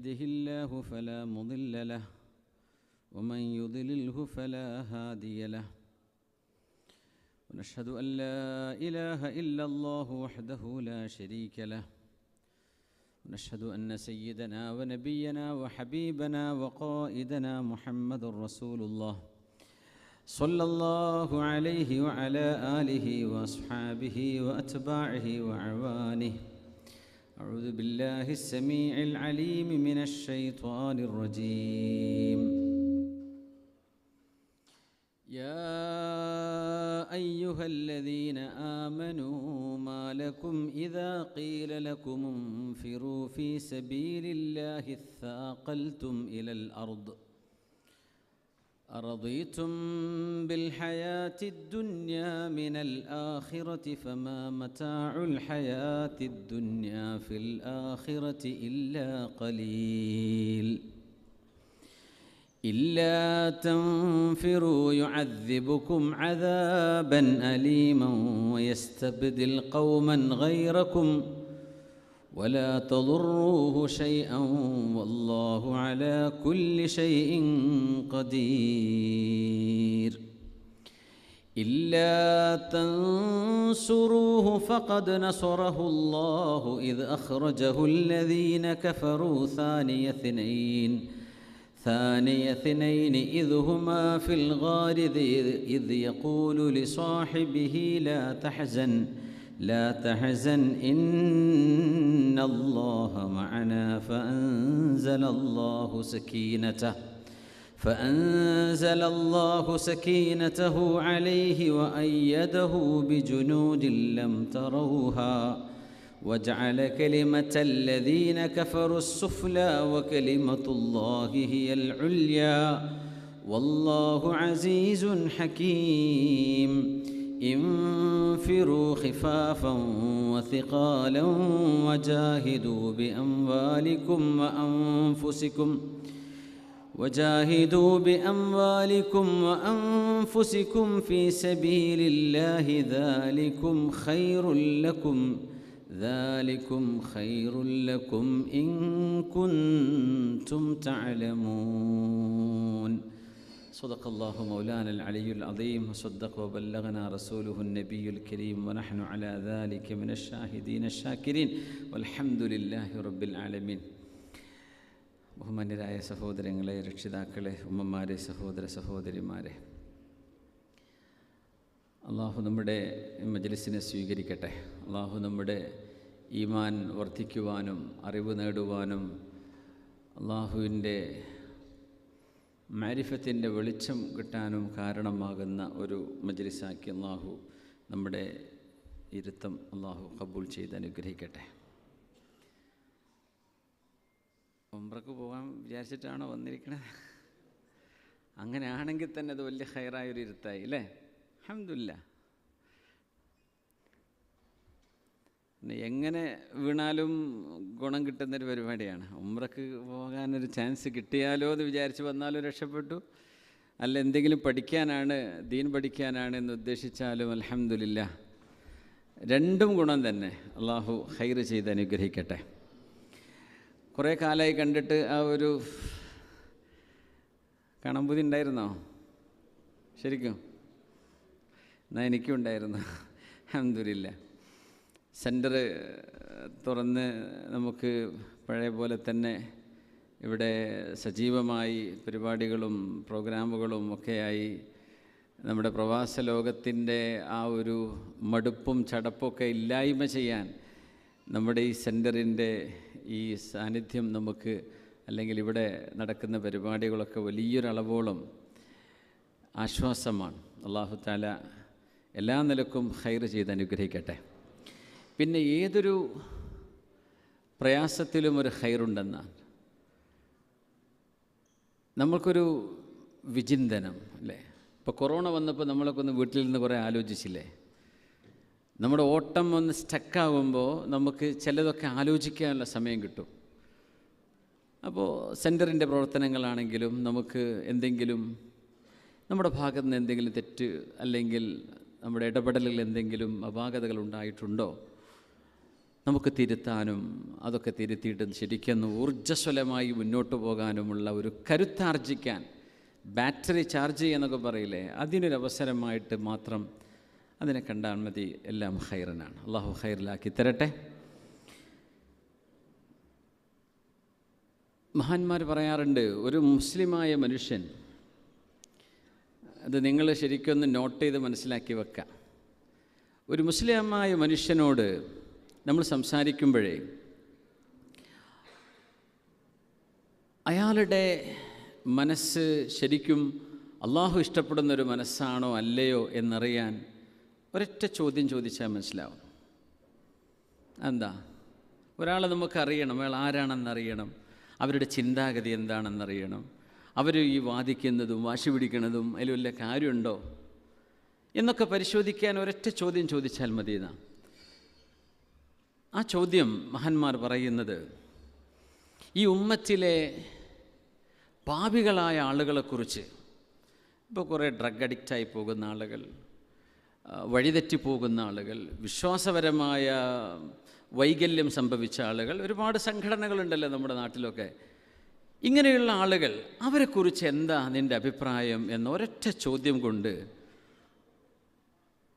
يهده الله فلا مضل له ومن يضلله فلا هادي له ونشهد أن لا إله إلا الله وحده لا شريك له ونشهد أن سيدنا ونبينا وحبيبنا وقائدنا محمد رسول الله صلى الله عليه وعلى آله وأصحابه وأتباعه وأعوانه. أعوذ بالله السميع العليم من الشيطان الرجيم. يا أيها الذين آمنوا ما لكم إذا قيل لكم انفروا في سبيل الله اثاقلتم إلى الأرض أرضيتم بالحياة الدنيا من الآخرة فما متاع الحياة الدنيا في الآخرة إلا قليل إلا تنفروا يعذبكم عذابا أليما ويستبدل قوما غيركم ولا تضروه شيئا والله على كل شيء قدير. إلا تنصروه فقد نصره الله إذ أخرجه الذين كفروا ثاني اثنين إذ هما في الغار إذ يقول لصاحبه لا تحزن إن الله معنا فأنزل الله سكينته عليه وأيده بجنود لم تروها وجعل كلمة الذين كفروا السفلى وكلمة الله هي العليا والله عزيز حكيم. انفروا خفافا وثقالا وجاهدوا بأموالكم وأنفسكم في سبيل الله ذلكم خير لكم إن كنتم تعلمون. صدق الله مولانا العلي العظيم وصدق وبلغنا رسوله النبي الكريم ونحن على ذلك من الشاهدين الشاكرين والحمد لله رب العالمين. ബഹുമാന്യരായ സഹോദരങ്ങളെ, രക്ഷിതാക്കളെ, ഉമ്മമാരെ, സഹോദര സഹോദരിമാരെ, അള്ളാഹു നമ്മുടെ മജ്ലിസിനെ സ്വീകരിക്കട്ടെ. അള്ളാഹു നമ്മുടെ ഈമാൻ വർദ്ധിക്കുവാനും അറിവ് നേടുവാനും അള്ളാഹുവിൻ്റെ മാരിഫത്തിൻ്റെ വെളിച്ചം കിട്ടാനും കാരണമാകുന്ന ഒരു മജ്ലിസാക്കി അള്ളാഹു നമ്മുടെ ഇരുത്തം അള്ളാഹു കബൂൽ ചെയ്ത് അനുഗ്രഹിക്കട്ടെ. ഉംറക്ക് പോകാൻ വിചാരിച്ചിട്ടാണോ വന്നിരിക്കണത്? അങ്ങനെയാണെങ്കിൽ തന്നെ അത് വലിയ ഹൈറായൊരു ഇരുത്തായി അല്ലേ? അൽഹംദുലില്ലാഹ്. എങ്ങനെ വീണാലും ഗുണം കിട്ടുന്നൊരു പരിപാടിയാണ്. ഉംറക്ക് പോകാനൊരു ചാൻസ് കിട്ടിയാലോ എന്ന് വിചാരിച്ച് വന്നാലും രക്ഷപ്പെട്ടു, അല്ല എന്തെങ്കിലും പഠിക്കാനാണ്, ദീൻ പഠിക്കാനാണ് എന്ന് ഉദ്ദേശിച്ചാലും അൽഹംദുലില്ലാഹ്, രണ്ടും ഗുണം തന്നെ. അള്ളാഹു ഖൈർ ചെയ്ത് അനുഗ്രഹിക്കട്ടെ. കുറേ കാലമായി കണ്ടിട്ട് ആ ഒരു കണമ്പുതി ഉണ്ടായിരുന്നോ? ശരിക്കും എന്നാൽ എനിക്കും ഉണ്ടായിരുന്നു. അൽഹംദുലില്ലാഹ്. സെൻറ്റർ തുറന്ന് നമുക്ക് പഴയ പോലെ തന്നെ ഇവിടെ സജീവമായി പരിപാടികളും പ്രോഗ്രാമുകളും ഒക്കെയായി നമ്മുടെ പ്രവാസ ലോകത്തിൻ്റെ ആ ഒരു മടുപ്പും ചടപ്പൊക്കെ ഇല്ലായ്മ ചെയ്യാൻ നമ്മുടെ ഈ സെൻറ്ററിൻ്റെ ഈ സാന്നിധ്യം നമുക്ക്, അല്ലെങ്കിൽ ഇവിടെ നടക്കുന്ന പരിപാടികളൊക്കെ വലിയൊരളവോളം ആശ്വാസമാണ്. അല്ലാഹു തആല എല്ലാ നിലക്കും ഖൈർ ചെയ്ത് അനുഗ്രഹിക്കട്ടെ. പിന്നെ ഏതൊരു പ്രയാസത്തിലും ഒരു ഖൈറുണ്ടെന്നാണ് നമ്മൾക്കൊരു വിചിന്തനം അല്ലേ? ഇപ്പോൾ കൊറോണ വന്നപ്പോൾ നമ്മളൊക്കെ ഒന്ന് വീട്ടിൽ നിന്ന് കുറേ ആലോചിച്ചില്ലേ? നമ്മുടെ ഓട്ടം ഒന്ന് സ്റ്റക്കാകുമ്പോൾ നമുക്ക് ചിലതൊക്കെ ആലോചിക്കാനുള്ള സമയം കിട്ടും. അപ്പോൾ സെൻറ്ററിൻ്റെ പ്രവർത്തനങ്ങളാണെങ്കിലും നമുക്ക് എന്തെങ്കിലും നമ്മുടെ ഭാഗത്ത് നിന്ന് എന്തെങ്കിലും തെറ്റ് അല്ലെങ്കിൽ നമ്മുടെ ഇടപെടലുകൾ എന്തെങ്കിലും അപാകതകൾ ഉണ്ടായിട്ടുണ്ടോ നമുക്ക് തിരുത്താനും അതൊക്കെ തിരുത്തിയിട്ട് ശരിക്കും ഊർജ്ജസ്വലമായി മുന്നോട്ട് പോകാനുമുള്ള ഒരു കരുത്താർജിക്കാൻ, ബാറ്ററി ചാർജ് ചെയ്യുന്നൊക്കെ പറയില്ലേ, അതിനൊരവസരമായിട്ട് മാത്രം അതിനെ കണ്ടാൽ മതി. എല്ലാം ഖൈറിനാണ്. അള്ളാഹു ഖൈറിലാക്കി തരട്ടെ. മഹാന്മാർ പറയാറുണ്ട്, ഒരു മുസ്ലിമായ മനുഷ്യൻ, അത് നിങ്ങൾ ശരിക്കൊന്ന് നോട്ട് ചെയ്ത് മനസ്സിലാക്കി വെക്കാം. ഒരു മുസ്ലിമായ മനുഷ്യനോട് നമ്മൾ സംസാരിക്കുമ്പോഴേ അയാളുടെ മനസ്സ് ശരിക്കും അള്ളാഹു ഇഷ്ടപ്പെടുന്നൊരു മനസ്സാണോ അല്ലയോ എന്നറിയാൻ ഒരൊറ്റ ചോദ്യം ചോദിച്ചാൽ മനസ്സിലാവും. എന്താ? ഒരാളെ നമുക്കറിയണം, അയാൾ ആരാണെന്നറിയണം, അവരുടെ ചിന്താഗതി എന്താണെന്നറിയണം, അവർ ഈ വാദിക്കുന്നതും വാശി പിടിക്കുന്നതും അതിൽ വല്ല കാര്യമുണ്ടോ എന്നൊക്കെ പരിശോധിക്കാൻ ഒരൊറ്റ ചോദ്യം ചോദിച്ചാൽ മതിയെന്നാ. ആ ചോദ്യം മഹാന്മാർ പറയുന്നത്, ഈ ഉമ്മത്തിലെ പാപികളായ ആളുകളെക്കുറിച്ച്, ഇപ്പോൾ കുറേ ഡ്രഗ് അഡിക്റ്റായി പോകുന്ന ആളുകൾ, വഴിതെറ്റി പോകുന്ന ആളുകൾ, വിശ്വാസപരമായ വൈകല്യം സംഭവിച്ച ആളുകൾ, ഒരുപാട് സംഘടനകളുണ്ടല്ലോ നമ്മുടെ നാട്ടിലൊക്കെ. ഇങ്ങനെയുള്ള ആളുകൾ, അവരെക്കുറിച്ച് എന്താ നിൻ്റെ അഭിപ്രായം എന്ന ഒരൊറ്റ ചോദ്യം കൊണ്ട്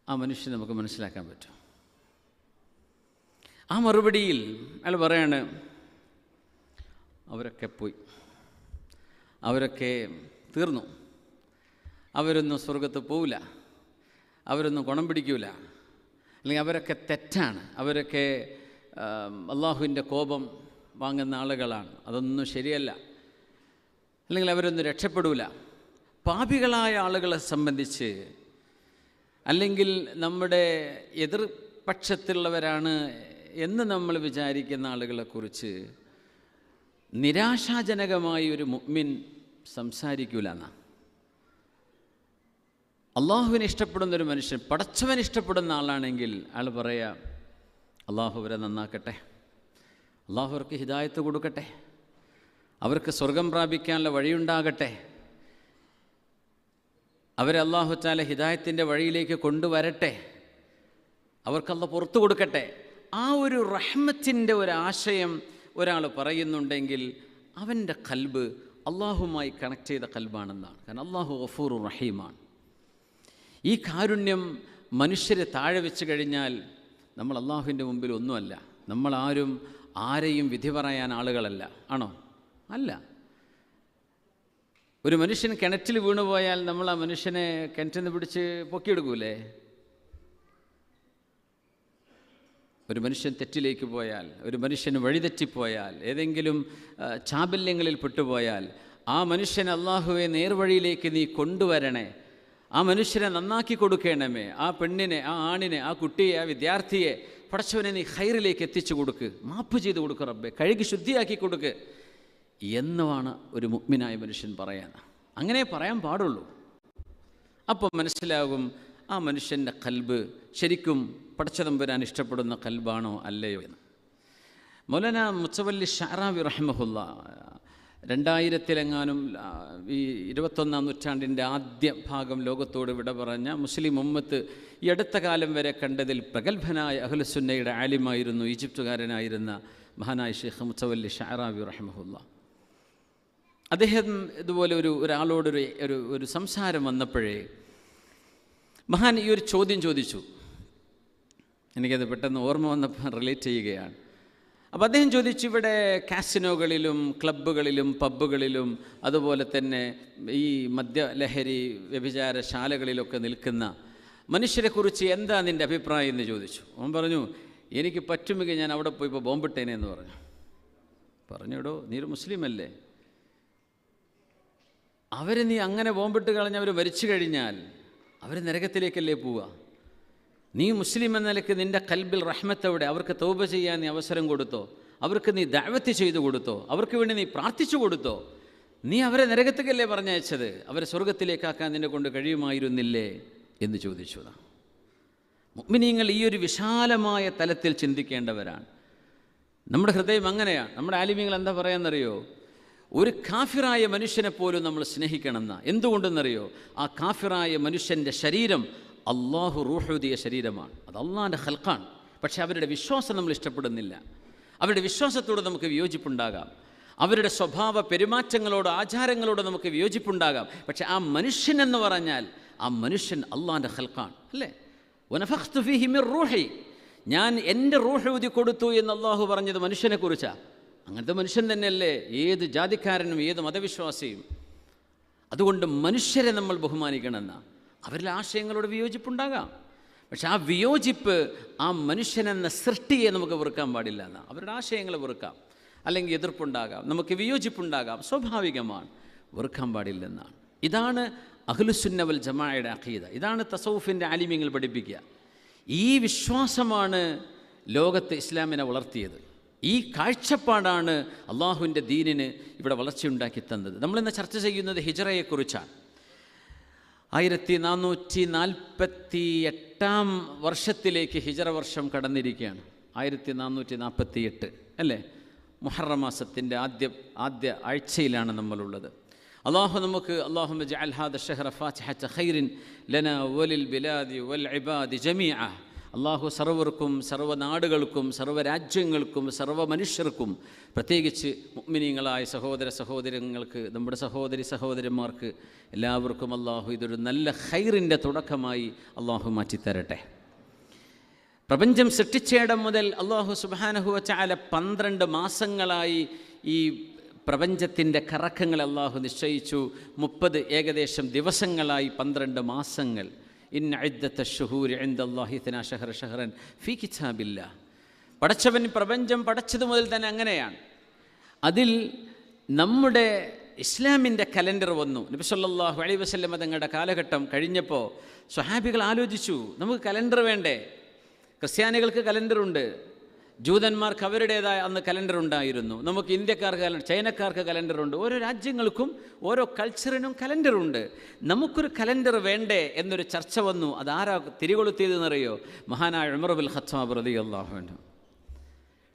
ആ മനുഷ്യനെ നമുക്ക് മനസ്സിലാക്കാൻ പറ്റും. ആ മറുപടിയിൽ അയാൾ പറയാണ്, അവരൊക്കെ പോയി, അവരൊക്കെ തീർന്നു, അവരൊന്നും സ്വർഗത്ത് പോവില്ല, അവരൊന്നും ഗുണം പിടിക്കില്ല, അല്ലെങ്കിൽ അവരൊക്കെ തെറ്റാണ്, അവരൊക്കെ അള്ളാഹുവിൻ്റെ കോപം വാങ്ങുന്ന ആളുകളാണ്, അതൊന്നും ശരിയല്ല, അല്ലെങ്കിൽ അവരൊന്നും രക്ഷപ്പെടില്ല. പാപികളായ ആളുകളെ സംബന്ധിച്ച്, അല്ലെങ്കിൽ നമ്മുടെ എതിർപക്ഷത്തുള്ളവരാണ് എന്ന് നമ്മൾ വിചാരിക്കുന്ന ആളുകളെക്കുറിച്ച് നിരാശാജനകമായി ഒരു മുഅ്മിൻ സംസാരിക്കൂല എന്നാ. അള്ളാഹുവിനെ ഇഷ്ടപ്പെടുന്നൊരു മനുഷ്യൻ, പടച്ചവൻ ഇഷ്ടപ്പെടുന്ന ആളാണെങ്കിൽ അയാൾ പറയാം, അള്ളാഹു അവരെ നന്നാക്കട്ടെ, അള്ളാഹു അവർക്ക് ഹിദായത്ത് കൊടുക്കട്ടെ, അവർക്ക് സ്വർഗം പ്രാപിക്കാനുള്ള വഴിയുണ്ടാകട്ടെ, അവരെ അള്ളാഹു തആല ഹിദായത്തിൻ്റെ വഴിയിലേക്ക് കൊണ്ടുവരട്ടെ, അവർക്കല്ല പുറത്തു കൊടുക്കട്ടെ. ആ ഒരു റഹ്മത്തിൻ്റെ ഒരാശയം ഒരാൾ പറയുന്നുണ്ടെങ്കിൽ അവൻ്റെ ഖൽബ് അള്ളാഹുമായി കണക്ട് ചെയ്ത ഖൽബാണെന്നാണ്. കാരണം അള്ളാഹു ഗഫൂറുർ റഹീമാണ്. ഈ കാരുണ്യം മനുഷ്യരെ താഴെ വെച്ച് കഴിഞ്ഞാൽ നമ്മൾ അള്ളാഹുവിൻ്റെ മുമ്പിൽ ഒന്നുമല്ല. നമ്മളാരും ആരെയും വിധി പറയാൻ ആളുകളല്ല. ആണോ? അല്ല. ഒരു മനുഷ്യൻ കിണറ്റിൽ വീണുപോയാൽ നമ്മൾ ആ മനുഷ്യനെ കിണറ്റിൽ നിന്ന് പിടിച്ച് പൊക്കിയെടുക്കൂലേ? ഒരു മനുഷ്യൻ തെറ്റിലേക്ക് പോയാൽ, ഒരു മനുഷ്യന് വഴിതെറ്റിപ്പോയാൽ, ഏതെങ്കിലും ചാബല്യങ്ങളിൽ പെട്ടുപോയാൽ ആ മനുഷ്യൻ അള്ളാഹുവെ നേർവഴിയിലേക്ക് നീ കൊണ്ടുവരണേ, ആ മനുഷ്യനെ നന്നാക്കി കൊടുക്കണമേ, ആ പെണ്ണിനെ, ആ ആണിനെ, ആ കുട്ടിയെ, ആ വിദ്യാർത്ഥിയെ പടച്ചവനെ നീ ഖൈറിലേക്ക് എത്തിച്ചു കൊടുക്ക്, മാപ്പ് ചെയ്ത് കൊടുക്ക് റബ്ബേ, കഴുകി ശുദ്ധിയാക്കി കൊടുക്ക് എന്നുമാണ് ഒരു മുഅ്മിനായ മനുഷ്യൻ പറയാൻ. അങ്ങനെ പറയാൻ പാടുള്ളൂ. അപ്പോൾ മനസ്സിലാകും ആ മനുഷ്യൻ്റെ ഖൽബ് ശരിക്കും പടച്ചതമ്പുരാൻ ഇഷ്ടപ്പെടുന്ന ഖൽബാണോ അല്ലയോ എന്ന്. മൗലാന മുത്തവല്ലി ഷഅറാവി റഹിമഹുല്ലാ 2000-ലെങ്ങാനും ഈ 21-ാം നൂറ്റാണ്ടിൻ്റെ ആദ്യ ഭാഗം ലോകത്തോട് വിട പറഞ്ഞ മുസ്ലിം ഉമ്മത്ത് ഈ അടുത്ത കാലം വരെ കണ്ടതിൽ പ്രഗത്ഭനായ അഹ്ലുസുന്നയുടെ ആലിമായിരുന്നു, ഈജിപ്തുകാരനായിരുന്ന മഹാനായ ഷെയ്ഖ് മുത്തവല്ലി ഷഅറാവി റഹിമഹുല്ലാ. അദ്ദേഹം ഇതുപോലെ ഒരാളോടൊരു സംസാരം വന്നപ്പോഴേ മഹാൻ ഈ ഒരു ചോദ്യം ചോദിച്ചു. എനിക്കത് പെട്ടെന്ന് ഓർമ്മ വന്നപ്പോൾ റിലേറ്റ് ചെയ്യുകയാണ്. അപ്പോൾ അദ്ദേഹം ചോദിച്ചു, ഇവിടെ കാസിനോകളിലും ക്ലബ്ബുകളിലും പബ്ബുകളിലും അതുപോലെ തന്നെ ഈ മദ്യലഹരി വ്യഭിചാരശാലകളിലൊക്കെ നിൽക്കുന്ന മനുഷ്യരെക്കുറിച്ച് എന്താ നിൻ്റെ അഭിപ്രായം എന്ന് ചോദിച്ചു. അവൻ പറഞ്ഞു, എനിക്ക് പറ്റുമെങ്കിൽ ഞാൻ അവിടെ പോയി ഇപ്പോൾ ബോംബിട്ടേനെ എന്ന് പറഞ്ഞിടോ, നീ ഒരു മുസ്ലിമല്ലേ, അവരെ നീ അങ്ങനെ ബോംബിട്ട് കളഞ്ഞ് അവർ മരിച്ചു കഴിഞ്ഞാൽ അവർ നരകത്തിലേക്കല്ലേ പോവുക? നീ മുസ്ലിം എന്ന നിലയ്ക്ക് നിൻ്റെ കൽബിൽ റഹ്മത്തോടെ അവർക്ക് തൗബ ചെയ്യാൻ നീ അവസരം കൊടുത്തോ, അവർക്ക് നീ ദഅവത്ത് ചെയ്തു കൊടുത്തോ, അവർക്ക് വേണ്ടി നീ പ്രാർത്ഥിച്ചു കൊടുത്തോ? നീ അവരെ നരകത്തേക്കല്ലേ പറഞ്ഞയച്ചത്, അവരെ സ്വർഗത്തിലേക്കാക്കാൻ നിന്നെ കൊണ്ട് കഴിയുമായിരുന്നില്ലേ എന്ന് ചോദിച്ചു. മുഅ്മിനീങ്ങൾ ഈ ഒരു വിശാലമായ തലത്തിൽ ചിന്തിക്കേണ്ടവരാണ്. നമ്മുടെ ഹൃദയം അങ്ങനെയാണ്. നമ്മുടെ ആലിമീങ്ങൾ എന്താ പറയാമെന്നറിയോ? ഒരു കാഫിറായ മനുഷ്യനെ പോലും നമ്മൾ സ്നേഹിക്കണമെന്ന. എന്തുകൊണ്ടെന്നറിയോ? ആ കാഫിറായ മനുഷ്യൻ്റെ ശരീരം അള്ളാഹു റൂഹുദിയ ശരീരമാണ്, അത് അള്ളാഹിൻ്റെ ഖൽഖാണ്. പക്ഷേ അവരുടെ വിശ്വാസം നമ്മൾ ഇഷ്ടപ്പെടുന്നില്ല. അവരുടെ വിശ്വാസത്തോട് നമുക്ക് വിയോജിപ്പുണ്ടാകാം, അവരുടെ സ്വഭാവ പെരുമാറ്റങ്ങളോട് ആചാരങ്ങളോട് നമുക്ക് വിയോജിപ്പുണ്ടാകാം. പക്ഷേ ആ മനുഷ്യൻ എന്ന് പറഞ്ഞാൽ ആ മനുഷ്യൻ അള്ളാൻ്റെ ഖൽഖാണ്, അല്ലേ? വനഫഖ്തു ഫീഹി മിർ റൂഹി, ഞാൻ എൻ്റെ റൂഹ് ഊതി കൊടുത്തു എന്ന് അള്ളാഹു പറഞ്ഞത് മനുഷ്യനെ കുറിച്ചാണ്. അങ്ങനത്തെ മനുഷ്യൻ തന്നെയല്ലേ ഏത് ജാതിക്കാരനും ഏത് മതവിശ്വാസിയും. അതുകൊണ്ട് മനുഷ്യരെ നമ്മൾ ബഹുമാനിക്കണമെന്ന, അവരുടെ ആശയങ്ങളോട് വിയോജിപ്പുണ്ടാകാം, പക്ഷെ ആ വിയോജിപ്പ് ആ മനുഷ്യനെന്ന സൃഷ്ടിയെ നമുക്ക് വെറുക്കാൻ പാടില്ല എന്നാണ്. അവരുടെ ആശയങ്ങളെ വെറുക്കാം, അല്ലെങ്കിൽ എതിർപ്പുണ്ടാകാം, നമുക്ക് വിയോജിപ്പുണ്ടാകാം, സ്വാഭാവികമാണ്, വെറുക്കാൻ പാടില്ലെന്നാണ്. ഇതാണ് അഹ്ലുസുന്ന വൽ ജമാഅയുടെ അഖീദ. ഇതാണ് തസൗഫിൻ്റെ ആലിമീങ്ങൾ പഠിപ്പിക്കുക. ഈ വിശ്വാസമാണ് ലോകത്ത് ഇസ്ലാമിനെ വളർത്തിയത്. ഈ കാഴ്ചപ്പാടാണ് അള്ളാഹുവിൻ്റെ ദീനിന് ഇവിടെ വളർച്ചയുണ്ടാക്കി തന്നത്. നമ്മളിന്ന് ചർച്ച ചെയ്യുന്നത് ഹിജ്റയെക്കുറിച്ചാണ്. 1448 വർഷത്തിലേക്ക് ഹിജ്റ വർഷം കടന്നിരിക്കുകയാണ്. 1448 അല്ലേ? മുഹറം മാസത്തിൻ്റെ ആദ്യ ആഴ്ചയിലാണ് നമ്മളുള്ളത്. അള്ളാഹു നമുക്ക് അല്ലാഹുമ്മ ജഅൽ ഹാദ അശ്ശഹ്റ ഫാതിഹത ഖൈറിൻ ലനാ വലിൽ ബിലാദി വൽ ഇബാദി ജമീഅ. അള്ളാഹു സർവർക്കും, സർവ്വനാടുകൾക്കും, സർവ്വരാജ്യങ്ങൾക്കും, സർവ്വ മനുഷ്യർക്കും, പ്രത്യേകിച്ച് മുഅ്മിനീങ്ങളായ സഹോദര സഹോദരങ്ങൾക്ക്, നമ്മുടെ സഹോദരി സഹോദരന്മാർക്ക് എല്ലാവർക്കും അള്ളാഹു ഇതൊരു നല്ല ഖൈറിൻ്റെ തുടക്കമായി അള്ളാഹു മാറ്റിത്തരട്ടെ. പ്രപഞ്ചം സൃഷ്ടിച്ചയിടം മുതൽ അള്ളാഹു സുബ്ഹാനഹു വ തആല 12 മാസങ്ങളായി ഈ പ്രപഞ്ചത്തിൻ്റെ കറക്കങ്ങൾ അള്ളാഹു നിശ്ചയിച്ചു. 30 ഏകദേശം ദിവസങ്ങളായി 12 മാസങ്ങൾ. ഇന്ന ഇദ്ദത്ത ശുഹൂരി ഇൻദല്ലാഹി 12 ശഹ്റൻ ഫീ കിതാബില്ലാഹ്. പടച്ചവൻ പ്രപഞ്ചം പടച്ചത് മുതൽ തന്നെ അങ്ങനെയാണ്. അതിൽ നമ്മുടെ ഇസ്ലാമിൻ്റെ കലണ്ടർ വന്നു. നബി സല്ലല്ലാഹു അലൈഹി വസല്ലം തങ്ങളുടെ കാലഘട്ടം കഴിഞ്ഞപ്പോൾ സ്വഹാബികൾ ആലോചിച്ചു, നമുക്ക് കലണ്ടർ വേണ്ടേ? ക്രിസ്ത്യാനികൾക്ക് കലണ്ടറുണ്ട്, ജൂതന്മാർക്ക് അവരുടേതായ അന്ന് കലണ്ടർ ഉണ്ടായിരുന്നു, നമുക്ക് ഇന്ത്യക്കാർക്ക് കലണ്ടർ, ചൈനക്കാർക്ക് കലണ്ടറുണ്ട്, ഓരോ രാജ്യങ്ങൾക്കും ഓരോ കൾച്ചറിനും കലണ്ടറുണ്ട്. നമുക്കൊരു കലണ്ടർ വേണ്ടേ എന്നൊരു ചർച്ച വന്നു. അതാരാ തിരികൊളുത്തിയതെന്നറിയോ? മഹാനായ ഉമർ ബിൻ ഖത്താബ് റളിയല്ലാഹു അൻഹു.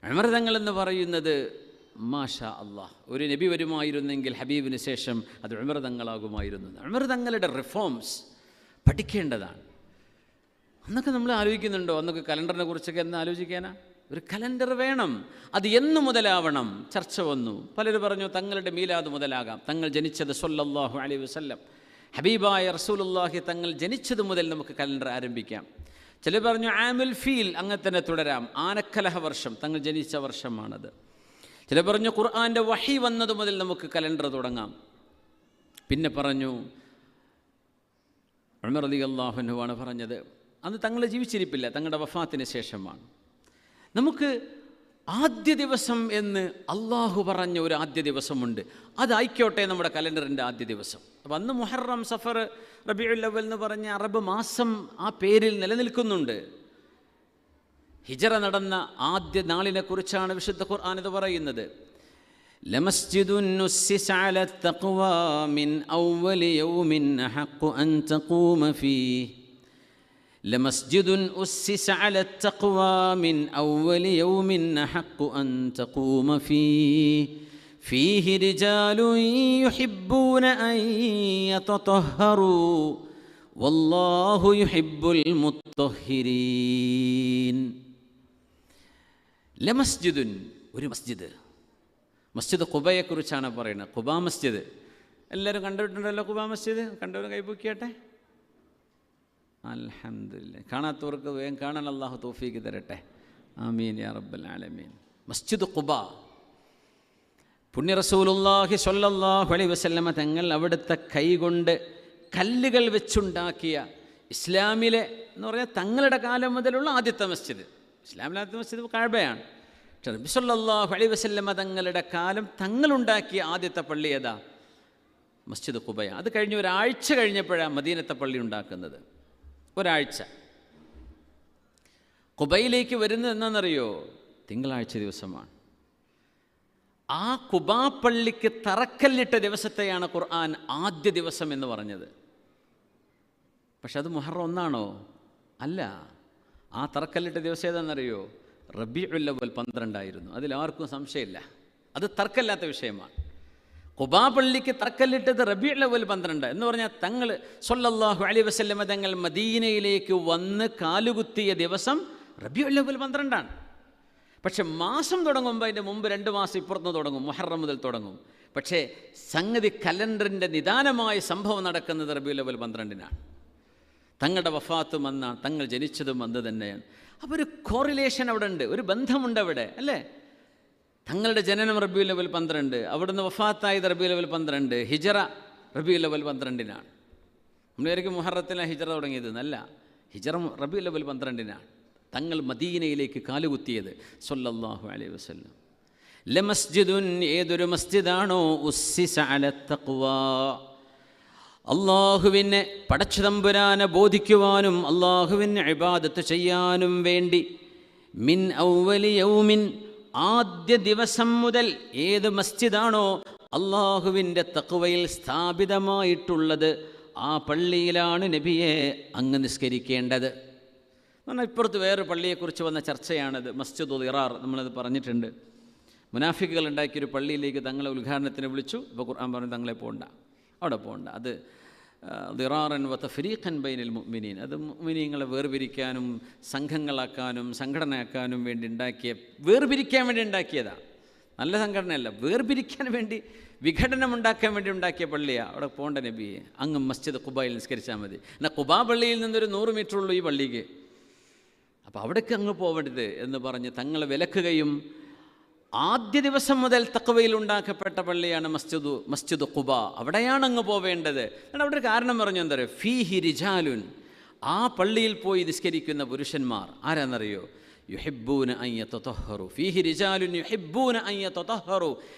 ഉമർ തങ്ങൾ എന്ന് പറയുന്നത് മാഷാ അല്ലാഹ്, ഒരു നബി വരുമായിരുന്നെങ്കിൽ ഹബീബിന് ശേഷം അത് ഉമർ തങ്ങളാകുമായിരുന്നു. ഉമർ തങ്ങളുടെ റിഫോംസ് പഠിക്കേണ്ടതാണ്. അന്നൊക്കെ നമ്മൾ ആലോചിക്കുന്നുണ്ടോ? അന്നൊക്കെ കലണ്ടറിനെ കുറിച്ചൊക്കെ എന്ന് ആലോചിക്കാനാ? ഒരു കലണ്ടർ വേണം. അത് എന്ന് മുതലാവണം? ചർച്ച വന്നു. പലരും പറഞ്ഞു തങ്ങളുടെ മീലാദ് മുതലാകാം. തങ്ങൾ ജനിച്ചത് സ്വല്ലല്ലാഹു അലൈഹി വസല്ലം, ഹബീബായ റസൂലുള്ളാഹി തങ്ങൾ ജനിച്ചത് മുതൽ നമുക്ക് കലണ്ടർ ആരംഭിക്കാം. ചിലർ പറഞ്ഞു ആമുൽ ഫീൽ, അങ്ങനെ തന്നെ തുടരാം, ആനക്കലഹ വർഷം, തങ്ങൾ ജനിച്ച വർഷമാണത്. ചിലർ പറഞ്ഞു ഖുർആൻ്റെ വഹി വന്നത് മുതൽ നമുക്ക് കലണ്ടർ തുടങ്ങാം. പിന്നെ പറഞ്ഞു ഉമർ റളിയല്ലാഹു അൻഹു ആണ് പറഞ്ഞത്, അന്ന് തങ്ങൾ ജീവിച്ചിരിപ്പില്ല, തങ്ങളുടെ വഫാത്തിന് ശേഷമാണ്. നമുക്ക് ആദ്യ ദിവസം എന്ന് അള്ളാഹു പറഞ്ഞ ഒരു ആദ്യ ദിവസമുണ്ട്, അതായിക്കോട്ടെ നമ്മുടെ കലണ്ടറിൻ്റെ ആദ്യ ദിവസം. അപ്പം അന്ന് മുഹറം, സഫർ, റബീഉൽ അവ്വൽ എന്ന് പറഞ്ഞ അറബ് മാസം ആ പേരിൽ നിലനിൽക്കുന്നുണ്ട്. ഹിജ്റ നടന്ന ആദ്യ നാളിനെ കുറിച്ചാണ് വിശുദ്ധ ഖുർആൻ ഇത് പറയുന്നത്. ലമസ്ജിദുൻ നുസ്സിസ അല തഖ്വാ മിൻ അവ്വലി യൗമിൻ അഹഖു അൻ തഖൂമ ഫീഹി. لمسجد أسس على التقوى من أول يوم أحق أن تقوم فيه رجال يحبون أن يتطهروا والله يحب المطهرين. لمسجد, ഒരു മസ്ജിദ്. മസ്ജിദ് ഖുബയെ കുറിച്ചാണ് പറയുന്നത്. ഖുബാ മസ്ജിദ് എല്ലാവരും കണ്ടിട്ടുണ്ടല്ലോ. ഖുബാ മസ്ജിദ് കണ്ടവർ കൈപൊക്കിയാട്ടെ. അൽഹംദുലില്ലാഹ്. കാണാത്തവർക്ക് വേഗം കാണാൻ അല്ലാഹു തൗഫീഖ് തരട്ടെ. ആമീൻ യാ റബ്ബൽ ആലമീൻ. മസ്ജിദ് ഖുബ, പുണ്യ റസൂലുള്ളാഹി സ്വല്ലല്ലാഹു അലൈഹി വസല്ലമ തങ്ങൾ അവിടുത്തെ കൈകൊണ്ട് കല്ലുകൾ വെച്ചുണ്ടാക്കിയ ഇസ്ലാമിലെ എന്ന് പറഞ്ഞാൽ തങ്ങളുടെ കാലം മുതലുള്ള ആദ്യത്തെ മസ്ജിദ്. ഇസ്ലാമിലെ ആദ്യത്തെ മസ്ജിദ് കഅബയാണ്. പക്ഷേ നബി സ്വല്ലല്ലാഹു അലൈഹി വസല്ലമ തങ്ങളുടെ കാലം തങ്ങളുണ്ടാക്കിയ ആദ്യത്തെ പള്ളി ഏതാ? മസ്ജിദ് ഖുബയാണ്. അത് കഴിഞ്ഞ് ഒരാഴ്ച കഴിഞ്ഞപ്പോഴാണ് മദീനത്തെ പള്ളി ഉണ്ടാക്കുന്നത്. ഒരാഴ്ച. ഖുബയിലേക്ക് വരുന്നത് എന്നാണെന്നറിയോ? തിങ്കളാഴ്ച ദിവസമാണ്. ആ ഖുബാ പള്ളിക്ക് തറക്കല്ലിട്ട ദിവസത്തെയാണ് ഖുർആൻ ആദ്യ ദിവസം എന്ന് പറഞ്ഞത്. പക്ഷെ അത് മുഹറം 1 അല്ല. ആ തറക്കല്ലിട്ട ദിവസം ഏതാണെന്നറിയോ? റബീഉൽ അവ്വൽ 12 ആയിരുന്നു. അതിലാർക്കും സംശയമില്ല, അത് തർക്കമില്ലാത്ത വിഷയമാണ്. ഖുബാ പള്ളിക്ക് തറക്കല്ലിട്ടത് റബീഉൽ അവ്വൽ 12 എന്ന് പറഞ്ഞാൽ തങ്ങൾ സ്വല്ലല്ലാഹു അലൈഹി വസല്ലമ തങ്ങൾ മദീനയിലേക്ക് വന്ന് കാലുകുത്തിയ ദിവസം റബീഉൽ അവ്വൽ 12-ആണ്. പക്ഷെ മാസം തുടങ്ങുമ്പോൾ അതിൻ്റെ മുമ്പ് 2 മാസം ഇപ്പുറത്ത് തുടങ്ങും, മുഹറം മുതൽ തുടങ്ങും. പക്ഷേ സംഗതി കലണ്ടറിൻ്റെ നിദാനമായ സംഭവം നടക്കുന്നത് റബീഉൽ അവ്വൽ 12-നാണ്. തങ്ങളുടെ വഫാത്തും അന്നാണ്, തങ്ങൾ ജനിച്ചതും അന്ന് തന്നെയാണ്. അപ്പോൾ ഒരു കോറിലേഷൻ അവിടെ ഉണ്ട്, ഒരു ബന്ധമുണ്ട് അവിടെ, അല്ലേ? തങ്ങളുടെ ജനനം റബീഉൽ അവ്വൽ 12, അവിടുന്ന് വഫാത്തായത് റബീഉൽ അവ്വൽ 12, ഹിജറ റബീഉൽ അവ്വൽ 12-നാണ്. നമ്മൾ വിചാരിക്കും മുഹറത്തിലാണ് ഹിജറ തുടങ്ങിയത്, അല്ല, ഹിജറ റബീഉൽ അവ്വൽ 12-നാണ്. തങ്ങൾ മദീനയിലേക്ക് കാലുകുത്തിയത് സ്വല്ലല്ലാഹു അലൈഹി വസല്ലം. ലമസ്ജിദുൻ, ഏതൊരു മസ്ജിദാണോ ഉസ്സിസ അല തഖ്വാ, അള്ളാഹുവിനെ പടച്ചുതമ്പുരാനെ ബോധിക്കുവാനും അള്ളാഹുവിന് ഇബാദത്ത് ചെയ്യാനും വേണ്ടി, മിൻ ഔവലി യൗമിൻ, ആദ്യ ദിവസം മുതൽ ഏത് മസ്ജിദാണോ അള്ളാഹുവിൻ്റെ തഖ്വയിൽ സ്ഥാപിതമായിട്ടുള്ളത്, ആ പള്ളിയിലാണ് നബിയെ അങ്ങ് നിസ്കരിക്കേണ്ടത്. എന്നാൽ ഇപ്പുറത്ത് വേറെ പള്ളിയെക്കുറിച്ച് വന്ന ചർച്ചയാണത്, മസ്ജിദുൽ ദിറാർ. നമ്മളത് പറഞ്ഞിട്ടുണ്ട്. മുനാഫിക്കുകൾ ഉണ്ടാക്കിയൊരു പള്ളിയിലേക്ക് തങ്ങളെ ഉദ്ഘാടനത്തിന് വിളിച്ചു. ഇപ്പോൾ ഖുർആൻ പറഞ്ഞു തങ്ങളെ പോകണ്ട, അവിടെ പോകണ്ട. അത് ദിറാറൻ വ തഫ്രീഖൻ ബൈനൽ മുഅ്മിനീൻ, അത് മുഅ്മിനീങ്ങളെ വേർപിരിക്കാനും സംഘങ്ങളാക്കാനും സംഘടനയാക്കാനും വേണ്ടി വേർപിരിക്കാൻ വേണ്ടി ഉണ്ടാക്കിയതാണ്. നല്ല സംഘടനയല്ല, വേർപിരിക്കാൻ വേണ്ടി, വിഘടനമുണ്ടാക്കാൻ വേണ്ടി ഉണ്ടാക്കിയ പള്ളിയാണ്. അവിടെ പോകേണ്ട നബിയെ, അങ്ങ് മസ്ജിദ് ഖുബയിൽ നിസ്കരിച്ചാൽ മതി. എന്നാൽ ഖുബാ പള്ളിയിൽ നിന്നൊരു 100 മീറ്ററുള്ളൂ ഈ പള്ളിക്ക്, അപ്പോൾ അവിടേക്ക് അങ്ങ് പോകരുത് എന്ന് പറഞ്ഞ് തങ്ങളെ വിലക്കുകയും, ആദ്യ ദിവസം മുതൽ തഖ്വയിൽ ഉണ്ടാക്കപ്പെട്ട പള്ളിയാണ് മസ്ജിദ് ഖുബ, അവിടെയാണ് അങ്ങ് പോവേണ്ടത്. എന്നാൽ അവിടെ ഒരു കാരണം പറഞ്ഞു, എന്താ പറയുക, ഫീഹി റിജാലുൻ, ആ പള്ളിയിൽ പോയി നിസ്കരിക്കുന്ന പുരുഷന്മാർ ആരാന്നറിയോ, യുഹിബ്ബൂന അൻ യതതഹറു, ഫീഹി റിജാലുൻ യുഹിബ്ബൂന അൻ യതതഹറു,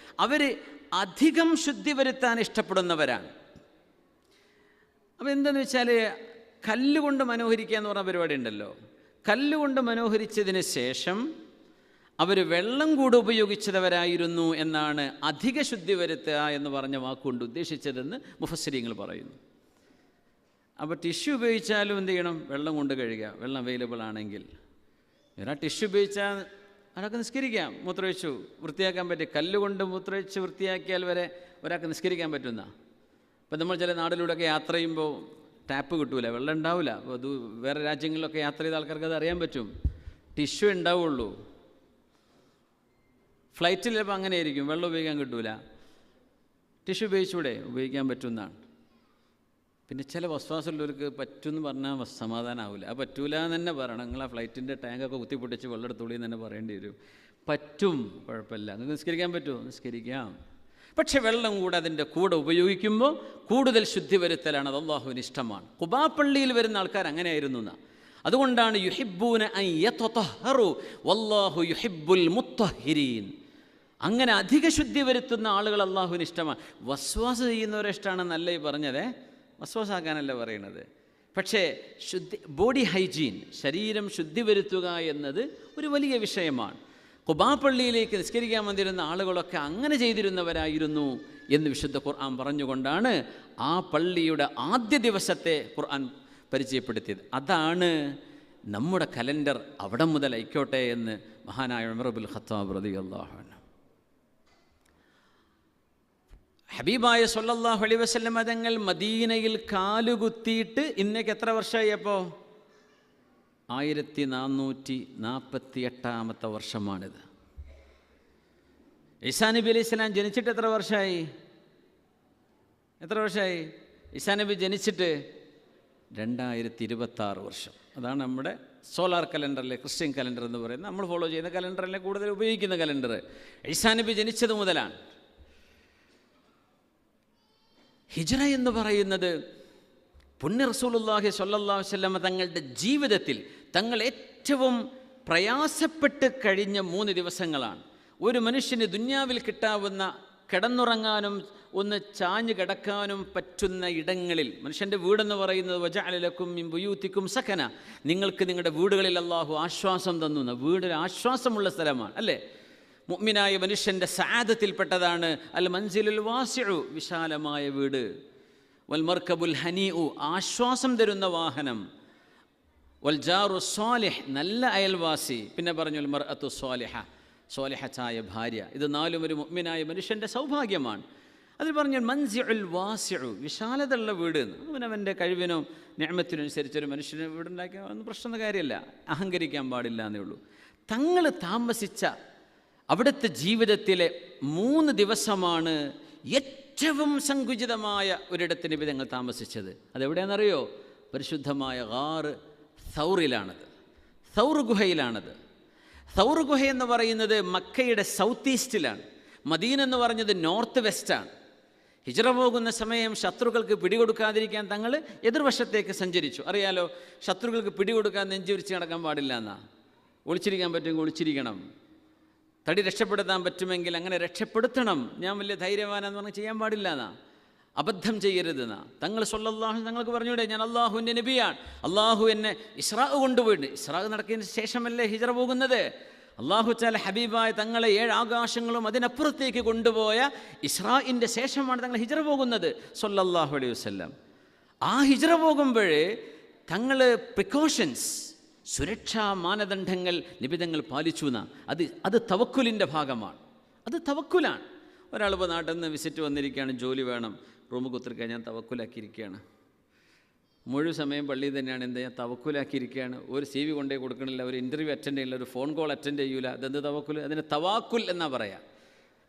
അവർ അധികം ശുദ്ധി വരുത്താൻ ഇഷ്ടപ്പെടുന്നവരാണ്. അപ്പോൾ എന്താണെന്ന് വെച്ചാൽ, കല്ലുകൊണ്ട് മനോഹരിക്കുക എന്ന് പറഞ്ഞ പരിപാടി ഉണ്ടല്ലോ. കല്ലുകൊണ്ട് മനോഹരിച്ചതിന് ശേഷം അവർ വെള്ളം കൂടെ ഉപയോഗിച്ചവരായിരുന്നു എന്നാണ് അധിക ശുദ്ധി വരുത്തുക എന്ന് പറഞ്ഞ വാക്കുകൊണ്ട് ഉദ്ദേശിച്ചതെന്ന് മുഫസ്സിരീങ്ങൾ പറയുന്നു. അപ്പോൾ ടിഷ്യൂ ഉപയോഗിച്ചാലും എന്ത് ചെയ്യണം, വെള്ളം കൊണ്ട് കഴുകുക, വെള്ളം അവൈലബിൾ ആണെങ്കിൽ. ഒരാൾ ടിഷ്യൂ ഉപയോഗിച്ചാൽ അതൊക്കെ നിസ്കരിക്കാം, മൂത്രമൊഴിച്ചു വൃത്തിയാക്കാൻ പറ്റും. കല്ലുകൊണ്ട് മൂത്രമൊഴിച്ച് വൃത്തിയാക്കിയാൽ വരെ ഒരാൾക്ക് നിസ്കരിക്കാൻ പറ്റുന്ന. ഇപ്പം നമ്മൾ ചില നാടിലൂടെയൊക്കെ യാത്ര ചെയ്യുമ്പോൾ ടാപ്പ് കിട്ടൂല, വെള്ളം ഉണ്ടാവില്ല. അപ്പോൾ അത് വേറെ രാജ്യങ്ങളിലൊക്കെ യാത്ര ചെയ്ത ആൾക്കാർക്ക് അത് അറിയാൻ പറ്റും, ടിഷ്യൂ ഉണ്ടാവുള്ളൂ. ഫ്ലൈറ്റിൽ ചിലപ്പോൾ അങ്ങനെ ആയിരിക്കും, വെള്ളം ഉപയോഗിക്കാൻ കിട്ടൂല, ടിഷ്യൂ ഉപയോഗിച്ചൂടെ, ഉപയോഗിക്കാൻ പറ്റുന്നതാണ്. പിന്നെ ചില വസ്വാസമുള്ളവർക്ക് പറ്റുമെന്ന് പറഞ്ഞാൽ സമാധാനമാവില്ല. അത് പറ്റൂല എന്ന് തന്നെ പറയണം. നിങ്ങൾ ആ ഫ്ലൈറ്റിൻ്റെ ടാങ്കൊക്കെ കുത്തിപ്പൊട്ടിച്ച് വെള്ളം എടുത്തോളി എന്ന് തന്നെ പറയേണ്ടി വരും. പറ്റും, കുഴപ്പമില്ല, നിങ്ങൾക്ക് നിസ്കരിക്കാൻ പറ്റുമോ, നിസ്കരിക്കാം. പക്ഷെ വെള്ളം കൂടെ അതിൻ്റെ കൂടെ ഉപയോഗിക്കുമ്പോൾ കൂടുതൽ ശുദ്ധി വരുത്തലാണ്, അത് അല്ലാഹുവിന് ഇഷ്ടമാണ്. ഖുബാ പള്ളിയിൽ വരുന്ന ആൾക്കാർ അങ്ങനെയായിരുന്നു എന്നാ. അതുകൊണ്ടാണ് യുഹിബ്ബൂന അൻ യതതഹറു വല്ലാഹു യുഹിബ്ബുൽ മുത്തഹിരീൻ. അങ്ങനെ അധിക ശുദ്ധി വരുത്തുന്ന ആളുകൾ അല്ലാഹുവിന് ഇഷ്ടമാണ്. വസ്വാസ് ചെയ്യുന്നവരെ ഇഷ്ടമാണെന്നല്ല ഈ പറഞ്ഞതേ, വസ്വാസാക്കാനല്ല പറയണത്. പക്ഷേ ബോഡി ഹൈജീൻ, ശരീരം ശുദ്ധി വരുത്തുക എന്നത് ഒരു വലിയ വിഷയമാണ്. ഖുബാ പള്ളിയിലേക്ക് നിസ്കരിക്കാൻ വന്നിരുന്ന ആളുകളൊക്കെ അങ്ങനെ ചെയ്തിരുന്നവരായിരുന്നു എന്ന് വിശുദ്ധ ഖുർആൻ പറഞ്ഞുകൊണ്ടാണ് ആ പള്ളിയുടെ ആദ്യ ദിവസത്തെ ഖുർആൻ പരിചയപ്പെടുത്തിയത്. അതാണ് നമ്മുടെ കലണ്ടർ, അവിടെ മുതൽ ആയിക്കോട്ടെ എന്ന് മഹാനായ ഉമർ ഇബ്നുൽ ഖത്താബ് റളിയല്ലാഹു അൻഹു. ഹബീബായ സല്ലല്ലാഹു അലൈഹി വസല്ലം തങ്ങൾ മദീനയിൽ കാലുകുത്തിയിട്ട് ഇന്നേക്ക് എത്ര വർഷമായി? അപ്പോൾ 1448 വർഷമാണിത്. ഈസാ നബി അലൈഹി സ്വലാം ജനിച്ചിട്ട് എത്ര വർഷമായി? ഈസാ നബി ജനിച്ചിട്ട് 2026 വർഷം. അതാണ് നമ്മുടെ സോളാർ കലണ്ടറിലെ ക്രിസ്ത്യൻ കലണ്ടർ എന്ന് പറയുന്നത്. നമ്മൾ ഫോളോ ചെയ്യുന്ന കലണ്ടറിലെ കൂടുതൽ ഉപയോഗിക്കുന്ന കലണ്ടർ ഈസാ നബി ജനിച്ചത് മുതലാണ്. ഹിജ്റ എന്ന് പറയുന്നത് പുണ്യ റസൂലുള്ളാഹി സ്വല്ലല്ലാഹു അലൈഹി വസല്ലം തങ്ങളുടെ ജീവിതത്തിൽ തങ്ങൾ ഏറ്റവും പ്രയാസപ്പെട്ട് കഴിഞ്ഞ 3 ദിവസങ്ങളാണ്. ഒരു മനുഷ്യന് ദുന്യാവിൽ കിട്ടാവുന്ന കിടന്നുറങ്ങാനും ഒന്ന് ചാഞ്ഞു കിടക്കാനും പറ്റുന്ന ഇടങ്ങളിൽ, മനുഷ്യൻ്റെ വീടെന്ന് പറയുന്നത് വജഅല ലക്കും മിൻ ബുയൂതിക്കും സകന, നിങ്ങൾക്ക് നിങ്ങളുടെ വീടുകളിൽ അല്ലാഹു ആശ്വാസം തന്നു. വീടിൽ ആശ്വാസമുള്ള സ്ഥലമാണ്, അല്ലേ? മുഅ്മിനായ മനുഷ്യൻ്റെ സആദത്തിൽപ്പെട്ടതാണ് അൽ മൻസിലുൽ വാസിഉ, വിശാലമായ വീട്. വൽ മർകബുൽ ഹനീഉ, ആശ്വാസം തരുന്ന വാഹനം. വൽ ജാറു സ്വാലിഹ്, നല്ല അയൽവാസി. പിന്നെ പറഞ്ഞു അൽ മർഅത്തു സ്വാലിഹ, സ്വാലിഹത്തായ ഭാര്യ. ഇത് 4 ഒരു മുഅ്മിനായ മനുഷ്യൻ്റെ സൗഭാഗ്യമാണ്. അതിൽ പറഞ്ഞ മൻസിഉൽ വാസിഉ, വിശാലതയുള്ള വീട്. അവനവൻ്റെ കഴിവിനോ നിഅമത്തിനനുസരിച്ച് ഒരു മനുഷ്യന് വീടുണ്ടാക്കിയാൽ ഒന്നും പ്രശ്നമൊന്നും കാര്യമല്ല, അഹങ്കരിക്കാൻ പാടില്ല എന്നേ ഉള്ളൂ. തങ്ങൾ താമസിച്ച അവിടുത്തെ ജീവിതത്തിലെ 3 ദിവസമാണ് ഏറ്റവും സങ്കുചിതമായ ഒരിടത്തിന് തങ്ങൾ താമസിച്ചത്. അതെവിടെയാണെന്നറിയോ? പരിശുദ്ധമായ ഗാറ് സൗറിലാണത്, സൗർ ഗുഹയിലാണത്. സൗർ ഗുഹ എന്ന് പറയുന്നത് മക്കയുടെ സൗത്ത് ഈസ്റ്റിലാണ്, മദീന എന്ന് പറഞ്ഞത് നോർത്ത് വെസ്റ്റാണ്. ഹിജ്റ പോകുന്ന സമയം ശത്രുക്കൾക്ക് പിടികൊടുക്കാതിരിക്കാൻ തങ്ങൾ എതിർവശത്തേക്ക് സഞ്ചരിച്ചു. അറിയാലോ, ശത്രുക്കൾക്ക് പിടികൊടുക്കാൻ നെഞ്ചുരിച്ച് നടക്കാൻ പാടില്ല എന്നാ. ഒളിച്ചിരിക്കാൻ പറ്റുമെങ്കിൽ ഒളിച്ചിരിക്കണം, തടി രക്ഷപ്പെടുത്താൻ പറ്റുമെങ്കിൽ അങ്ങനെ രക്ഷപ്പെടുത്തണം. ഞാൻ വലിയ ധൈര്യവാനെന്ന് പറഞ്ഞ് ചെയ്യാൻ പാടില്ല എന്നാ, അബദ്ധം ചെയ്യരുതെന്നാ തങ്ങൾ സ്വല്ലല്ലാഹു ഞങ്ങൾക്ക് പറഞ്ഞൂടെ, ഞാൻ അള്ളാഹുവിൻ്റെ നബിയാണ്, അള്ളാഹു എന്നെ ഇസ്രാ കൊണ്ടുപോയിട്ടുണ്ട്. ഇസ്രാ നടക്കിയതിന് ശേഷമല്ലേ ഹിജ്റ പോകുന്നത്. അള്ളാഹു തആല ഹബീബായ തങ്ങളെ 7 ആകാശങ്ങളും അതിനപ്പുറത്തേക്ക് കൊണ്ടുപോയ ഇസ്രാഇൻ്റെ ശേഷമാണ് തങ്ങൾ ഹിജ്റ പോകുന്നത് സ്വല്ലല്ലാഹു അലൈഹി വസല്ലം. ആ ഹിജ്റ പോകുമ്പോഴേ തങ്ങൾ പ്രിക്കോഷൻസ്, സുരക്ഷാ മാനദണ്ഡങ്ങൾ നിബിധങ്ങൾ പാലിച്ചു എന്നാ. അത് തവക്കുലിൻ്റെ ഭാഗമാണ്, അത് തവക്കുലാണ്. ഒരാളിപ്പോൾ നാട്ടിൽ നിന്ന് വിസിറ്റ് വന്നിരിക്കുകയാണ്, ജോലി വേണം, റൂം കുത്തിരിക്കാൻ ഞാൻ തവക്കുലാക്കിയിരിക്കുകയാണ്. മുഴുവൻ സമയം പള്ളിയിൽ തന്നെയാണ്, എന്താ ഞാൻ തവക്കുലാക്കിയിരിക്കുകയാണ്. ഒരു CV കൊണ്ടേ കൊടുക്കണില്ല, ഒരു ഇൻ്റർവ്യൂ അറ്റൻഡ് ചെയ്യില്ല, ഒരു ഫോൺ കോൾ അറ്റൻഡ് ചെയ്യൂല. അതെന്ത് തവക്കുൽ? അതിന് തവാക്കുൽ എന്നാ പറയാ.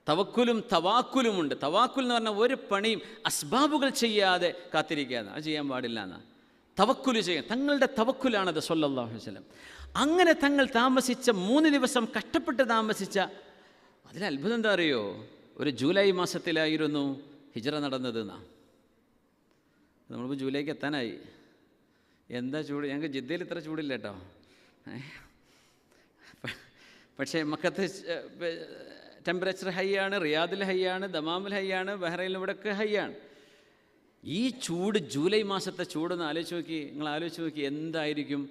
തവക്കുലും തവാക്കുലുമുണ്ട്. തവാക്കുൽ എന്ന് പറഞ്ഞാൽ ഒരു പണിയും അസ്ബാബുകൾ ചെയ്യാതെ കാത്തിരിക്കുക, അത് ചെയ്യാൻ പാടില്ല എന്നാ. തവക്കുൽ ചെയ്യാൻ തങ്ങളുടെ തവക്കുലാണത് സ്വല്ലല്ലാഹു അലൈഹി വസല്ലം. അങ്ങനെ തങ്ങൾ താമസിച്ച 3 ദിവസം കഷ്ടപ്പെട്ട് താമസിച്ച, അതിൽ അത്ഭുതം എന്താ അറിയോ? ഒരു ജൂലൈ മാസത്തിലായിരുന്നു ഹിജ്റ നടന്നത് എന്നാ. നമ്മളിപ്പോൾ ജൂലൈക്ക് എത്താനായി. എന്താ ചൂട്! ഞങ്ങൾക്ക് ജിദ്ദയിൽ ഇത്ര ചൂടില്ല കേട്ടോ. പക്ഷേ മക്കത്ത് ടെമ്പറേച്ചർ ഹൈ ആണ്, റിയാദിൽ ഹൈ ആണ്, ദമാമിൽ ഹൈ ആണ്, ബഹ്റൈനിൽ ഇവിടെയൊക്കെ ഹൈ ആണ്. ഈ ചൂട്, ജൂലൈ മാസത്തെ ചൂടൊന്ന് ആലോചിച്ച് നോക്കി, നിങ്ങൾ ആലോചിച്ച് നോക്കി എന്തായിരിക്കും.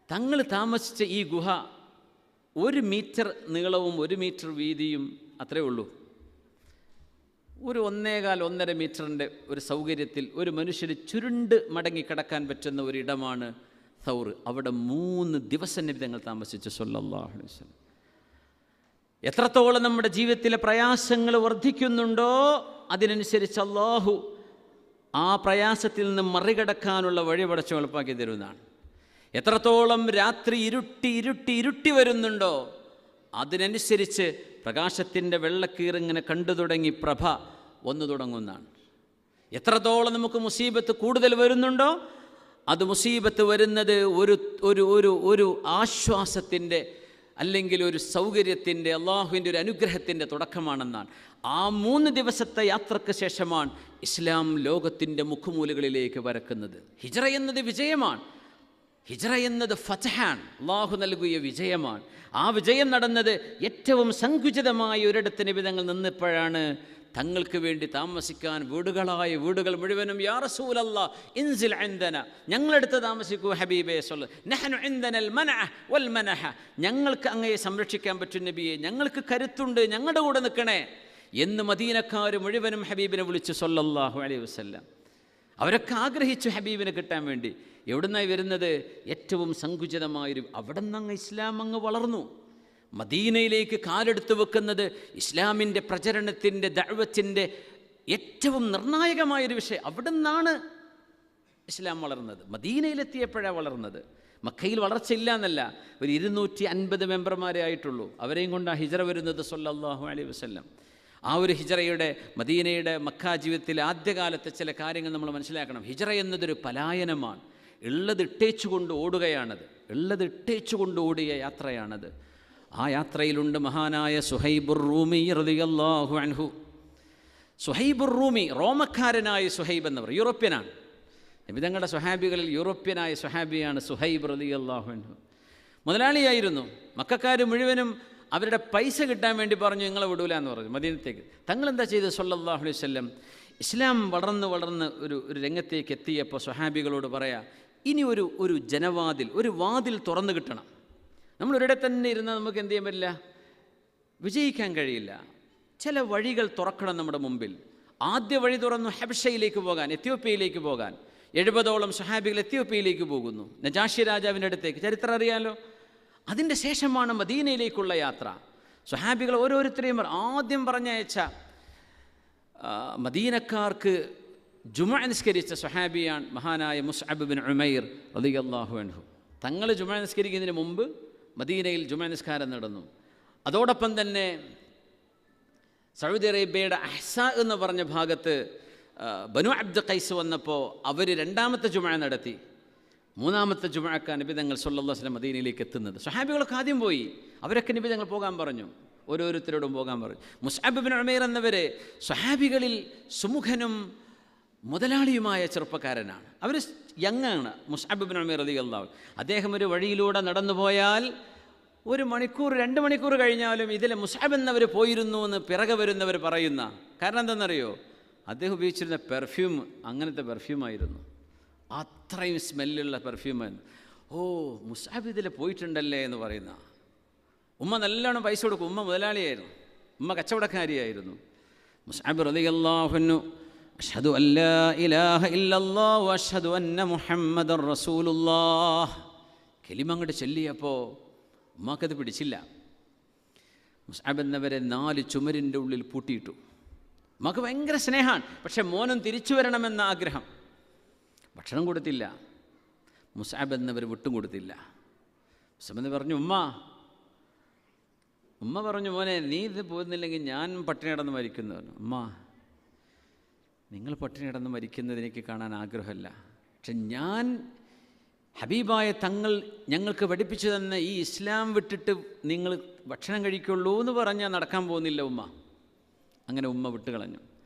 തങ്ങൾ താമസിച്ച ഈ ഗുഹ 1 മീറ്റർ നീളവും 1 മീറ്റർ വീതിയും അത്രേ ഉള്ളൂ. ഒരു 1.25-1.5 മീറ്ററിൻ്റെ ഒരു സൗകര്യത്തിൽ ഒരു മനുഷ്യന് ചുരുണ്ട് മടങ്ങി കിടക്കാൻ പറ്റുന്ന ഒരിടമാണ് സൗർ. അവിടെ 3 ദിവസം നബി തങ്ങൾ താമസിച്ചു സ്വല്ലല്ലാഹു അലൈഹി വസല്ലം. എത്രത്തോളം നമ്മുടെ ജീവിതത്തിലെ പ്രയാസങ്ങൾ വർദ്ധിക്കുന്നുണ്ടോ അതിനനുസരിച്ച് അള്ളാഹു ആ പ്രയാസത്തിൽ നിന്ന് മറികടക്കാനുള്ള വഴി പടച്ച് എളുപ്പാക്കി തരുന്നതാണ്. എത്രത്തോളം രാത്രി ഇരുട്ടി വരുന്നുണ്ടോ അതിനനുസരിച്ച് പ്രകാശത്തിൻ്റെ വെള്ളക്കീറിങ്ങനെ കണ്ടു തുടങ്ങി പ്രഭ വന്നു തുടങ്ങുന്നതാണ്. എത്രത്തോളം നമുക്ക് മുസീബത്ത് കൂടുതൽ വരുന്നുണ്ടോ അത് മുസീബത്ത് വരുന്നത് ഒരു ആശ്വാസത്തിൻ്റെ അല്ലെങ്കിൽ ഒരു സൗകര്യത്തിൻ്റെ, അള്ളാഹുവിൻ്റെ ഒരു അനുഗ്രഹത്തിൻ്റെ തുടക്കമാണെന്നാണ്. ആ 3 ദിവസത്തെ യാത്രയ്ക്ക് ശേഷമാണ് ഇസ്ലാം ലോകത്തിൻ്റെ മുഖമൂലകളിലേക്ക് പരക്കുന്നത്. ഹിജ്റ എന്നത് വിജയമാണ്, ഹിജ്റ എന്നത് ഫതഹാണ്, അള്ളാഹു നൽകിയ വിജയമാണ്. ആ വിജയം നടന്നത് ഏറ്റവും സങ്കുചിതമായ ഒരിടത്ത് നബി തങ്ങൾ നിന്നപ്പോഴാണ്. തങ്ങൾക്ക് വേണ്ടി താമസിക്കാൻ വീടുകളായ വീടുകൾ മുഴുവനും യാ റസൂലല്ലാഹ് ഇൻസിൽ ഇൻദന, ഞങ്ങളടുത്ത് താമസിക്കൂ ഹബീബേ നഹ്നു ഇൻദനൽ മനഅ വൽ മനഹ, ഞങ്ങൾക്ക് അങ്ങയെ സംരക്ഷിക്കാൻ പറ്റും നബിയെ, ഞങ്ങൾക്ക് കരുത്തുണ്ട്, ഞങ്ങളുടെ കൂടെ നിൽക്കണേ എന്ന് മദീനക്കാർ മുഴുവനും ഹബീബിനെ വിളിച്ചു സ്വല്ലല്ലാഹു അലൈഹി വസല്ലം. അവരൊക്കെ ആഗ്രഹിച്ചു ഹബീബിനെ കിട്ടാൻ വേണ്ടി. എവിടുന്നായി വരുന്നത്? ഏറ്റവും സങ്കുചിതമായൊരു അവിടെ നിന്ന് ഇസ്ലാം അങ്ങ് വളർന്നു. മദീനയിലേക്ക് കാലെടുത്ത് വെക്കുന്നത് ഇസ്ലാമിൻ്റെ പ്രചരണത്തിൻ്റെ, ദഅവത്തിൻ്റെ ഏറ്റവും നിർണായകമായൊരു വിഷയം. അവിടെ നിന്നാണ് ഇസ്ലാം വളർന്നത്. മദീനയിലെത്തിയപ്പോഴാണ് വളർന്നത്. മക്കയിൽ വളർച്ചയില്ല എന്നല്ല, ഒരു 250 മെമ്പർമാരേ ആയിട്ടുള്ളൂ. അവരെയും കൊണ്ടാണ് ഹിജ്റ വരുന്നത് സ്വല്ലല്ലാഹു അലൈഹി വസല്ലം. ആ ഒരു ഹിജ്റയുടെ, മദീനയുടെ മക്ക ജീവിതത്തിലെ ആദ്യകാലത്തെ ചില കാര്യങ്ങൾ നമ്മൾ മനസ്സിലാക്കണം. ഹിജ്റ എന്നതൊരു പലായനമാണ്. ഉള്ളത് ഇട്ടേച്ചുകൊണ്ട് ഓടുകയാണത്, ഉള്ളത് ഇട്ടേച്ചുകൊണ്ട് ഓടിയ യാത്രയാണത്. ആ യാത്രയിലുണ്ട് മഹാനായ സുഹൈബുർ റൂമി റളിയല്ലാഹു അൻഹു. സുഹൈബുർ റൂമി, റോമക്കാരനായ സുഹൈബ് എന്നവർ, യൂറോപ്യനാണ്. നബി തങ്ങളുടെ സ്വഹാബികളിൽ യൂറോപ്യനായ സ്വഹാബിയാണ് സുഹൈബ് റളിയല്ലാഹു അൻഹു. മുതലാളിയായിരുന്നു. മക്കക്കാർ മുഴുവനും അവരുടെ പൈസ കിട്ടാൻ വേണ്ടി പറഞ്ഞു നിങ്ങളെ വിടൂല എന്ന് പറഞ്ഞു മദീനത്തേക്ക്. തങ്ങളെന്താ ചെയ്തത് സ്വല്ലല്ലാഹു അലൈഹി വസല്ലം? ഇസ്ലാം വളർന്ന് ഒരു രംഗത്തേക്ക് എത്തിയപ്പോൾ സ്വഹാബികളോട് പറയാം, ഇനി ഒരു ജനവാതിൽ, ഒരു വാതിൽ തുറന്നു കിട്ടണം. നമ്മളൊരിടത്ത് തന്നെ ഇരുന്നാൽ നമുക്ക് എന്ത് ചെയ്യാൻ പറ്റില്ല, വിജയിക്കാൻ കഴിയില്ല. ചില വഴികൾ തുറക്കണം നമ്മുടെ മുമ്പിൽ. ആദ്യ വഴി തുറന്നു ഹബഷയിലേക്ക് പോകാൻ, എത്യോപ്യയിലേക്ക് പോകാൻ. 70ഓളം സ്വഹാബികൾ എത്യോപ്യയിലേക്ക് പോകുന്നു, നജാഷി രാജാവിൻ്റെ അടുത്തേക്ക്. ചരിത്രം അറിയാലോ. അതിൻ്റെ ശേഷമാണ് മദീനയിലേക്കുള്ള യാത്ര. സ്വഹാബികൾ ഓരോരുത്തരെയും ആദ്യം പറഞ്ഞയച്ച മദീനക്കാർക്ക് ജുമുഅ നിസ്കരിച്ച സ്വഹാബിയാണ് മഹാനായ മുസ്അബ് ബിൻ ഉമൈർ റളിയല്ലാഹു അൻഹു. തങ്ങൾ ജുമുഅ നിസ്കരിക്കുന്നതിന് മുമ്പ് മദീനയിൽ ജുമുഅ നിസ്കാരം നടന്നു. അതോടൊപ്പം തന്നെ സൗദി അറേബ്യയുടെ അഹ്സാ എന്ന് പറഞ്ഞ ഭാഗത്ത് ബനു അബ്ദ് ഖൈസ് വന്നപ്പോൾ അവർ രണ്ടാമത്തെ ജുമുഅ നടത്തി. മൂന്നാമത്തെ ജുമുഅക്ക് നബി തങ്ങൾ സല്ലല്ലാഹു അലൈഹി വസല്ലം മദീനയിലേക്ക് എത്തുന്നത്. സ്വഹാബികളൊക്കെ ആദ്യം പോയി, അവരൊക്കെ നബി തങ്ങൾ പോകാൻ പറഞ്ഞു, ഓരോരുത്തരോടും പോകാൻ പറഞ്ഞു. മുസ്അബ് ബിൻ ഉമൈർ എന്നവരെ സ്വഹാബികളിൽ സുമുഖനും മുതലാളിയുമായ ചെറുപ്പക്കാരനാണ്. അവർ യങ്ങാണ്. മുസ്അബ് ബിൻ ഉമൈർ റളിയല്ലാഹു അൻഹു അദ്ദേഹം ഒരു വഴിയിലൂടെ നടന്നു പോയാൽ 1 മണിക്കൂർ 2 മണിക്കൂർ കഴിഞ്ഞാലും ഇതിലെ മുസ്അബ് എന്നവർ പോയിരുന്നു എന്ന് പിറകെ വരുന്നവർ പറയുന്ന കാരണം എന്താണെന്നറിയോ? അദ്ദേഹം ഉപയോഗിച്ചിരുന്ന പെർഫ്യൂം അങ്ങനത്തെ പെർഫ്യൂമായിരുന്നു. അത്രയും സ്മെല്ലുള്ള പെർഫ്യൂമായിരുന്നു. ഓ, മുസ്അബ് ഇതിൽ പോയിട്ടുണ്ടല്ലേ എന്ന് പറയുന്ന. ഉമ്മ നല്ലോണം പൈസ കൊടുക്കും. ഉമ്മ മുതലാളിയായിരുന്നു, ഉമ്മ കച്ചവടക്കാരിയായിരുന്നു. മുസ്അബ് റളിയല്ലാഹു അൻഹു അഷ്ഹദു അല്ലാ ഇലാഹ ഇല്ലല്ലാഹു വഅഷ്ഹദു അന്ന മുഹമ്മദൻ റസൂലുള്ളാഹ് കലിമ അങ്ങോട്ട് ചൊല്ലിയപ്പോൾ ഉമ്മാക്കത് പിടിച്ചില്ല. മുസ്അബ് എന്നവരെ 4 ചുമരിൻ്റെ ഉള്ളിൽ പൂട്ടിയിട്ടു. ഉമ്മാക്ക് ഭയങ്കര സ്നേഹമാണ്, പക്ഷെ മോനും തിരിച്ചു വരണമെന്ന ആഗ്രഹം. ഭക്ഷണം കൊടുത്തില്ല, മുസ്അബ് എന്നവർ വിട്ടും കൊടുത്തില്ല. മുസ്അബ് എന്ന് പറഞ്ഞു, ഉമ്മ പറഞ്ഞു, മോനെ നീ ഇത് പോകുന്നില്ലെങ്കിൽ ഞാൻ പട്ടിണി കിടന്ന് മരിക്കുന്നു. ഉമ്മ, നിങ്ങൾ പട്ടിണി കിടന്ന് മരിക്കുന്നത് എനിക്ക് കാണാൻ ആഗ്രഹമല്ല, പക്ഷെ ഞാൻ ഹബീബായ തങ്ങൾ ഞങ്ങൾക്ക് പഠിപ്പിച്ചു തന്ന ഈ ഇസ്ലാം വിട്ടിട്ട് നിങ്ങൾ ഭക്ഷണം കഴിക്കുള്ളൂ എന്ന് പറഞ്ഞാൽ നടക്കാൻ പോകുന്നില്ല ഉമ്മ. അങ്ങനെ ഉമ്മ വിട്ടുകളഞ്ഞു.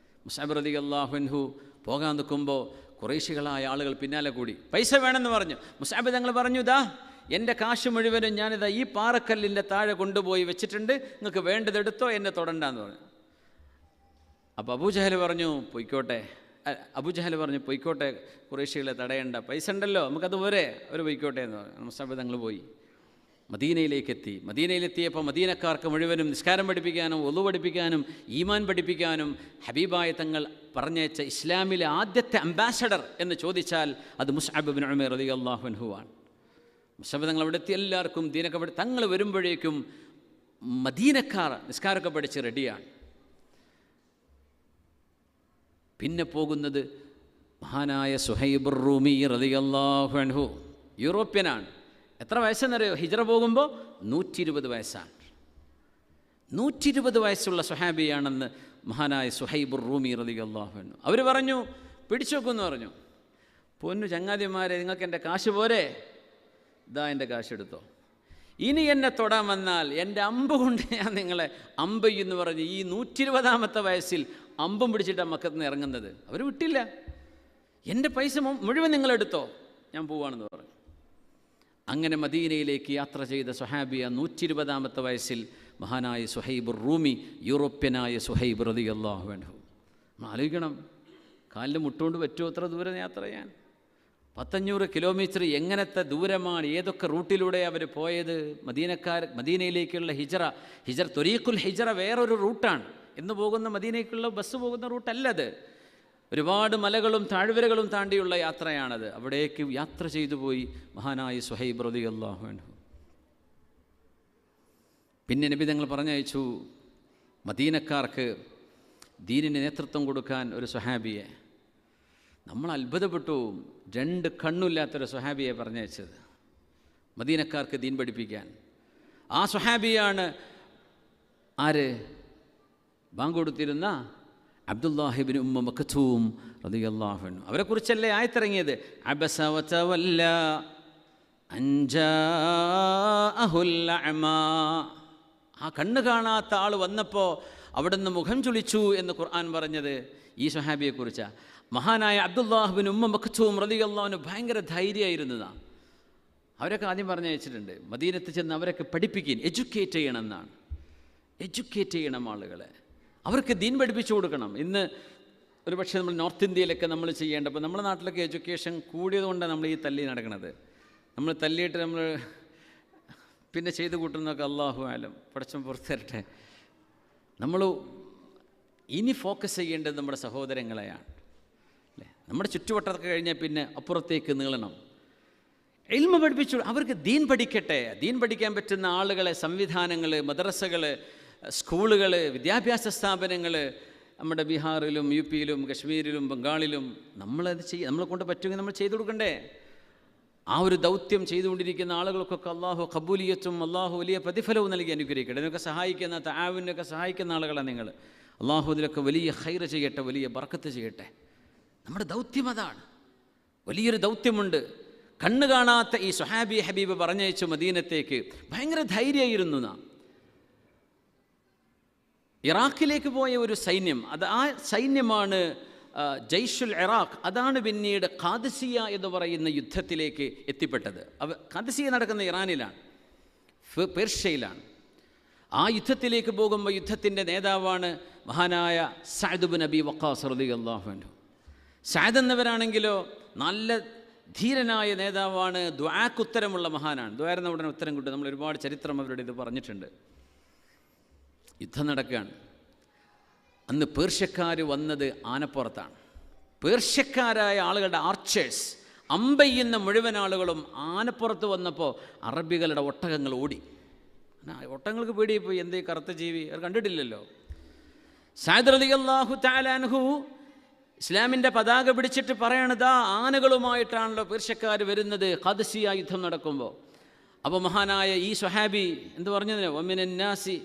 മുസ്അബ് റളിയല്ലാഹു അൻഹു പോകാൻ നിൽക്കുമ്പോൾ ഖുറൈശികളായ ആളുകൾ പിന്നാലെ കൂടി പൈസ വേണമെന്ന് പറഞ്ഞു. മുസ്അബ് തങ്ങൾ പറഞ്ഞു, ദാ എൻ്റെ കാശ് മുഴുവനും ഞാനിതാ ഈ പാറക്കല്ലിൻ്റെ താഴെ കൊണ്ടുപോയി വെച്ചിട്ടുണ്ട്, നിങ്ങൾക്ക് വേണ്ടതെടുത്തോ, എന്നെ തൊടണ്ടെന്ന് പറഞ്ഞു. അപ്പോൾ അബൂജഹൽ പറഞ്ഞു പൊയ്ക്കോട്ടെ, ഖുറൈശികളെ തടയണ്ട, പൈസ ഉണ്ടല്ലോ, നമുക്കത് പോരെ, അവർ പൊയ്ക്കോട്ടെ എന്ന് പറഞ്ഞു. മുസ്അബ് തങ്ങൾ പോയി മദീനയിലേക്കെത്തി. മദീനയിലെത്തിയപ്പോൾ മദീനക്കാർക്ക് മുഴുവനും നിസ്കാരം പഠിപ്പിക്കാനും ഒളു പഠിപ്പിക്കാനും ഈമാൻ പഠിപ്പിക്കാനും ഹബീബായ തങ്ങൾ പറഞ്ഞയച്ച ഇസ്ലാമിലെ ആദ്യത്തെ അംബാസഡർ എന്ന് ചോദിച്ചാൽ അത് മുസ്അബ് ബിൻ ഉമൈർ റളിയല്ലാഹു അൻഹു ആണ്. മുസ്അബ് തങ്ങൾ അവിടെ എത്തി. എല്ലാവർക്കും ദീനൊക്കെ തങ്ങൾ വരുമ്പോഴേക്കും മദീനക്കാർ നിസ്കാരമൊക്കെ പഠിച്ച് റെഡിയാണ്. പിന്നെ പോകുന്നത് മഹാനായ സുഹൈബുർ റൂമി റളിയല്ലാഹു അൻഹു, യൂറോപ്യനാണ്. എത്ര വയസ്സെന്നറിയോ? ഹിജ്റ പോകുമ്പോൾ 120 വയസ്സാണ്. 120 വയസ്സുള്ള സ്വഹാബിയാണെന്ന് മഹാനായ സുഹൈബുർ റൂമി റളിയല്ലാഹു അൻഹു. അവർ പറഞ്ഞു, പിടിച്ചു വെക്കുമെന്ന് പറഞ്ഞു. പൊന്നു ചങ്ങാതിമാരെ, നിങ്ങൾക്ക് എൻ്റെ കാശ് പോരെ, ഇതാ എൻ്റെ കാശ് എടുത്തോ, ഇനി എന്നെ തൊടാൻ വന്നാൽ എൻ്റെ അമ്പ് കൊണ്ട് ഞാൻ നിങ്ങളെ അമ്പ് എന്ന് പറഞ്ഞ് ഈ 120-ാമത്തെ വയസ്സിൽ അമ്പും പിടിച്ചിട്ടാണ് മക്കത്ത് നിന്ന് ഇറങ്ങുന്നത്. അവർ വിട്ടില്ല. എൻ്റെ പൈസ മുഴുവൻ നിങ്ങളെടുത്തോ, ഞാൻ പോവാണെന്ന് പറഞ്ഞു. അങ്ങനെ മദീനയിലേക്ക് യാത്ര ചെയ്ത സ്വഹാബിയ 120-ാമത്തെ വയസ്സിൽ മഹാനായ സുഹൈബുർ റൂമി, യൂറോപ്യനായ സുഹൈബ് റളിയല്ലാഹു അൻഹു. ആലോചിക്കണം, കാലിൽ മുട്ടുകൊണ്ട് പറ്റുമോ അത്ര ദൂരം യാത്ര ചെയ്യാൻ? 100-100 കിലോമീറ്റർ എങ്ങനത്തെ ദൂരമാണ്, ഏതൊക്കെ റൂട്ടിലൂടെ അവർ പോയത്. മദീനയിലേക്കുള്ള ഹിജ്റ ത്വരീഖുൽ ഹിജ്റ വേറൊരു റൂട്ടാണ്. ഇന്ന് പോകുന്ന മദീനയ്ക്കുള്ള ബസ് പോകുന്ന റൂട്ടല്ലത്. ഒരുപാട് മലകളും താഴ്വരകളും താണ്ടിയുള്ള യാത്രയാണത്. അവിടേക്ക് യാത്ര ചെയ്തു പോയി മഹാനായ സുഹൈബ് റളിയല്ലാഹു അൻഹു. പിന്നെ നബി തങ്ങൾ പറഞ്ഞയച്ചു മദീനക്കാർക്ക് ദീനിന് നേതൃത്വം കൊടുക്കാൻ ഒരു സ്വഹാബിയെ. നമ്മൾ അത്ഭുതപ്പെട്ടു. 2 കണ്ണുമില്ലാത്തൊരു സ്വഹാബിയെ പറഞ്ഞയച്ചത് മദീനക്കാർക്ക് ദീൻ പഠിപ്പിക്കാൻ. ആ സ്വഹാബിയാണ് ആര്? ബാങ്ക് കൊടുത്തിരുന്ന അബ്ദുല്ലാഹി ഇബ്നു ഉമ്മ മക്തൂം റളിയല്ലാഹു അൻഹു. അവരെക്കുറിച്ചല്ലേ ആയത്തിറങ്ങിയത്? അബസ വതവല്ല അൻ ജാഅഹുൽ അഅമാ. ആ കണ്ണ് കാണാത്ത ആൾ വന്നപ്പോൾ അവിടുന്ന് മുഖം ചുളിച്ചു എന്ന് ഖുർആൻ പറഞ്ഞത് ഈ സ്വഹാബിയെക്കുറിച്ചാണ്. മഹാനായ അബ്ദുല്ലാഹി ഇബ്നു ഉമ്മ മക്തൂം റളിയല്ലാഹു അൻഹു ഭയങ്കര ധൈര്യമായിരുന്നതാണ്. അവരൊക്കെ ആദ്യം പറഞ്ഞയച്ചിട്ടുണ്ട് മദീനത്ത് ചെന്ന് അവരൊക്കെ പഠിപ്പിക്കാൻ, എഡ്യൂക്കേറ്റ് ചെയ്യണമെന്നാണ്. എഡ്യൂക്കേറ്റ് ചെയ്യണം ആളുകളെ, അവർക്ക് ദീൻ പഠിപ്പിച്ചു കൊടുക്കണം. ഇന്ന് ഒരു പക്ഷേ നമ്മൾ നോർത്ത് ഇന്ത്യയിലൊക്കെ നമ്മൾ ചെയ്യേണ്ടപ്പോൾ നമ്മുടെ നാട്ടിലൊക്കെ എഡ്യൂക്കേഷൻ കൂടിയതുകൊണ്ടാണ് നമ്മൾ ഈ തല്ലി നടക്കുന്നത്. നമ്മൾ തല്ലിയിട്ട് നമ്മൾ പിന്നെ ചെയ്ത് കൂട്ടുന്നതൊക്കെ അല്ലാഹു ആലം, പടച്ചോൻ പുറത്ത് തരട്ടെ. നമ്മൾ ഇനി ഫോക്കസ് ചെയ്യേണ്ടത് നമ്മുടെ സഹോദരങ്ങളെയാണ് അല്ലേ. നമ്മുടെ ചുറ്റുവട്ടത്തൊക്കെ കഴിഞ്ഞാൽ പിന്നെ അപ്പുറത്തേക്ക് നീളണം. ഇൽമ പഠിപ്പിച്ചു, അവർക്ക് ദീൻ പഠിക്കട്ടെ. ദീൻ പഠിക്കാൻ പറ്റുന്ന ആളുകളെ, സംവിധാനങ്ങൾ, മദ്രസകൾ, സ്കൂളുകൾ, വിദ്യാഭ്യാസ സ്ഥാപനങ്ങൾ നമ്മുടെ ബീഹാറിലും യു പിയിലും കശ്മീരിലും ബംഗാളിലും നമ്മളെ കൊണ്ട് പറ്റുമെങ്കിൽ നമ്മൾ ചെയ്തു കൊടുക്കണ്ടേ? ആ ഒരു ദൗത്യം ചെയ്തുകൊണ്ടിരിക്കുന്ന ആളുകൾക്കൊക്കെ അള്ളാഹു ഖബൂലിയത്തും അള്ളാഹു വലിയ പ്രതിഫലവും നൽകി അനുഗ്രഹിക്കട്ടെ. ഇതിനൊക്കെ സഹായിക്കുന്ന തആവുനൊക്കെ സഹായിക്കുന്ന ആളുകളാണ് നിങ്ങൾ. അള്ളാഹു ഇതിലൊക്കെ വലിയ ഖൈർ ചെയ്യട്ടെ, വലിയ ബർക്കത്ത് ചെയ്യട്ടെ. നമ്മുടെ ദൗത്യം അതാണ്. വലിയൊരു ദൗത്യമുണ്ട്. കണ്ണ് കാണാത്ത ഈ സ്വഹാബി ഹബീബ് പറഞ്ഞയച്ചു മദീനത്തേക്ക്. ഭയങ്കര ധൈര്യമായിരുന്നു. നാം ഇറാഖിലേക്ക് പോയ ഒരു സൈന്യം, ആ സൈന്യമാണ് ജയ്ഷുൽ ഇറാഖ്. അതാണ് പിന്നീട് ഖാദിസിയ എന്ന് പറയുന്ന യുദ്ധത്തിലേക്ക് എത്തിപ്പെട്ടത്. ഖാദിസിയ നടക്കുന്ന ഇറാനിലാണ്, പേർഷ്യയിലാണ്. ആ യുദ്ധത്തിലേക്ക് പോകുമ്പോൾ യുദ്ധത്തിൻ്റെ നേതാവാണ് മഹാനായ സഅദ് ഇബ്നു അബി വഖാസ് റളിയല്ലാഹു അൻഹു. സഅദ് എന്നവരാണെങ്കിലോ നല്ല ധീരനായ നേതാവാണ്, ദുആക്ക് ഉത്തരമുള്ള മഹാനാണ്. ദുആ ഉടനെ ഉത്തരം കിട്ടും. നമ്മൾ ഒരുപാട് ചരിത്രം അവരുടെ ഇത് പറഞ്ഞിട്ടുണ്ട്. യുദ്ധം നടക്കുകയാണ്. അന്ന് പേർഷ്യക്കാർ വന്നത് ആനപ്പുറത്താണ്. പേർഷ്യക്കാരായ ആളുകളുടെ ആർച്ചേഴ്സ്, അമ്പെയ്യുന്ന മുഴുവൻ ആളുകളും ആനപ്പുറത്ത് വന്നപ്പോൾ അറബികളുടെ ഒട്ടകങ്ങൾ ഓടി. ഒട്ടകങ്ങൾക്ക് പേടിയിപ്പോയി. എന്തേ കറുത്ത ജീവി, അവർ കണ്ടിട്ടില്ലല്ലോ. സഅദ് റളിയല്ലാഹു തആല അൻഹു ഇസ്ലാമിൻ്റെ പതാക പിടിച്ചിട്ട് പറയണത് ആനകളുമായിട്ടാണല്ലോ പേർഷ്യക്കാർ വരുന്നത് ഖാദിസിയ യുദ്ധം നടക്കുമ്പോൾ. അപ്പോൾ മഹാനായ ഈ സ്വഹാബി എന്ത് പറഞ്ഞതിന്, വമിനന്നാസി,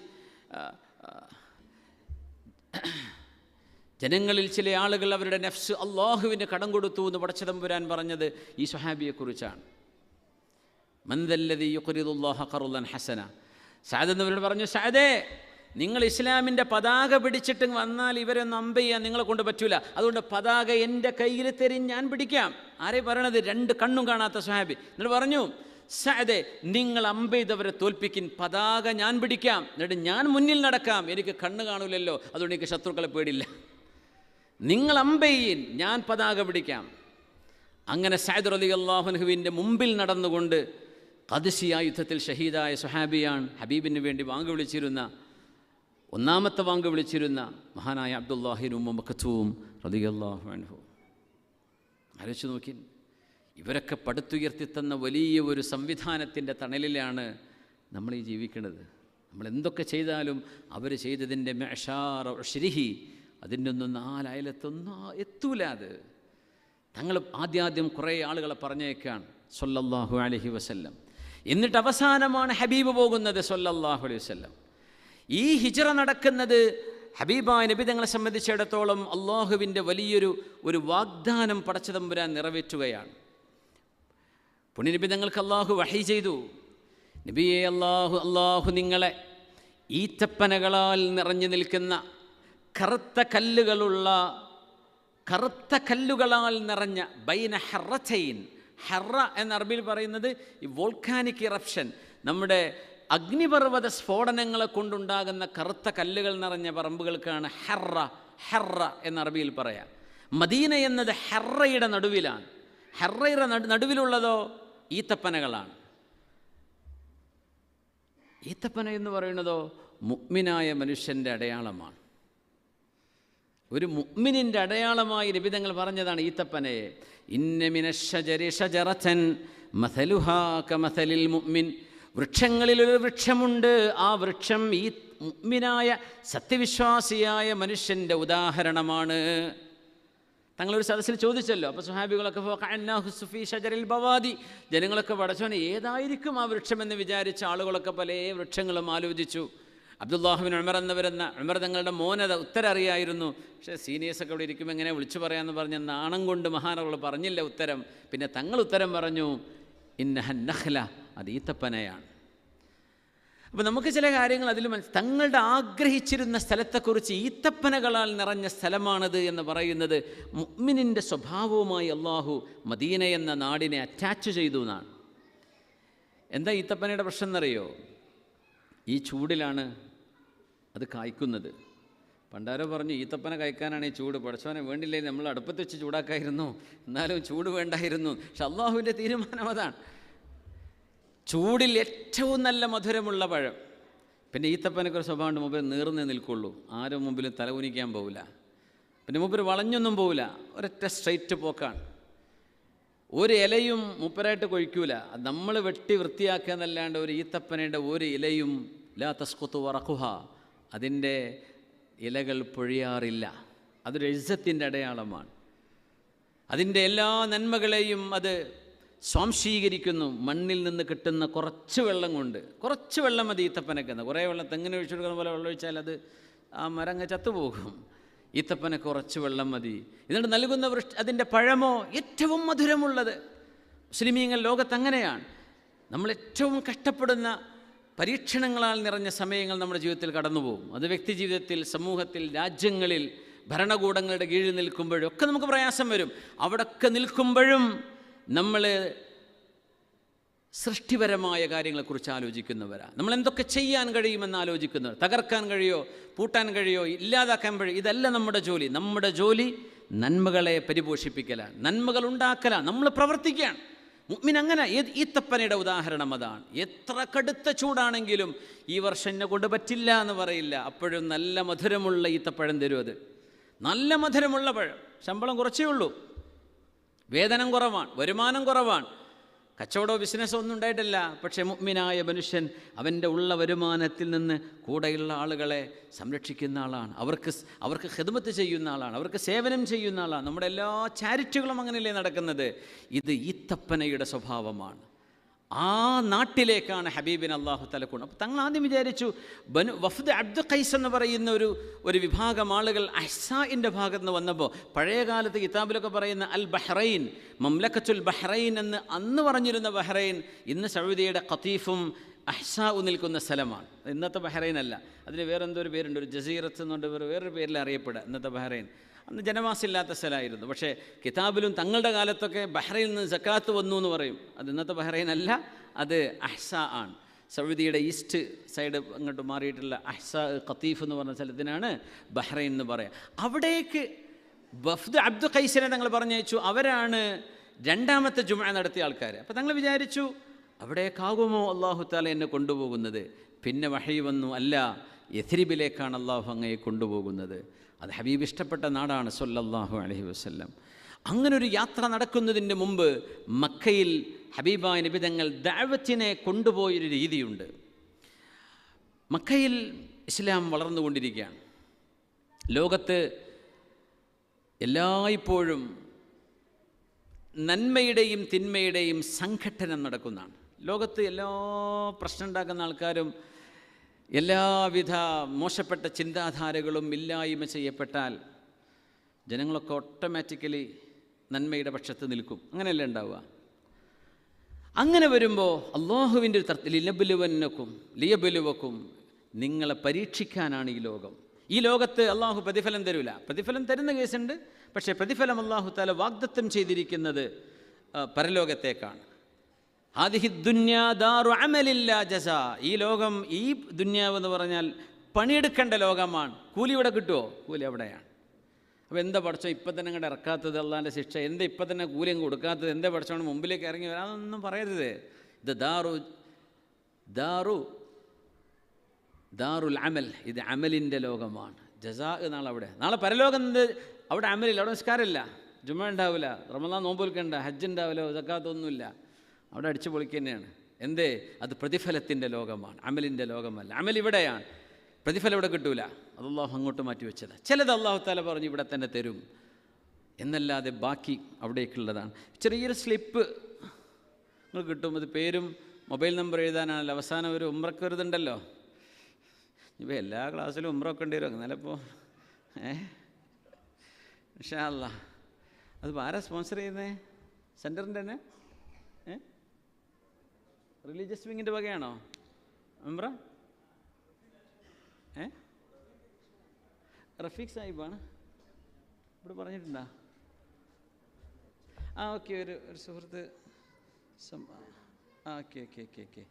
ജനങ്ങളിൽ ചില ആളുകൾ അവരുടെ നഫ്സ് അള്ളാഹുവിന് കടം കൊടുത്തു എന്ന് പടച്ചതമ്പുരാൻ പറഞ്ഞത് ഈ സ്വഹാബിയെക്കുറിച്ചാണ്. മൻദല്ലദീ യുഖ്രിദുല്ലാഹ ഖർളൻ ഹസന. സഅദ് എന്നവരോട് പറഞ്ഞു, സഅദേ, നിങ്ങൾ ഇസ്ലാമിൻ്റെ പതാക പിടിച്ചിട്ട് വന്നാൽ ഇവരൊന്നും അമ്പ് ചെയ്യാൻ നിങ്ങളെ കൊണ്ട് പറ്റൂല. അതുകൊണ്ട് പതാക എൻ്റെ കയ്യിൽ തരും, ഞാൻ പിടിക്കാം. ആരെ പറയണത്? രണ്ട് കണ്ണും കാണാത്ത സ്വഹാബി. എന്നിട്ട് പറഞ്ഞു, സഅദേ, നിങ്ങൾ അമ്പ് ചെയ്തവരെ തോൽപ്പിക്കിൻ, പതാക ഞാൻ പിടിക്കാം, എന്നിട്ട് ഞാൻ മുന്നിൽ നടക്കാം. എനിക്ക് കണ്ണ് കാണൂലല്ലോ, അതുകൊണ്ട് എനിക്ക് ശത്രുക്കളെ പേടില്ല. നിങ്ങൾ അമ്പ് ചെയ്യിൻ, ഞാൻ പതാക പിടിക്കാം. അങ്ങനെ സഅദ് റളിയല്ലാഹു അൻഹുവിൻ്റെ മുമ്പിൽ നടന്നുകൊണ്ട് ഖാദിസിയ യുദ്ധത്തിൽ ഷഹീദായ സ്വഹാബിയാണ്. ഹബീബിന് വേണ്ടി വാങ്ക് വിളിച്ചിരുന്ന, ഒന്നാമത്തെ വാങ്ക് വിളിച്ചിരുന്ന മഹാനായ അബ്ദുല്ലാഹി ഇബ്നു ഉമ്മ മക്തൂം റളിയല്ലാഹു അൻഹു. ആലോചിച്ച് നോക്കി, ഇവരൊക്കെ പടുത്തുയർത്തിത്തന്ന വലിയ ഒരു സംവിധാനത്തിൻ്റെ തണലിലാണ് നമ്മൾ ഈ ജീവിക്കുന്നത്. നമ്മൾ എന്തൊക്കെ ചെയ്താലും അവർ ചെയ്തതിൻ്റെ മെഷാർ ശരിഹി, അതിൻ്റെ ഒന്നും 4 അയലത്തൊന്നും എത്തൂല. അത് തങ്ങൾ ആദ്യം കുറേ ആളുകളെ പറഞ്ഞേക്കാണ് സ്വല്ലല്ലാഹു അലൈഹി വസല്ലം. എന്നിട്ട് അവസാനമാണ് ഹബീബ് പോകുന്നത് സ്വല്ലല്ലാഹു അലൈഹി വസല്ലം. ഈ ഹിജ്റ നടക്കുന്നത് ഹബീബായ നബി തങ്ങളെ സംബന്ധിച്ചിടത്തോളം അള്ളാഹുവിൻ്റെ വലിയൊരു വാഗ്ദാനം പടച്ചതമ്പുരാൻ നിറവേറ്റുകയാണ്. പുണ്യനബി തങ്ങൾക്ക് അള്ളാഹു വഹി ചെയ്തു, നബിയെ, അള്ളാഹു നിങ്ങളെ ഈത്തപ്പനകളാൽ നിറഞ്ഞു നിൽക്കുന്ന കറുത്ത കല്ലുകളാൽ നിറഞ്ഞ ബൈന ഹറത്തൈൻ. ഹറ എന്ന അറബിയിൽ പറയുന്നത് ഈ വോൾക്കാനിക് ഇറപ്ഷൻ, നമ്മുടെ അഗ്നിപർവ്വത സ്ഫോടനങ്ങളെ കൊണ്ടുണ്ടാകുന്ന കറുത്ത കല്ലുകൾ നിറഞ്ഞ പറമ്പുകൾക്കാണ് ഹെറ എന്ന അറബിയിൽ പറയാം. മദീന എന്നത് ഹെറയുടെ നടുവിലാണ്. ഹെറയുടെ നടുവിലുള്ളതോ ഈത്തപ്പനകളാണ്. ഈത്തപ്പന എന്ന് പറയുന്നതോ മുഅ്മിനായ മനുഷ്യൻ്റെ അടയാളമാണ്. ഒരു മുഅ്മിനിൻ്റെ അടയാളമായി നബി തങ്ങൾ പറഞ്ഞതാണ് ഈത്തപ്പനയെ. ഇന്ന മിനശ്ശജരി ശജറതൻ മസലുഹാ കമസലിൽ മുഅ്മിൻ. വൃക്ഷങ്ങളിലൊരു വൃക്ഷമുണ്ട്, ആ വൃക്ഷം ഈ മുഅ്മിനായ സത്യവിശ്വാസിയായ മനുഷ്യൻ്റെ ഉദാഹരണമാണ്. തങ്ങളൊരു സദസ്സിൽ ചോദിച്ചല്ലോ. അപ്പോൾ സുഹാബികളൊക്കെ ജനങ്ങളൊക്കെ പടച്ചോനെ ഏതായിരിക്കും ആ വൃക്ഷമെന്ന് വിചാരിച്ച ആളുകളൊക്കെ പല വൃക്ഷങ്ങളും ആലോചിച്ചു. അബ്ദുല്ലാഹിബ്നു ഉമർ തങ്ങളുടെ മോനത് ഉത്തരം അറിയായിരുന്നു. പക്ഷേ സീനിയേഴ്സൊക്കെ ഇവിടെ ഇരിക്കുമ്പോൾ എങ്ങനെ വിളിച്ചു പറയാമെന്ന് പറഞ്ഞ നാണം കൊണ്ട് മഹാനവൾ പറഞ്ഞില്ല ഉത്തരം. പിന്നെ തങ്ങൾ ഉത്തരം പറഞ്ഞു, ഇന്നഹൻ നഖ്ല, അത് ഈത്തപ്പനയാണ്. അപ്പോൾ നമുക്ക് ചില കാര്യങ്ങൾ അതിൽ തങ്ങളുടെ ആഗ്രഹിച്ചിരുന്ന സ്ഥലത്തെക്കുറിച്ച് ഈത്തപ്പനകളാൽ നിറഞ്ഞ സ്ഥലമാണത് എന്ന് പറയുന്നത് മുഅ്മിനിൻ്റെ സ്വഭാവവുമായി അള്ളാഹു മദീന എന്ന നാടിനെ അറ്റാച്ച് ചെയ്തു എന്നാണ്. എന്താ ഈത്തപ്പനയുടെ പ്രശ്നം എന്നറിയോ? ഈ ചൂടിലാണ് അത് കായ്ക്കുന്നത്. പണ്ടാരോ പറഞ്ഞു, ഈത്തപ്പന കഴിക്കാനാണ് ഈ ചൂട്, പടച്ചോനെ വേണ്ടില്ലേ നമ്മൾ അടുപ്പത്ത് വെച്ച് ചൂടാക്കായിരുന്നു, എന്നാലും ചൂട് വേണ്ടായിരുന്നു. പക്ഷെ അള്ളാഹുവിൻ്റെ തീരുമാനം അതാണ്. ചൂടിൽ ഏറ്റവും നല്ല മധുരമുള്ള പഴം. പിന്നെ ഈത്തപ്പനക്കൊരു സ്വഭാവമുണ്ട്, മുമ്പിൽ നീർന്നേ നിൽക്കുള്ളൂ, ആരും മുമ്പിലും തലകുനിക്കാൻ പോവില്ല. പിന്നെ മുമ്പിൽ വളഞ്ഞൊന്നും പോവില്ല, ഒരൊറ്റ സ്ട്രൈറ്റ് പോക്കാണ്. ഒരു ഇലയും മൂപ്പരായിട്ട് കൊഴിക്കൂല. അത് നമ്മൾ വെട്ടി വൃത്തിയാക്കുക എന്നല്ലാണ്ട് ഒരു ഈത്തപ്പനയുടെ ഒരു ഇലയും ലാ തസ്ഖുതു വറഖുഹ, അതിൻ്റെ ഇലകൾ പൊഴിയാറില്ല. അതൊരു ഇസ്സത്തിൻ്റെ അടയാളമാണ്. അതിൻ്റെ എല്ലാ നന്മകളെയും അത് സ്വാംശീകരിക്കുന്നു. മണ്ണിൽ നിന്ന് കിട്ടുന്ന കുറച്ച് വെള്ളം കൊണ്ട്. കുറച്ച് വെള്ളം മതി ഈത്തപ്പനക്കെന്ന്. കുറേ വെള്ളം തെങ്ങിന് ഒഴിച്ചു കൊടുക്കുന്ന പോലെ വെള്ളം ഒഴിച്ചാൽ അത് ആ മരങ്ങ് ചത്തുപോകും. ഈത്തപ്പന കുറച്ച് വെള്ളം മതി. എന്നിട്ട് നൽകുന്ന അതിൻ്റെ പഴമോ ഏറ്റവും മധുരമുള്ളത്. മുസ്ലിമീങ്ങൾ ലോകത്ത് അങ്ങനെയാണ്. നമ്മൾ ഏറ്റവും കഷ്ടപ്പെടുന്ന പരീക്ഷണങ്ങളാൽ നിറഞ്ഞ സമയങ്ങൾ നമ്മുടെ ജീവിതത്തിൽ കടന്നുപോകും. അത് വ്യക്തി ജീവിതത്തിൽ, സമൂഹത്തിൽ, രാജ്യങ്ങളിൽ, ഭരണകൂടങ്ങളുടെ കീഴിൽ നിൽക്കുമ്പോഴും ഒക്കെ നമുക്ക് പ്രയാസം വരും. അവിടെയൊക്കെ നിൽക്കുമ്പോഴും നമ്മൾ സൃഷ്ടിപരമായ കാര്യങ്ങളെക്കുറിച്ച് ആലോചിക്കുന്നവരാണ്. നമ്മൾ എന്തൊക്കെ ചെയ്യാൻ കഴിയുമെന്ന് ആലോചിക്കുന്നവർ. തകർക്കാൻ കഴിയോ, പൂട്ടാൻ കഴിയോ, ഇല്ലാതാക്കാൻ കഴിയോ, ഇതല്ല നമ്മുടെ ജോലി. നമ്മുടെ ജോലി നന്മകളെ പരിപോഷിപ്പിക്കലാണ്, നന്മകൾ ഉണ്ടാക്കലാണ്, നമ്മൾ പ്രവർത്തിക്കുകയാണ്. മുഅ്മിൻ അങ്ങനെ. ഈത്തപ്പനയുടെ ഉദാഹരണം അതാണ്. എത്ര കടുത്ത ചൂടാണെങ്കിലും ഈ വർഷം എന്നെ കൊണ്ട് പറ്റില്ല എന്ന് പറയില്ല. അപ്പോഴും നല്ല മധുരമുള്ള ഈത്തപ്പഴം തരും. അത് നല്ല മധുരമുള്ള പഴം. ശമ്പളം കുറച്ചേ ഉള്ളൂ, വേതനം കുറവാണ്, വരുമാനം കുറവാണ്, കച്ചവടമോ ബിസിനസ്സോ ഒന്നും ഉണ്ടായിട്ടില്ല. പക്ഷേ മുഅ്മിനായ മനുഷ്യൻ അവൻ്റെ ഉള്ള വരുമാനത്തിൽ നിന്ന് കൂടെയുള്ള ആളുകളെ സംരക്ഷിക്കുന്ന ആളാണ്. അവർക്ക് ഖിദ്മത്ത് ചെയ്യുന്ന ആളാണ്, അവർക്ക് സേവനം ചെയ്യുന്ന ആളാണ്. നമ്മുടെ എല്ലാ ചാരിറ്റികളും അങ്ങനെയല്ലേ നടക്കുന്നത്. ഇത് ഈത്തപ്പനയുടെ സ്വഭാവമാണ്. ആ നാട്ടിലേക്കാണ് ഹബീബിന് അല്ലാഹു തആല കൊണ്ട്. അപ്പോൾ തങ്ങൾ ആദ്യം വിചാരിച്ചു വഫ്ദ് അബ്ദു ഖൈസ് എന്ന് പറയുന്ന ഒരു വിഭാഗം ആളുകൾ അഹ്സാഇൻ്റെ ഭാഗത്ത് നിന്ന് വന്നപ്പോൾ, പഴയ കാലത്ത് കിതാബിലൊക്കെ പറയുന്ന അൽ ബഹ്റൈൻ, മംലക്കത്തുൽ ബഹ്റൈൻ എന്ന് അന്ന് പറഞ്ഞിരുന്ന ബഹ്റൈൻ ഇന്ന് സൗദിയുടെ ഖതീഫും അഹ്സാഉ നിൽക്കുന്ന സ്ഥലമാണ്. ഇന്നത്തെ ബഹ്റൈൻ അല്ല, അതിന് വേറെന്തോ ഒരു പേരുണ്ട്, ഒരു ജസീറത്ത് എന്നുകൊണ്ട് വേറൊരു പേരിൽ അറിയപ്പെടുക ഇന്നത്തെ ബഹ്റൈൻ. അന്ന് ജനവാസമില്ലാത്ത സ്ഥലമായിരുന്നു. പക്ഷേ കിതാബിലും തങ്ങളുടെ കാലത്തൊക്കെ ബഹ്റൈനിൽ നിന്ന് സക്കാത്ത് വന്നു എന്ന് പറയും. അത് ഇന്നത്തെ ബഹ്റൈൻ അല്ല, അത് അഹ്സാ ആണ്. സൗദിയുടെ ഈസ്റ്റ് സൈഡ് അങ്ങോട്ട് മാറിയിട്ടുള്ള അഹ്സാ ഖതീഫ് എന്ന് പറഞ്ഞ സ്ഥലത്തിനാണ് ബഹ്റൈൻ എന്ന് പറയാം. അവിടേക്ക് വഫ്ദ് അബ്ദു ഖൈസിനെ തങ്ങൾ പറഞ്ഞയച്ചു. അവരാണ് രണ്ടാമത്തെ ജുമുഅ നടത്തിയ ആൾക്കാർ. അപ്പോൾ തങ്ങൾ വിചാരിച്ചു അവിടേക്കാകുമോ അല്ലാഹു തആല എന്നെ കൊണ്ടുപോകുന്നത്. പിന്നെ വഹയി വന്നു, അല്ല, യഥ്രിബിലേക്കാണ് അല്ലാഹു അങ്ങയെ കൊണ്ടുപോകുന്നത്. അത് ഹബീബ് ഇഷ്ടപ്പെട്ട നാടാണ് സ്വല്ലല്ലാഹു അലൈഹി വസല്ലം. അങ്ങനൊരു യാത്ര നടക്കുന്നതിന് മുമ്പ് മക്കയിൽ ഹബീബായ നബി തങ്ങൾ ദഅവത്തിനെ കൊണ്ടുപോയൊരു രീതിയുണ്ട്. മക്കയിൽ ഇസ്ലാം വളർന്നുകൊണ്ടിരിക്കുകയാണ്. ലോകത്ത് എല്ലായ്പ്പോഴും നന്മയുടെയും തിന്മയുടെയും സംഘട്ടനം നടക്കുന്നതാണ്. ലോകത്ത് എല്ലാ പ്രശ്നം ഉണ്ടാക്കുന്ന ആൾക്കാരും എല്ലാവിധ മോശപ്പെട്ട ചിന്താധാരകളും ഇല്ലായ്മ ചെയ്യപ്പെട്ടാൽ ജനങ്ങളൊക്കെ ഓട്ടോമാറ്റിക്കലി നന്മയുടെ പക്ഷത്ത് നിൽക്കും. അങ്ങനെയല്ലേ ഉണ്ടാവുക? അങ്ങനെ വരുമ്പോൾ അള്ളാഹുവിൻ്റെ ഒരു ലിയബലുവക്കും നിങ്ങളെ പരീക്ഷിക്കാനാണ് ഈ ലോകം. ഈ ലോകത്ത് അള്ളാഹു പ്രതിഫലം തരില്ല. പ്രതിഫലം തരുന്ന കേസുണ്ട്, പക്ഷേ പ്രതിഫലം അള്ളാഹു തആല വാഗ്ദത്തം ചെയ്തിരിക്കുന്നത് പരലോകത്തേക്കാണ്. ഹാദിഹി ദുന്യാ ദാറു അമലില്ലാ ജസാ. ഈ ലോകം, ഈ ദുന്യാവ് എന്ന് പറഞ്ഞാൽ പണിയെടുക്കേണ്ട ലോകമാണ്. കൂലി ഇവിടെ കിട്ടുമോ? കൂലി അവിടെയാണ്. അപ്പോൾ എന്താ പഠിച്ചോ ഇപ്പം തന്നെ അങ്ങോട്ട് ഇറക്കാത്തത്, അള്ളാൻ്റെ ശിക്ഷ, എന്താ ഇപ്പം തന്നെ കൂലി അങ്ങ് കൊടുക്കാത്തത്, എന്താ പഠിച്ചോണ്ട് മുമ്പിലേക്ക് ഇറങ്ങി വരാം, അതൊന്നും പറയരുത്. ഇത് ദാറുൽ അമൽ, ഇത് അമലിൻ്റെ ലോകമാണ്. ജസാ നാളെ പരലോകം. അവിടെ അമലില്ല, അവിടെ നിസ്കാരമില്ല, ജുമ ഉണ്ടാവില്ല, റമദാൻ നോമ്പ് വെൽക്കണ്ട, ഹജ്ജ് ഉണ്ടാവില്ല, സക്കാത്തൊന്നുമില്ല. അവിടെ അടിച്ചു പൊളിക്കുക തന്നെയാണ്. എന്തേ? അത് പ്രതിഫലത്തിൻ്റെ ലോകമാണ്, അമലിൻ്റെ ലോകമല്ല. അമൽ ഇവിടെയാണ്, പ്രതിഫലം ഇവിടെ കിട്ടൂല. അത് അല്ലാഹു അങ്ങോട്ട് മാറ്റി വെച്ചത്. ചിലത് അല്ലാഹു തആല പറഞ്ഞ് ഇവിടെ തന്നെ തരും എന്നല്ലാതെ ബാക്കി അവിടേക്കുള്ളതാണ്. ചെറിയൊരു സ്ലിപ്പ് നിങ്ങൾ കിട്ടും. അത് പേരും മൊബൈൽ നമ്പർ എഴുതാനാണല്ലോ. അവസാനം ഒരു ഉംറക്ക് വരുന്നുണ്ടല്ലോ. ഇപ്പോൾ എല്ലാ ക്ലാസ്സിലും ഉംറ ഒക്കെ വരും. എന്നാലും ഇപ്പോൾ ഇൻഷാ അല്ലാഹ് അതിപ്പോൾ ആരാ സ്പോൺസർ ചെയ്യുന്നത്? സെൻറ്ററിൻ്റെ തന്നെ റിലീജിയസ് വിങ്ങിൻ്റെ വകയാണോ ഉംറ? റഫീഖ് സാഹിബാണ് ഇവിടെ പറഞ്ഞിട്ടുണ്ടോ? ഓക്കെ. ഒരു സുഹൃത്ത് ഓക്കെ.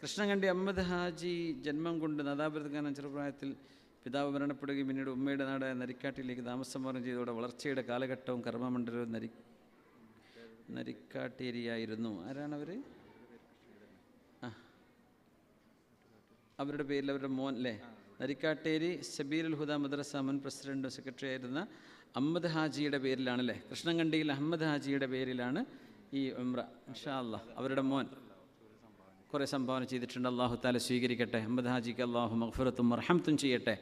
കൃഷ്ണകണ്ടി അഹമ്മദ് ഹാജി ജന്മം കൊണ്ട് നാദാപുരത്ത് ചെറുപ്രായത്തിൽ പിതാവ് മരണപ്പെടുകയും പിന്നീട് ഉമ്മയുടെ നാടായ നരിക്കാട്ടിലേക്ക് താമസം മാറുകയും ചെയ്തതോടെ വളർച്ചയുടെ കാലഘട്ടവും കർമ്മമണ്ഡലവും നരിക്കാട്ടേരിയായിരുന്നു. ആരാണവർ? അവരുടെ പേരിൽ അവരുടെ മോൻ അല്ലേ? നരിക്കാട്ടേരി സബീലുൽ ഹുദ മദ്രസ മുൻ പ്രസിഡൻറ്റും സെക്രട്ടറി ആയിരുന്ന അഹമ്മദ് ഹാജിയുടെ പേരിലാണല്ലേ? കൃഷ്ണകണ്ടിയിൽ അഹമ്മദ് ഹാജിയുടെ പേരിലാണ് ഈ ഉംറ. ഇൻഷാ അല്ലാഹ് അവരുടെ മോൻ കുറേ സംഭാവന ചെയ്തിട്ടുണ്ട്. അല്ലാഹു തആല സ്വീകരിക്കട്ടെ. അഹമ്മദ് ഹാജിക്ക് അല്ലാഹു മഗ്ഫിറത്തും മർഹമത്തും ചെയ്യട്ടെ.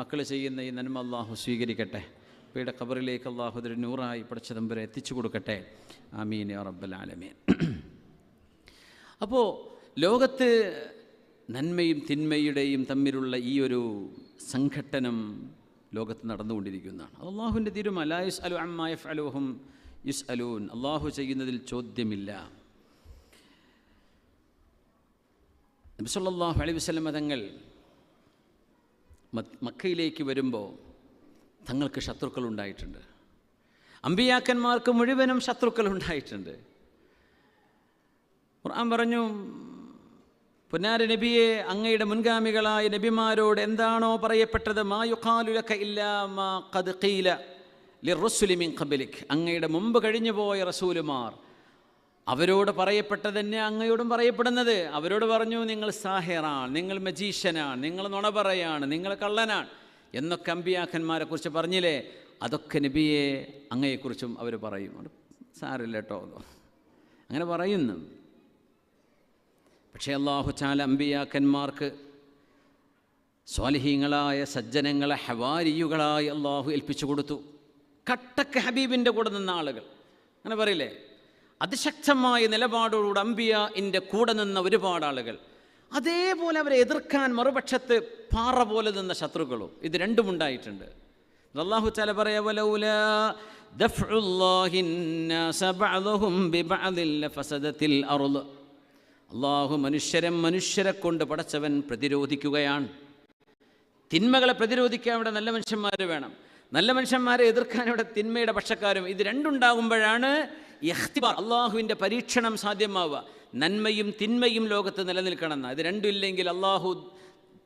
മക്കൾ ചെയ്യുന്ന ഈ നന്മ അള്ളാഹു സ്വീകരിക്കട്ടെ. അവയുടെ ഖബറിലേക്ക് അള്ളാഹു ഒരു നൂറായി പടച്ച തമ്പുരാൻ എത്തിച്ചു കൊടുക്കട്ടെ. ആമീൻ യാ റബ്ബൽ ആലമീൻ. അപ്പോൾ ലോകത്ത് നന്മയും തിന്മയുടെയും തമ്മിലുള്ള ഈ ഒരു സംഘട്ടനം ലോകത്ത് നടന്നുകൊണ്ടിരിക്കുന്നതാണ്. അള്ളാഹുവിൻ്റെ തീരുമാനം. ലാ യുസ്അലു അമ്മാ യഫ്അലു വഹും യുസ്അലൂൻ. അള്ളാഹു ചെയ്യുന്നതിൽ ചോദ്യമില്ല. നബി സല്ലല്ലാഹു അലൈഹി വസല്ലം തങ്ങൾ മക്കയിലേക്ക് വരുമ്പോൾ തങ്ങൾക്ക് ശത്രുക്കളുണ്ടായിട്ടുണ്ട്. അമ്പിയാക്കന്മാർക്ക് മുഴുവനും ശത്രുക്കളുണ്ടായിട്ടുണ്ട്. ഖുർആൻ പറഞ്ഞു, പുന്നാര നബിയെ, അങ്ങയുടെ മുൻഗാമികളായ നബിമാരോട് എന്താണോ പറയപ്പെട്ടത്, മാ യുഖാലു ലക ഇല്ലാ മാ ഖദ് ഖീല ലിർറുസുലി മിൻ ഖബ്ലിക്, അങ്ങയുടെ മുമ്പ് കഴിഞ്ഞു പോയ റസൂലുമാർ അവരോട് പറയപ്പെട്ടത് തന്നെ അങ്ങയോടും പറയപ്പെടുന്നത്. അവരോട് പറഞ്ഞു, നിങ്ങൾ സാഹിറാണ്, നിങ്ങൾ മജീഷ്യനാണ്, നിങ്ങൾ നുണ പറയാണ്, നിങ്ങൾ കള്ളനാണ് എന്നൊക്കെ അമ്പിയാക്കന്മാരെ കുറിച്ച് പറഞ്ഞില്ലേ, അതൊക്കെ നബിയെ അങ്ങയെക്കുറിച്ചും അവർ പറയും. സാരില്ല കേട്ടോ, അങ്ങനെ പറയുന്നു. പക്ഷേ അല്ലാഹു തആല അമ്പിയാക്കന്മാർക്ക് സ്വാലിഹീങ്ങളായ സജ്ജനങ്ങളെ ഹവാരിയുകളായി അള്ളാഹു ഏൽപ്പിച്ചു കൊടുത്തു. കട്ടക്ക് ഹബീബിൻ്റെ കൂടെ നിന്ന ആളുകൾ, അങ്ങനെ പറയില്ലേ, അതിശക്തമായ നിലപാടോടുകൂടെ അമ്പിയാഇൻ്റെ കൂടെ നിന്ന ഒരുപാട് ആളുകൾ, അതേപോലെ അവരെ എതിർക്കാൻ മറുപക്ഷത്ത് പാറ പോലെ നിന്ന ശത്രുക്കളും. ഇത് രണ്ടും ഉണ്ടായിട്ടുണ്ട്. അല്ലാഹു തആല പറയാ, വലൗലാ ദഫ്ഉല്ലാഹിൻ നാസ ബഅദഹും ബിബഅദിൻ ലഫസദത്തിൽ അർള്. അല്ലാഹു മനുഷ്യരെ കൊണ്ട് പടച്ചവൻ പ്രതിരോധിക്കുകയാണ്. തിന്മകളെ പ്രതിരോധിക്കാൻ ഇവിടെ നല്ല മനുഷ്യന്മാർ വേണം. നല്ല മനുഷ്യന്മാരെ എതിർക്കാൻ ഇവിടെ തിന്മയുടെ പക്ഷക്കാരും. ഇത് രണ്ടുണ്ടാകുമ്പോഴാണ് ഇഖ്തിബാർ, അള്ളാഹുവിൻ്റെ പരീക്ഷണം സാധ്യമാവുക. നന്മയും തിന്മയും ലോകത്ത് നിലനിൽക്കണമെന്ന്. ഇത് രണ്ടും ഇല്ലെങ്കിൽ അള്ളാഹു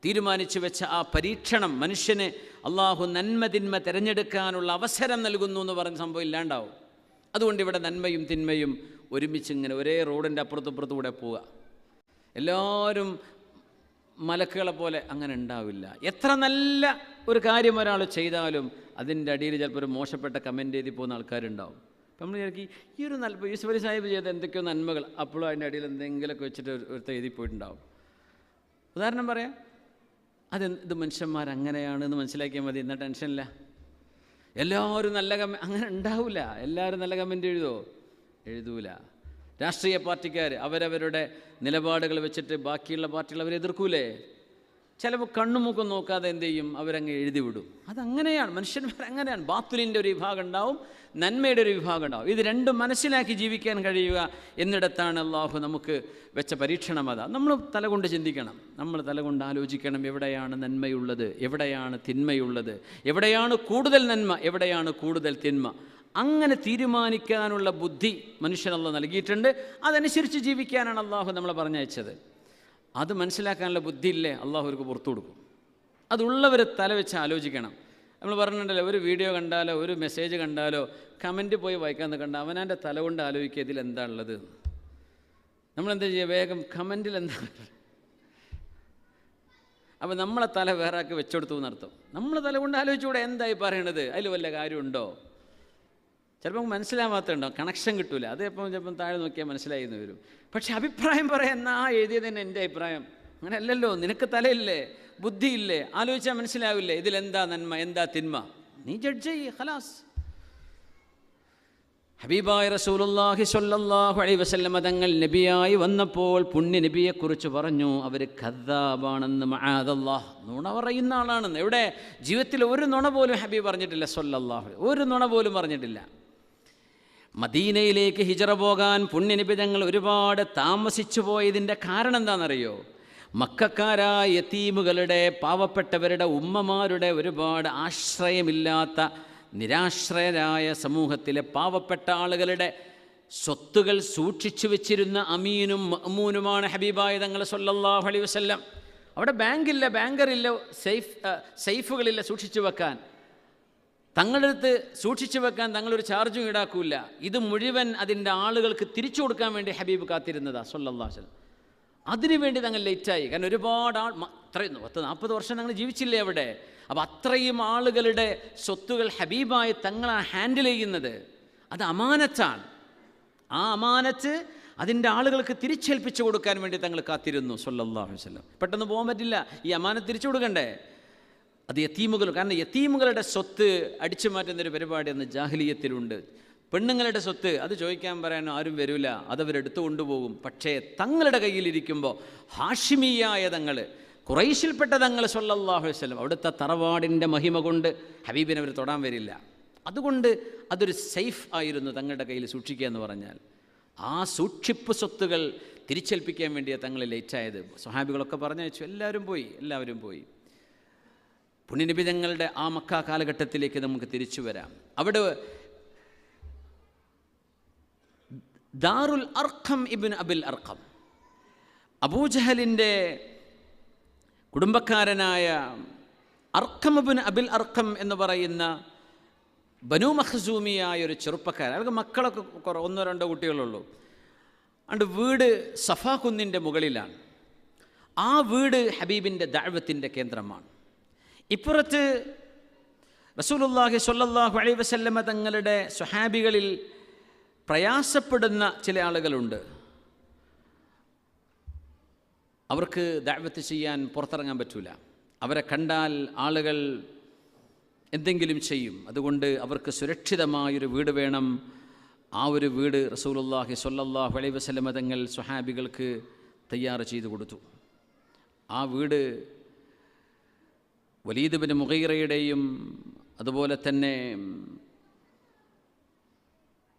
തീരുമാനിച്ചു വെച്ച ആ പരീക്ഷണം, മനുഷ്യന് അള്ളാഹു നന്മ തിന്മ തിരഞ്ഞെടുക്കാനുള്ള അവസരം നൽകുന്നു എന്ന് പറഞ്ഞ സംഭവം ഇല്ലാണ്ടാവും. അതുകൊണ്ട് ഇവിടെ നന്മയും തിന്മയും ഒരുമിച്ച് ഇങ്ങനെ ഒരേ റോഡിൻ്റെ അപ്പുറത്തും പോവുക. എല്ലാവരും മലക്കുകളെ പോലെ അങ്ങനെ ഉണ്ടാവില്ല. എത്ര നല്ല ഒരു കാര്യം ഒരാൾ ചെയ്താലും അതിൻ്റെ അടിയിൽ ചിലപ്പോൾ ഒരു മോശപ്പെട്ട കമൻറ്റ് എഴുതി പോകുന്ന ആൾക്കാരുണ്ടാവും. അപ്പം നമ്മൾ വിചാരിക്കും, ഈ ഒരു യൂസുഫ് അലി സാഹിബ് ചെയ്ത എന്തൊക്കെയോ നന്മകൾ, അപ്പോഴും അതിൻ്റെ അടിയിൽ എന്തെങ്കിലുമൊക്കെ വെച്ചിട്ട് ഒരുത്ത എഴുതി പോയിട്ടുണ്ടാവും. ഉദാഹരണം പറയാം, ഇത് മനുഷ്യന്മാരങ്ങനെയാണെന്ന് മനസ്സിലാക്കിയാൽ മതി, എന്നാൽ ടെൻഷനില്ല. എല്ലാവരും നല്ല അങ്ങനെ ഉണ്ടാവില്ല. എല്ലാവരും നല്ല കമൻറ്റ് എഴുതൂല. രാഷ്ട്രീയ പാർട്ടിക്കാർ അവരവരുടെ നിലപാടുകൾ വെച്ചിട്ട് ബാക്കിയുള്ള പാർട്ടികൾ അവരെ എതിർക്കൂലേ? ചിലപ്പോൾ കണ്ണുമുഖം നോക്കാതെ എന്ത് ചെയ്യും, അവരങ്ങ് എഴുതി വിടും. അതങ്ങനെയാണ്, മനുഷ്യന്മാരങ്ങനെയാണ്. ബാത്തുലിൻ്റെ ഒരു വിഭാഗം ഉണ്ടാവും, നന്മയുടെ ഒരു വിഭാഗം ഉണ്ടാവും. ഇത് രണ്ടും മനസ്സിലാക്കി ജീവിക്കാൻ കഴിയുക എന്നിടത്താണ് അള്ളാഹു നമുക്ക് വെച്ച പരീക്ഷണം. അതാ നമ്മൾ തലകൊണ്ട് ചിന്തിക്കണം, നമ്മൾ തലകൊണ്ട് ആലോചിക്കണം, എവിടെയാണ് നന്മയുള്ളത്, എവിടെയാണ് തിന്മയുള്ളത്, എവിടെയാണ് കൂടുതൽ നന്മ, എവിടെയാണ് കൂടുതൽ തിന്മ. അങ്ങനെ തീരുമാനിക്കാനുള്ള ബുദ്ധി മനുഷ്യനല്ല നൽകിയിട്ടുണ്ട്. അതനുസരിച്ച് ജീവിക്കാനാണ് അള്ളാഹു നമ്മളെ പറഞ്ഞയച്ചത്. അത് മനസ്സിലാക്കാനുള്ള ബുദ്ധിയില്ലേ, അള്ളാഹു അവർക്ക് പുറത്തു കൊടുക്കും. അതുള്ളവർ തല വെച്ച് ആലോചിക്കണം. നമ്മൾ പറഞ്ഞിട്ടുണ്ടല്ലോ, ഒരു വീഡിയോ കണ്ടാലോ ഒരു മെസ്സേജ് കണ്ടാലോ കമൻറ്റ് പോയി വായിക്കാൻ നിൽക്കണ്ട, അവനാൻ്റെ തല കൊണ്ട് ആലോചിക്കുക ഇതിലെന്താ ഉള്ളത്. നമ്മളെന്താ ചെയ്യുക, വേഗം കമൻറ്റിൽ എന്താ. അപ്പോൾ നമ്മളെ തല വേറെ ആക്കി വെച്ചെടുത്തു എന്നർത്ഥം. നമ്മൾ തല കൊണ്ട് ആലോചിച്ചുകൂടെ എന്തായി പറയണത്, അതിൽ വല്ല കാര്യമുണ്ടോ? ചിലപ്പോൾ മനസ്സിലാവാത്തുണ്ടോ, കണക്ഷൻ കിട്ടൂല. അത് ചിലപ്പം താഴെ നോക്കിയാൽ മനസ്സിലായി എന്ന് വരും. പക്ഷെ അഭിപ്രായം പറയാൻ എഴുതിയത് തന്നെ എൻ്റെ അഭിപ്രായം. അങ്ങനെ അല്ലല്ലോ, നിനക്ക് തലയില്ലേ, ബുദ്ധിയില്ലേ, ആലോചിച്ചാൽ മനസ്സിലാവില്ലേ ഇതിലെന്താ നന്മ എന്താ തിന്മ. നീ ജഡ്ജ് ചെയ്യ്, ഖലാസ്. ഹബീബായ റസൂലുള്ളാഹി സ്വല്ലല്ലാഹു അലൈഹി വസല്ലം തങ്ങൾ നബിയായി വന്നപ്പോൾ പുണ്യ നബിയെക്കുറിച്ച് പറഞ്ഞു, അവർ ഖദ്ദാബാണെന്ന്, മആദല്ലാഹ്, നുണ പറയുന്ന ആളാണെന്ന്. എവിടെ ജീവിതത്തിൽ ഒരു നുണ പോലും ഹബീബ് പറഞ്ഞിട്ടില്ല സ്വല്ലല്ലാഹു അലൈഹി, ഒരു നുണ പോലും പറഞ്ഞിട്ടില്ല. മദീനയിലേക്ക് ഹിജറ പോകാൻ പുണ്യനബി തങ്ങൾ ഒരുപാട് താമസിച്ചു പോയതിൻ്റെ കാരണം എന്താണെന്നറിയോ? മക്കക്കാരായ യതീമുകളുടെ, പാവപ്പെട്ടവരുടെ, ഉമ്മമാരുടെ, ഒരുപാട് ആശ്രയമില്ലാത്ത നിരാശ്രയരായ സമൂഹത്തിലെ പാവപ്പെട്ട ആളുകളുടെ സ്വത്തുകൾ സൂക്ഷിച്ചു വെച്ചിരുന്ന അമീനും മഅ്മൂനുമാണ് ഹബീബായ തങ്ങൾ സ്വല്ലല്ലാഹു അലൈഹി വസല്ലം. അവിടെ ബാങ്കില്ല, ബാങ്കറില്ല, സേഫുകളില്ല സൂക്ഷിച്ചു വെക്കാൻ. തങ്ങളുടെ അടുത്ത് സൂക്ഷിച്ചു വെക്കാൻ തങ്ങളൊരു ചാർജും ഈടാക്കൂല. ഇത് മുഴുവൻ അതിൻ്റെ ആളുകൾക്ക് തിരിച്ചു കൊടുക്കാൻ വേണ്ടി ഹബീബ് കാത്തിരുന്നതാ സ്വല്ലല്ലാഹു അലൈഹി വസല്ലം. അതിനുവേണ്ടി തങ്ങൾ ലേറ്റായി. കാരണം ഒരുപാട് അത്രയും 40 വർഷം തങ്ങൾ ജീവിച്ചില്ലേ അവിടെ. അപ്പോൾ അത്രയും ആളുകളുടെ സ്വത്തുകൾ ഹബീബായി തങ്ങളാണ് ഹാൻഡിൽ ചെയ്യുന്നത്. അത് അമാനത്താണ്. ആ അമാനത്ത് അതിൻ്റെ ആളുകൾക്ക് തിരിച്ചേൽപ്പിച്ചു കൊടുക്കാൻ വേണ്ടി തങ്ങൾ കാത്തിരുന്നു സ്വല്ലല്ലാഹു അലൈഹി വസല്ലം. പെട്ടെന്ന് പോകാൻ പറ്റില്ല, ഈ അമാനത്ത് തിരിച്ചു കൊടുക്കണ്ടേ. അത് യതീമുകൾ, കാരണം യതീമുകളുടെ സ്വത്ത് അടിച്ചു മാറ്റുന്നൊരു പരിപാടി അന്ന് ജാഹിലിയത്തിലുണ്ട്. പെണ്ണുങ്ങളുടെ സ്വത്ത് അത് ചോദിക്കാൻ പറയാനോ ആരും വരില്ല, അതവരെടുത്തു കൊണ്ടുപോകും. പക്ഷേ തങ്ങളുടെ കയ്യിലിരിക്കുമ്പോൾ ഹാഷിമിയായ തങ്ങൾ, ഖുറൈശിൽപ്പെട്ട തങ്ങൾ സ്വല്ലല്ലാഹു അലൈഹി വസല്ലം, അവിടുത്തെ തറവാടിൻ്റെ മഹിമ കൊണ്ട് ഹബീബിനെ അവർ തൊടാൻ വരില്ല. അതുകൊണ്ട് അതൊരു സേഫ് ആയിരുന്നു തങ്ങളുടെ കയ്യിൽ സൂക്ഷിക്കുക എന്ന് പറഞ്ഞാൽ. ആ സൂക്ഷിപ്പ് സ്വത്തുകൾ തിരിച്ചേൽപ്പിക്കാൻ വേണ്ടിയാണ് തങ്ങൾ ലേറ്റായത്. സ്വഹാബികളൊക്കെ പറഞ്ഞയച്ചു, എല്ലാവരും പോയി. പുണ്യനബി തങ്ങളുടെ ആ മക്ക കാലഘട്ടത്തിലേക്ക് നമുക്ക് തിരിച്ചു വരാം. അവിടെ ദാറുൽ Arkham Ibnu അബിൽ Arkham, അബൂജഹലിൻ്റെ കുടുംബക്കാരനായ Arkham Ibnu അബിൽ Arkham എന്ന് പറയുന്ന ബനു മഖ്സൂമിയായ ഒരു ചെറുപ്പക്കാരൻ. അയാൾക്ക് മക്കളൊക്കെ 1-2 കുട്ടികളുള്ളൂ. അതുകൊണ്ട് വീട് സഫാ കുന്നിൻ്റെ മുകളിലാണ്. ആ വീട് ഹബീബിൻ്റെ ദഅവത്തിൻ്റെ കേന്ദ്രമാണ്. ഇപ്പുറത്ത് റസൂലുള്ളാഹി സ്വല്ലല്ലാഹു അലൈഹി വസല്ലമ തങ്ങളുടെ സ്വഹാബികളിൽ പ്രയാസപ്പെടുന്ന ചില ആളുകളുണ്ട്. അവർക്ക് ദഅവത്ത് ചെയ്യാൻ പുറത്തിറങ്ങാൻ പറ്റൂല. അവരെ കണ്ടാൽ ആളുകൾ എന്തെങ്കിലും ചെയ്യും. അതുകൊണ്ട് അവർക്ക് സുരക്ഷിതമായൊരു വീട് വേണം. ആ ഒരു വീട് റസൂലുള്ളാഹി സ്വല്ലല്ലാഹു അലൈഹി വസല്ലമ തങ്ങൾ സ്വഹാബികൾക്ക് തയ്യാർ ചെയ്തു കൊടുത്തു. ആ വീട് വലീദ് ബിൻ മുഗീറയുടെയും അതുപോലെ തന്നെ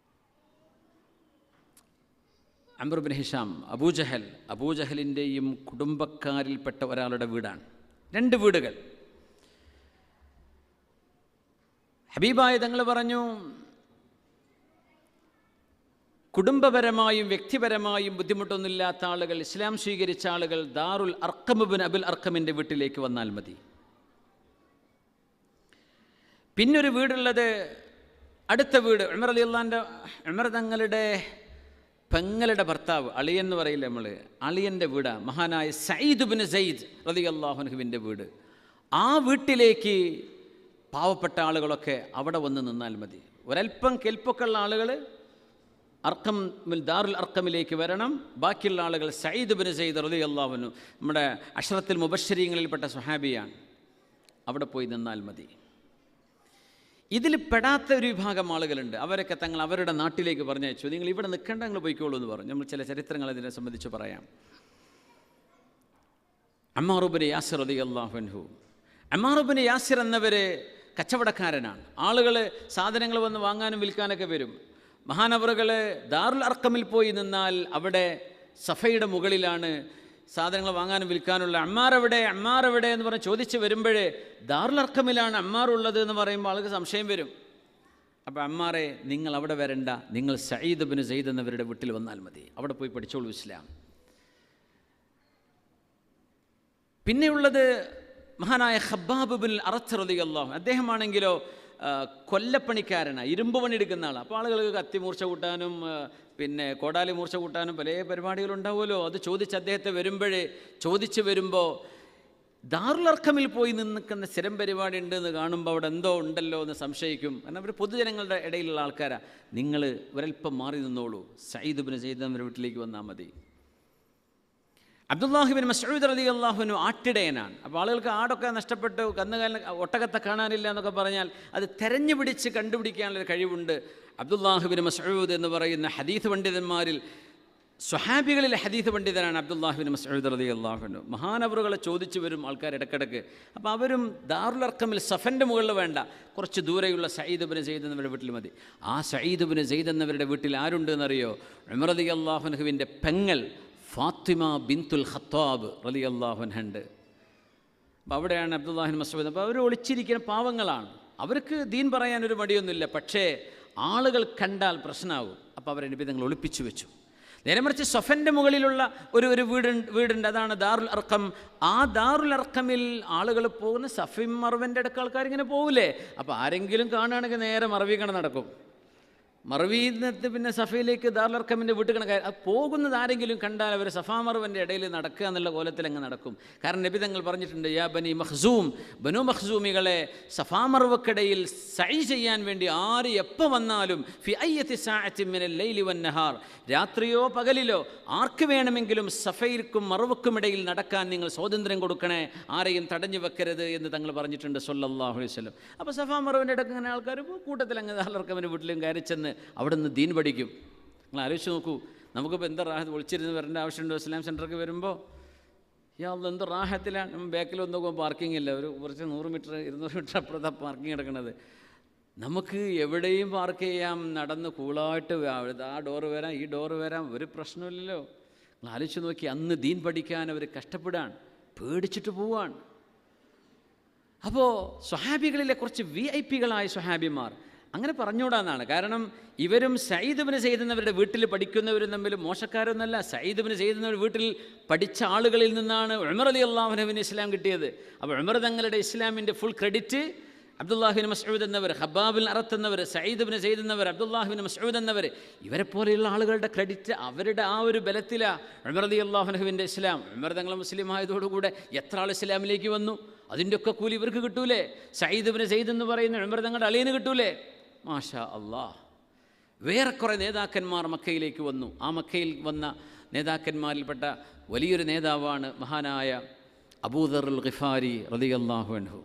അംർ ബിൻ ഹിഷാം, അബൂജഹലിൻ്റെയും കുടുംബക്കാരിൽപ്പെട്ട ഒരാളുടെ വീടാണ്. 2 വീടുകൾ. ഹബീബായ തങ്ങൾ പറഞ്ഞു, കുടുംബപരമായും വ്യക്തിപരമായും ബുദ്ധിമുട്ടൊന്നുമില്ലാത്ത ആളുകൾ, ഇസ്ലാം സ്വീകരിച്ച ആളുകൾ ദാറുൽ അർഖം ഇബ്നു അബിൽ അർഖമിൻ്റെ വീട്ടിലേക്ക് വന്നാൽ മതി. പിന്നൊരു വീടുള്ളത്, അടുത്ത വീട് ഉമർ റളിയല്ലാഹു ഉമർ തങ്ങളുടെ പെങ്ങളുടെ ഭർത്താവ്, അളിയൻ എന്ന് പറയില്ല നമ്മൾ, അളിയൻ്റെ വീടാണ്. മഹാനായ സഈദ് ഇബ്നു സൈദ് റളിയല്ലാഹു അൻഹുവിൻ്റെ വീട്. ആ വീട്ടിലേക്ക് പാവപ്പെട്ട ആളുകളൊക്കെ അവിടെ വന്ന് നിന്നാൽ മതി. ഒരൽപ്പം കെൽപ്പൊക്കെ ഉള്ള ആളുകൾ ദാറുൽ അർഖമിലേക്ക് വരണം. ബാക്കിയുള്ള ആളുകൾ സഈദ് ഇബ്നു സൈദ് റളിയല്ലാഹു അൻഹു, നമ്മുടെ അശ്റത്തുൽ മുബശ്ശരീങ്ങളിൽപ്പെട്ട സ്വഹാബിയാണ്, അവിടെ പോയി നിന്നാൽ മതി. ഇതിൽ പെടാത്ത ഒരു വിഭാഗം ആളുകളുണ്ട്. അവരൊക്കെ തങ്ങൾ അവരുടെ നാട്ടിലേക്ക് പറഞ്ഞയച്ചു. നിങ്ങൾ ഇവിടെ നിൽക്കേണ്ട, നിങ്ങൾ പോയിക്കോളൂ എന്ന് പറഞ്ഞു. നമ്മൾ ചില ചരിത്രങ്ങൾ ഇതിനെ സംബന്ധിച്ച് പറയാം. അമ്മാർ ഇബ്നു യാസിർ റളിയല്ലാഹു അൻഹു, അമ്മാർ ഇബ്നു യാസിർ എന്നവർ കച്ചവടക്കാരനാണ്. ആളുകൾ സാധനങ്ങൾ വന്ന് വാങ്ങാനും വിൽക്കാനൊക്കെ വരും. മഹാനവറുകൾ ദാറുൽ അർഖമിൽ പോയി നിന്നാൽ അവിടെ സഫയുടെ മുകളിലാണ് സാധനങ്ങൾ വാങ്ങാനും വിൽക്കാനുള്ള. അമ്മാർ എവിടെ എന്ന് പറഞ്ഞ് ചോദിച്ച് വരുമ്പോഴേ ദാറുൽ അർഖമിലാണ് അമ്മാർ ഉള്ളത് എന്ന് പറയുമ്പോൾ ആൾക്ക് സംശയം വരും. അപ്പോൾ അമ്മാറെ, നിങ്ങൾ അവിടെ വരണ്ട, നിങ്ങൾ സഈദ് ഇബ്നു സൈദ് എന്നവരുടെ വീട്ടിൽ വന്നാൽ മതി, അവിടെ പോയി പഠിച്ചോളൂ ഇസ്ലാം. പിന്നെയുള്ളത് മഹാനായ ഖബ്ബാബ് ബിൻ അറത്ത് റളിയല്ലാഹു, അദ്ദേഹമാണെങ്കിലോ കൊല്ലപ്പണിക്കാരനാണ്, ഇരുമ്പ് പണിയെടുക്കുന്ന ആളാണ്. അപ്പോൾ ആളുകൾക്ക് കത്തി മൂർച്ച കൂട്ടാനും പിന്നെ കോടാലി മൂർച്ച കൂട്ടാനും പല പരിപാടികളുണ്ടാവുമല്ലോ. അത് ചോദിച്ച് അദ്ദേഹത്തെ ചോദിച്ച് വരുമ്പോൾ ദാറുൽ അർഖമിൽ പോയി നിൽക്കുന്ന സ്ഥിരം പരിപാടി ഉണ്ടെന്ന് കാണുമ്പോൾ അവിടെ എന്തോ ഉണ്ടല്ലോ എന്ന് സംശയിക്കും. കാരണം അവർ പൊതുജനങ്ങളുടെ ഇടയിലുള്ള ആൾക്കാരാണ്. നിങ്ങൾ ഒരൽപ്പം മാറി നിന്നോളൂ, സഈദ് ഇബ്നു സൈദ് എന്നവരുടെ വീട്ടിലേക്ക് വന്നാൽ മതി. അബ്ദുല്ലാഹി ബിൻ മസ്ഊദ് റളിയല്ലാഹു അൻഹു ആട്ടിടയനാണ്. അപ്പോൾ ആളുകൾക്ക് ആടൊക്കെ നഷ്ടപ്പെട്ടു, കന്നുകാലിന് ഒട്ടകത്തെ കാണാനില്ല എന്നൊക്കെ പറഞ്ഞാൽ അത് തെരഞ്ഞു പിടിച്ച് കണ്ടുപിടിക്കാനുള്ളൊരു കഴിവുണ്ട്. അബ്ദുല്ലാഹി ബിൻ മസ്ഊദ് എന്ന് പറയുന്ന ഹദീസ് പണ്ഡിതന്മാരിൽ, സ്വഹാബികളിൽ ഹദീസ് പണ്ഡിതനാണ് അബ്ദുല്ലാഹി ബിൻ മസ്ഊദ് റളിയല്ലാഹു അൻഹു. മഹാനവറുകളെ ചോദിച്ചു വരും ആൾക്കാർ ഇടക്കിടക്ക്. അപ്പോൾ അവരും ദാറുൽ അർഖമിൽ സഫൻ്റെ മുകളിൽ വേണ്ട, കുറച്ച് ദൂരെയുള്ള സഈദ് ഇബ്നു സൈദ് എന്നവരുടെ വീട്ടിൽ മതി. ആ സഈദ് ഇബ്നു സൈദ് എന്നവരുടെ വീട്ടിൽ ആരുണ്ട് എന്നറിയോ? ഉമർ റളിയല്ലാഹു അൻഹുവിൻ്റെ പെങ്ങൾ ഫാത്തിമ ബിൻതുൽ ഖത്താബ് റളിയല്ലാഹു അൻഹ ഉണ്ട്. അപ്പോൾ അവിടെയാണ് അബ്ദുല്ലാഹി ബിൻ മസ്ഊദ്. അപ്പോൾ അവർ ഒളിച്ചിരിക്കുന്ന പാവങ്ങളാണ്, അവർക്ക് ദീൻ പറയാനൊരു മടിയൊന്നുമില്ല. പക്ഷേ ആളുകൾ കണ്ടാൽ പ്രശ്നമാകും. അപ്പോൾ അവരെ നബി തങ്ങൾ ഒളിപ്പിച്ചു വെച്ചു. നേരെ മറിച്ച് സഫൻ്റെ മുകളിലുള്ള ഒരു വീടുണ്ട്, അതാണ് ദാറുൽ അർഖം. ആ ദാറുൽ അർഖമിൽ ആളുകൾ പോകുന്ന സഫയും മർവൻ്റെ അടുക്ക ആൾക്കാർ ഇങ്ങനെ പോകില്ലേ, അപ്പോൾ ആരെങ്കിലും കാണുകയാണെങ്കിൽ നേരെ മറവിക്കണ നടക്കും. മറവീന്നത്ത് പിന്നെ സഫയിലേക്ക് ദാറുൽ വീട്ടിൽ കണക്കായി അത് പോകുന്നത് ആരെങ്കിലും കണ്ടാൽ അവർ സഫാ മറുവിൻ്റെ ഇടയിൽ നടക്കുക എന്നുള്ള കോലത്തിൽ അങ്ങ് നടക്കും. കാരണം നബി തങ്ങൾ പറഞ്ഞിട്ടുണ്ട്, യാ ബനി മഖ്സൂം, ബനു മഖ്സൂമികളെ സഫാ മറുവക്കിടയിൽ സഅയ് ചെയ്യാൻ വേണ്ടി ആര് എപ്പോൾ വന്നാലും ഫി അയ്യത്തി സാഅത്തിൻ മിനൽ ലൈലി വന്നഹാർ, രാത്രിയോ പകലിലോ ആർക്ക് വേണമെങ്കിലും സഫയിൽക്കും മറുവക്കും ഇടയിൽ നടക്കാൻ നിങ്ങൾ സ്വാതന്ത്ര്യം കൊടുക്കണേ, ആരെയും തടഞ്ഞു വെക്കരുത് എന്ന് തങ്ങൾ പറഞ്ഞിട്ടുണ്ട് സല്ലല്ലാഹു അലൈഹി വസല്ലം. അപ്പോൾ സഫാ മറുവിൻ്റെ ഇടയ്ക്ക് ഇങ്ങനെ ആൾക്കാർ കൂട്ടത്തിൽ അങ്ങ് ദാറുൽ വീട്ടിലും കയറി ചെന്ന് അവിടെ നിന്ന് ദീൻ പഠിക്കും. നിങ്ങൾ ആലോചിച്ച് നോക്കൂ, നമുക്കിപ്പോൾ എന്താ റാഹത്ത്, ഒളിച്ചിരുന്ന് വരേണ്ട ആവശ്യമുണ്ടോ? ഇസ്ലാം സെൻറ്റർക്ക് വരുമ്പോൾ എന്ത് റാഹത്തിലാണ്. നമ്മൾ ബാക്കിൽ വന്ന് നോക്കുമ്പോൾ പാർക്കിംഗ് ഇല്ല, ഒരു കുറച്ച് 100 മീറ്റർ 200 മീറ്റർ അപ്പുറത്താണ് പാർക്കിംഗ് കിടക്കുന്നത്. നമുക്ക് എവിടെയും പാർക്ക് ചെയ്യാം, നടന്ന് കൂളായിട്ട് ആ ഡോറ് വരാം ഈ ഡോറ് വരാം, ഒരു പ്രശ്നമില്ലല്ലോ. നിങ്ങൾ ആലോചിച്ച് നോക്കി, അന്ന് ദീൻ പഠിക്കാൻ അവർ കഷ്ടപ്പെടാൻ, പേടിച്ചിട്ട് പോവാണ്. അപ്പോൾ സ്വഹാബികളിലെ കുറച്ച് VIP-കളായ സ്വഹാബിമാർ അങ്ങനെ പറഞ്ഞുകൂടാന്നാണ്. കാരണം ഇവരും സഈദ് ഇബ്നു സെയ്ദ് എന്നവരുടെ വീട്ടിൽ പഠിക്കുന്നവരും തമ്മിൽ മോശക്കാരൊന്നല്ല. സഈദ് ഇബ്നു സെയ്ദ് എന്നവരുടെ വീട്ടിൽ പഠിച്ച ആളുകളിൽ നിന്നാണ് ഉമർ റളിയല്ലാഹു അൻഹുവിന് ഇസ്ലാം കിട്ടിയത്. അപ്പോൾ ഉമർ തങ്ങളുടെ ഇസ്ലാമിൻ്റെ ഫുൾ ക്രെഡിറ്റ് അബ്ദുല്ലാഹിബ്നു മസ്ഊദ് എന്നവർ, ഖബ്ബാബിൽ അറത്ത് എന്നവർ, സഈദ് ഇബ്നു സെയ്ദ് എന്നവർ, അബ്ദുല്ലാഹിബ്നു മസ്ഊദ് എന്നവർ, ഇവരെ പോലെയുള്ള ആളുകളുടെ ക്രെഡിറ്റ് അവരുടെ ആ ഒരു ബലത്തിലാണ് ഉമർ റളിയല്ലാഹു അൻഹുവിൻ്റെ ഇസ്ലാം. ഉമർ തങ്ങൾ മുസ്ലിം ആയതോടുകൂടെ എത്ര ആൾ ഇസ്ലാമിലേക്ക് വന്നു, അതിൻ്റെയൊക്കെ കൂലി ഇവർക്ക് കിട്ടൂലേ? സഈദ് ഇബ്നു സെയ്ദ് എന്ന് പറയുന്ന ഉമർ തങ്ങളുടെ അളിയന് കിട്ടൂലേ? മാഷാ അല്ലാഹ്. വേറെ കുറേ നേതാക്കന്മാർ മക്കയിലേക്ക് വന്നു. ആ മക്കയിൽ വന്ന നേതാക്കന്മാരിൽപ്പെട്ട വലിയൊരു നേതാവാണ് മഹാനായ അബൂദറുൽ ഗിഫാരി റളിയല്ലാഹു അൻഹു.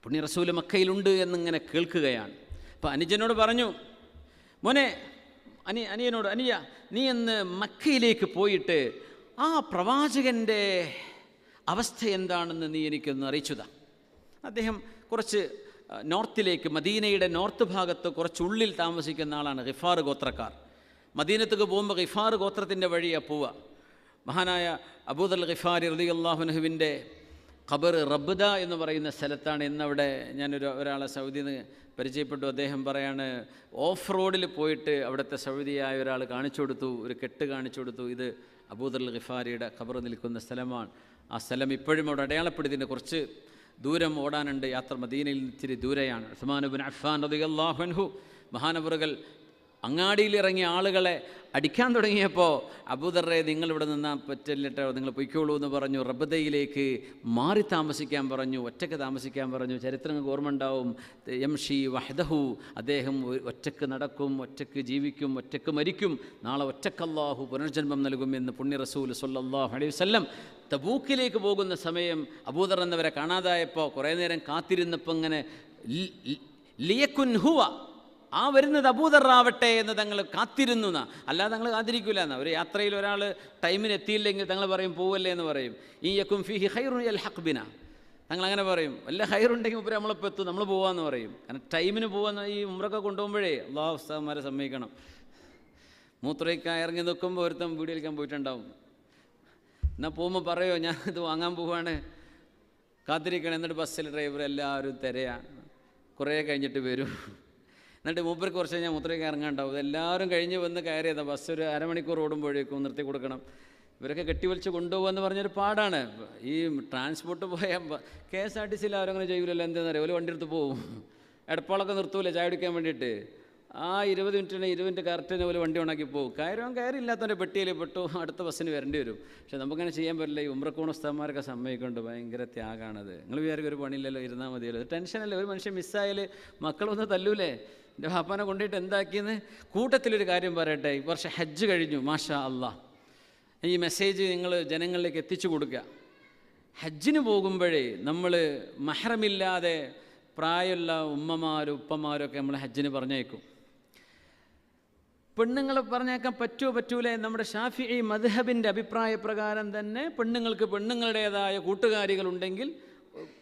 പുണ്യ റസൂല് മക്കയിലുണ്ട് എന്നിങ്ങനെ കേൾക്കുകയാണ്. അപ്പോൾ അനുജനോട് പറഞ്ഞു, മോനെ, അനിയനോട്, അനിയ നീ എന്ന് മക്കയിലേക്ക് പോയിട്ട് ആ പ്രവാചകൻ്റെ അവസ്ഥ എന്താണെന്ന് നീ എനിക്കൊന്ന് അറിയിച്ചുതാ. അദ്ദേഹം കുറച്ച് നോർത്തിലേക്ക്, മദീനയുടെ നോർത്ത് ഭാഗത്ത് കുറച്ചുള്ളിൽ താമസിക്കുന്ന ആളാണ്. ഗിഫാർ ഗോത്രക്കാർ. മദീനത്തേക്ക് പോകുമ്പോൾ ഗിഫാർ ഗോത്രത്തിൻ്റെ വഴിയാണ് പോവുക. മഹാനായ അബൂദർ ഗിഫാരി റളിയല്ലാഹു അൻഹുവിൻ്റെ ഖബർ റബ്ദ എന്ന് പറയുന്ന സ്ഥലത്താണ്. ഇന്നവിടെ ഒരാളെ സൗദിയിൽ നിന്ന് പരിചയപ്പെട്ടു. അദ്ദേഹം പറയാണ്, ഓഫ് റോഡിൽ പോയിട്ട് അവിടുത്തെ സൗദിയായ ഒരാൾ കാണിച്ചു കൊടുത്തു, ഒരു കെട്ട് കാണിച്ചു കൊടുത്തു, ഇത് അബൂദർ ഗിഫാരിയുടെ ഖബർ നിൽക്കുന്ന സ്ഥലമാണ്. ആ സ്ഥലം ഇപ്പോഴും അവിടെ അടയാളപ്പെടുത്തിൻ്റെ കുറച്ച് ദൂരം ഓടാനുണ്ട്, യാത്ര മദീനയിൽ ഇത്തിരി ദൂരെയാണ്. ഉസ്മാൻ ഇബ്നു അഫ്ഫാൻ റളിയല്ലാഹു അൻഹു മഹാനവറുകൾ അങ്ങാടിയിലിറങ്ങിയ ആളുകളെ അടിക്കാൻ തുടങ്ങിയപ്പോൾ, അബൂദറെ നിങ്ങളിവിടെ നിന്നാൽ പറ്റില്ലട്ടോ, നിങ്ങൾ പൊയ്ക്കോളൂ എന്ന് പറഞ്ഞു. റബ്ദയിലേക്ക് മാറി താമസിക്കാൻ പറഞ്ഞു, ഒറ്റയ്ക്ക് താമസിക്കാൻ പറഞ്ഞു. ചരിത്രങ്ങൾക്ക് ഓർമ്മ ഉണ്ടാവും, യംഷി വഹ്ദഹു, അദ്ദേഹം ഒറ്റയ്ക്ക് നടക്കും, ഒറ്റയ്ക്ക് ജീവിക്കും, ഒറ്റയ്ക്ക് മരിക്കും, നാളെ ഒറ്റക്കല്ലാഹു പുനർജന്മം നൽകും എന്ന് പുണ്യ റസൂൽ സ്വല്ലല്ലാഹു അലൈഹി വസല്ലം. തബൂക്കിലേക്ക് പോകുന്ന സമയം അബൂദർ എന്നവരെ കാണാതായപ്പോൾ കുറേ നേരം കാത്തിരുന്നപ്പോൾ ഇങ്ങനെ ലിയക്കുൻ ഹുവ, ആ വരുന്നത് അബൂദറാവട്ടെ എന്ന് തങ്ങൾ കാത്തിരുന്നു എന്നാ, അല്ലാതെ തങ്ങൾ കാത്തിരിക്കില്ല എന്നാ. ഒരു യാത്രയിൽ ഒരാൾ ടൈമിന് എത്തിയില്ലെങ്കിൽ തങ്ങൾ പറയും പോവല്ലേ എന്ന് പറയും. ഈ യക്കും ഫീഹി ഖൈറുൻ യൽഹഖ് ബിന, തങ്ങൾ അങ്ങനെ പറയും. വല്ല ഹൈറുണ്ടെങ്കിൽ മുപ്പര് നമ്മളിപ്പോൾ എത്തും, നമ്മൾ പോകാമെന്ന് പറയും. കാരണം ടൈമിന് പോകാമെന്ന് ഈ ഉംറയൊക്കെ കൊണ്ടുപോകുമ്പോഴേ അള്ളാഹു ഉസ്താദന്മാരെ സമ്മതിക്കണം. മൂത്രയ്ക്കാൻ ഇറങ്ങി നിൽക്കുമ്പോൾ ഒരുത്തം വീഡിയോ എടുക്കാൻ പോയിട്ടുണ്ടാവും. എന്നാൽ പോകുമ്പോൾ പറയോ, ഞാൻ ഇത് വാങ്ങാൻ പോവുകയാണ്, കാത്തിരിക്കണം. എന്നിട്ട് ബസ്സിൽ ഡ്രൈവർ എല്ലാവരും തിരയാണ്, കുറേ കഴിഞ്ഞിട്ട് വരും. എന്നിട്ട് മൂപ്പർക്ക് കുറച്ച് കഴിഞ്ഞാൽ മൂത്രയ്ക്ക് ഇറങ്ങാണ്ടാവും. എല്ലാവരും കഴിഞ്ഞ് വന്ന് കയറിയതാണ്. ബസ് ഒരു അരമണിക്കൂർ ഓടുമ്പോഴേക്കും നിർത്തി കൊടുക്കണം. ഇവരൊക്കെ കെട്ടിവലിച്ച് കൊണ്ടുപോകുമെന്ന് പറഞ്ഞൊരു പാടാണ്. ഈ ട്രാൻസ്പോർട്ട് പോയാൽ KSRTCയിൽ ആരും അങ്ങനെ ചെയ്യൂലല്ലോ. എന്താണെന്ന് അറിയാം, ഒരു വണ്ടി എടുത്ത് പോവും. എടപ്പാളൊക്കെ നിർത്തൂലേ ചായ കുടിക്കാൻ വേണ്ടിയിട്ട്. ആ 20 മിനിറ്റിന് 20 മിനിറ്റ് കറക്റ്റിന് പോലെ വണ്ടി ഉണ്ടാക്കി പോകും. കയറില്ലാത്തവൻ്റെ പെട്ടിയിൽ പെട്ടു അടുത്ത ബസ്സിന് വരേണ്ടി വരും. പക്ഷെ നമുക്കങ്ങനെ ചെയ്യാൻ പറ്റില്ല. ഈ ഉംറക്കൂണ ഉസ്താദന്മാരൊക്കെ സമ്മതിക്കുന്നുണ്ട്. ഭയങ്കര ത്യാഗമാണത്. നിങ്ങൾ വിചാരിക്കും ഒരു പണിയില്ലല്ലോ, ഇരുന്നാൽ മതിയല്ലോ. ടെൻഷനല്ലേ, ഒരു മനുഷ്യൻ മിസ്സായാൽ മക്കളൊന്ന് തല്ലൂലേ. എൻ്റെ വാപ്പാനെ കൊണ്ടുപോയിട്ട് എന്താക്കിയെന്ന്. കൂട്ടത്തിലൊരു കാര്യം പറയട്ടെ, ഈ വർഷം ഹജ്ജ് കഴിഞ്ഞു, മാഷാ അല്ലാഹ്. ഈ മെസ്സേജ് നിങ്ങൾ ജനങ്ങളിലേക്ക് എത്തിച്ചു കൊടുക്കുക. ഹജ്ജിന് പോകുമ്പോഴേ നമ്മൾ മഹ്റമില്ലാതെ പ്രായമുള്ള ഉമ്മമാരും ഉപ്പമാരും ഒക്കെ നമ്മൾ ഹജ്ജിന് പറഞ്ഞേക്കും. പെണ്ണുങ്ങളെ പറഞ്ഞേക്കാൻ പറ്റൂലേ? നമ്മുടെ ഷാഫിഈ മദ്ഹബിൻ്റെ അഭിപ്രായ പ്രകാരം തന്നെ പെണ്ണുങ്ങൾക്ക് പെണ്ണുങ്ങളുടേതായ കൂട്ടുകാരികളുണ്ടെങ്കിൽ,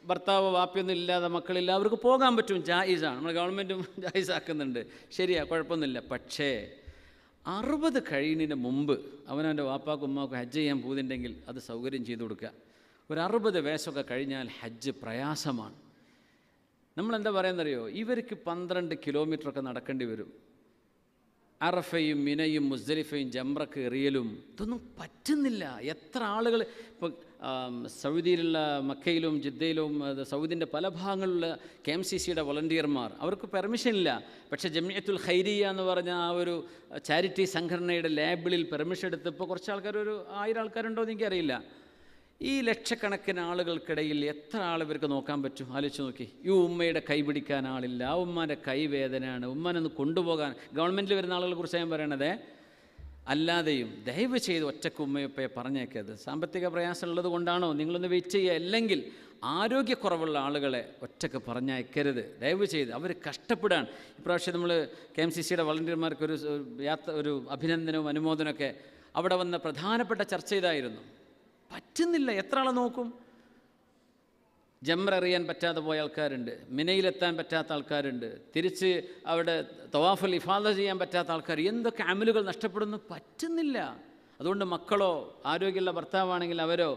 ഭർത്താവ് വാപ്പിയൊന്നും ഇല്ലാതെ മക്കളില്ല, അവർക്ക് പോകാൻ പറ്റും, ജായിസാണ്. നമ്മുടെ ഗവൺമെൻറ്റും ജായിസാക്കുന്നുണ്ട്, ശരിയാ, കുഴപ്പമൊന്നുമില്ല. പക്ഷേ 60 കഴിയുന്നതിന് മുമ്പ് അവനവൻ്റെ വാപ്പാക്കും ഉമ്മാക്കും ഹജ്ജ് ചെയ്യാൻ പോകുന്നുണ്ടെങ്കിൽ അത് സൗകര്യം ചെയ്തു കൊടുക്കുക. ഒരു 60 വയസ്സൊക്കെ കഴിഞ്ഞാൽ ഹജ്ജ് പ്രയാസമാണ്. നമ്മളെന്താ പറയുന്നറിയോ, ഇവർക്ക് 12 കിലോമീറ്ററൊക്കെ നടക്കേണ്ടി വരും. അറഫയും മിനയും മുസ്ദലിഫയും ജംറക്ക് എറിയലും ഇതൊന്നും പറ്റുന്നില്ല. എത്ര ആളുകൾ ഇപ്പോൾ സൗദിയിലുള്ള മക്കയിലും ജിദ്ദയിലും സൗദിൻ്റെ പല ഭാഗങ്ങളിലുള്ള KMCCയുടെ വോളണ്ടിയർമാർ, അവർക്ക് പെർമിഷൻ ഇല്ല. പക്ഷേ ജമിയത്തുൽ ഖൈരിയ എന്ന് പറഞ്ഞ ആ ഒരു ചാരിറ്റി സംഘടനയുടെ ലാബിളിൽ പെർമിഷൻ എടുത്തപ്പോൾ കുറച്ച് ആൾക്കാർ, ഒരു 1000 ആൾക്കാരുണ്ടോ എന്ന് എനിക്കറിയില്ല. ഈ ലക്ഷക്കണക്കിന് ആളുകൾക്കിടയിൽ എത്ര ആൾ ഇവർക്ക് നോക്കാൻ പറ്റും? ആലോചിച്ച് നോക്കി. ഈ ഉമ്മയുടെ കൈ പിടിക്കാൻ ആളില്ല, ആ ഉമ്മാൻ്റെ കൈ വേദനയാണ്, ഉമ്മാനൊന്ന് കൊണ്ടുപോകാൻ. ഗവൺമെൻറ്റിൽ വരുന്ന ആളുകളെ കുറിച്ച് ഞാൻ പറയണതേ. അല്ലാതെയും ദയവ് ചെയ്ത് ഒറ്റക്ക് ഉമ്മയപ്പയെ പറഞ്ഞേക്കരുത്. സാമ്പത്തിക പ്രയാസം ഉള്ളത് കൊണ്ടാണോ? നിങ്ങളൊന്ന് വെയിറ്റ് ചെയ്യുക. അല്ലെങ്കിൽ ആരോഗ്യക്കുറവുള്ള ആളുകളെ ഒറ്റക്ക് പറഞ്ഞയക്കരുത് ദയവ് ചെയ്ത്. അവർ കഷ്ടപ്പെടാൻ. ഇപ്രാവശ്യം നമ്മൾ KMCCയുടെ വളണ്ടിയർമാർക്ക് ഒരു അഭിനന്ദനവും അനുമോദനമൊക്കെ അവിടെ വന്ന പ്രധാനപ്പെട്ട ചർച്ച ഇതായിരുന്നു. പറ്റുന്നില്ല. എത്ര ആളെ നോക്കും? ജംറ എറിയാൻ പറ്റാതെ പോയ ആൾക്കാരുണ്ട്, മിനയിലെത്താൻ പറ്റാത്ത ആൾക്കാരുണ്ട്, തിരിച്ച് അവിടെ തവാഫുൽ ഇഫാദ ചെയ്യാൻ പറ്റാത്ത ആൾക്കാർ. എന്തൊക്കെ അമലുകൾ നഷ്ടപ്പെടുന്നു, പറ്റുന്നില്ല. അതുകൊണ്ട് മക്കളോ ആരോഗ്യമുള്ള ഭർത്താവാണെങ്കിൽ അവരോ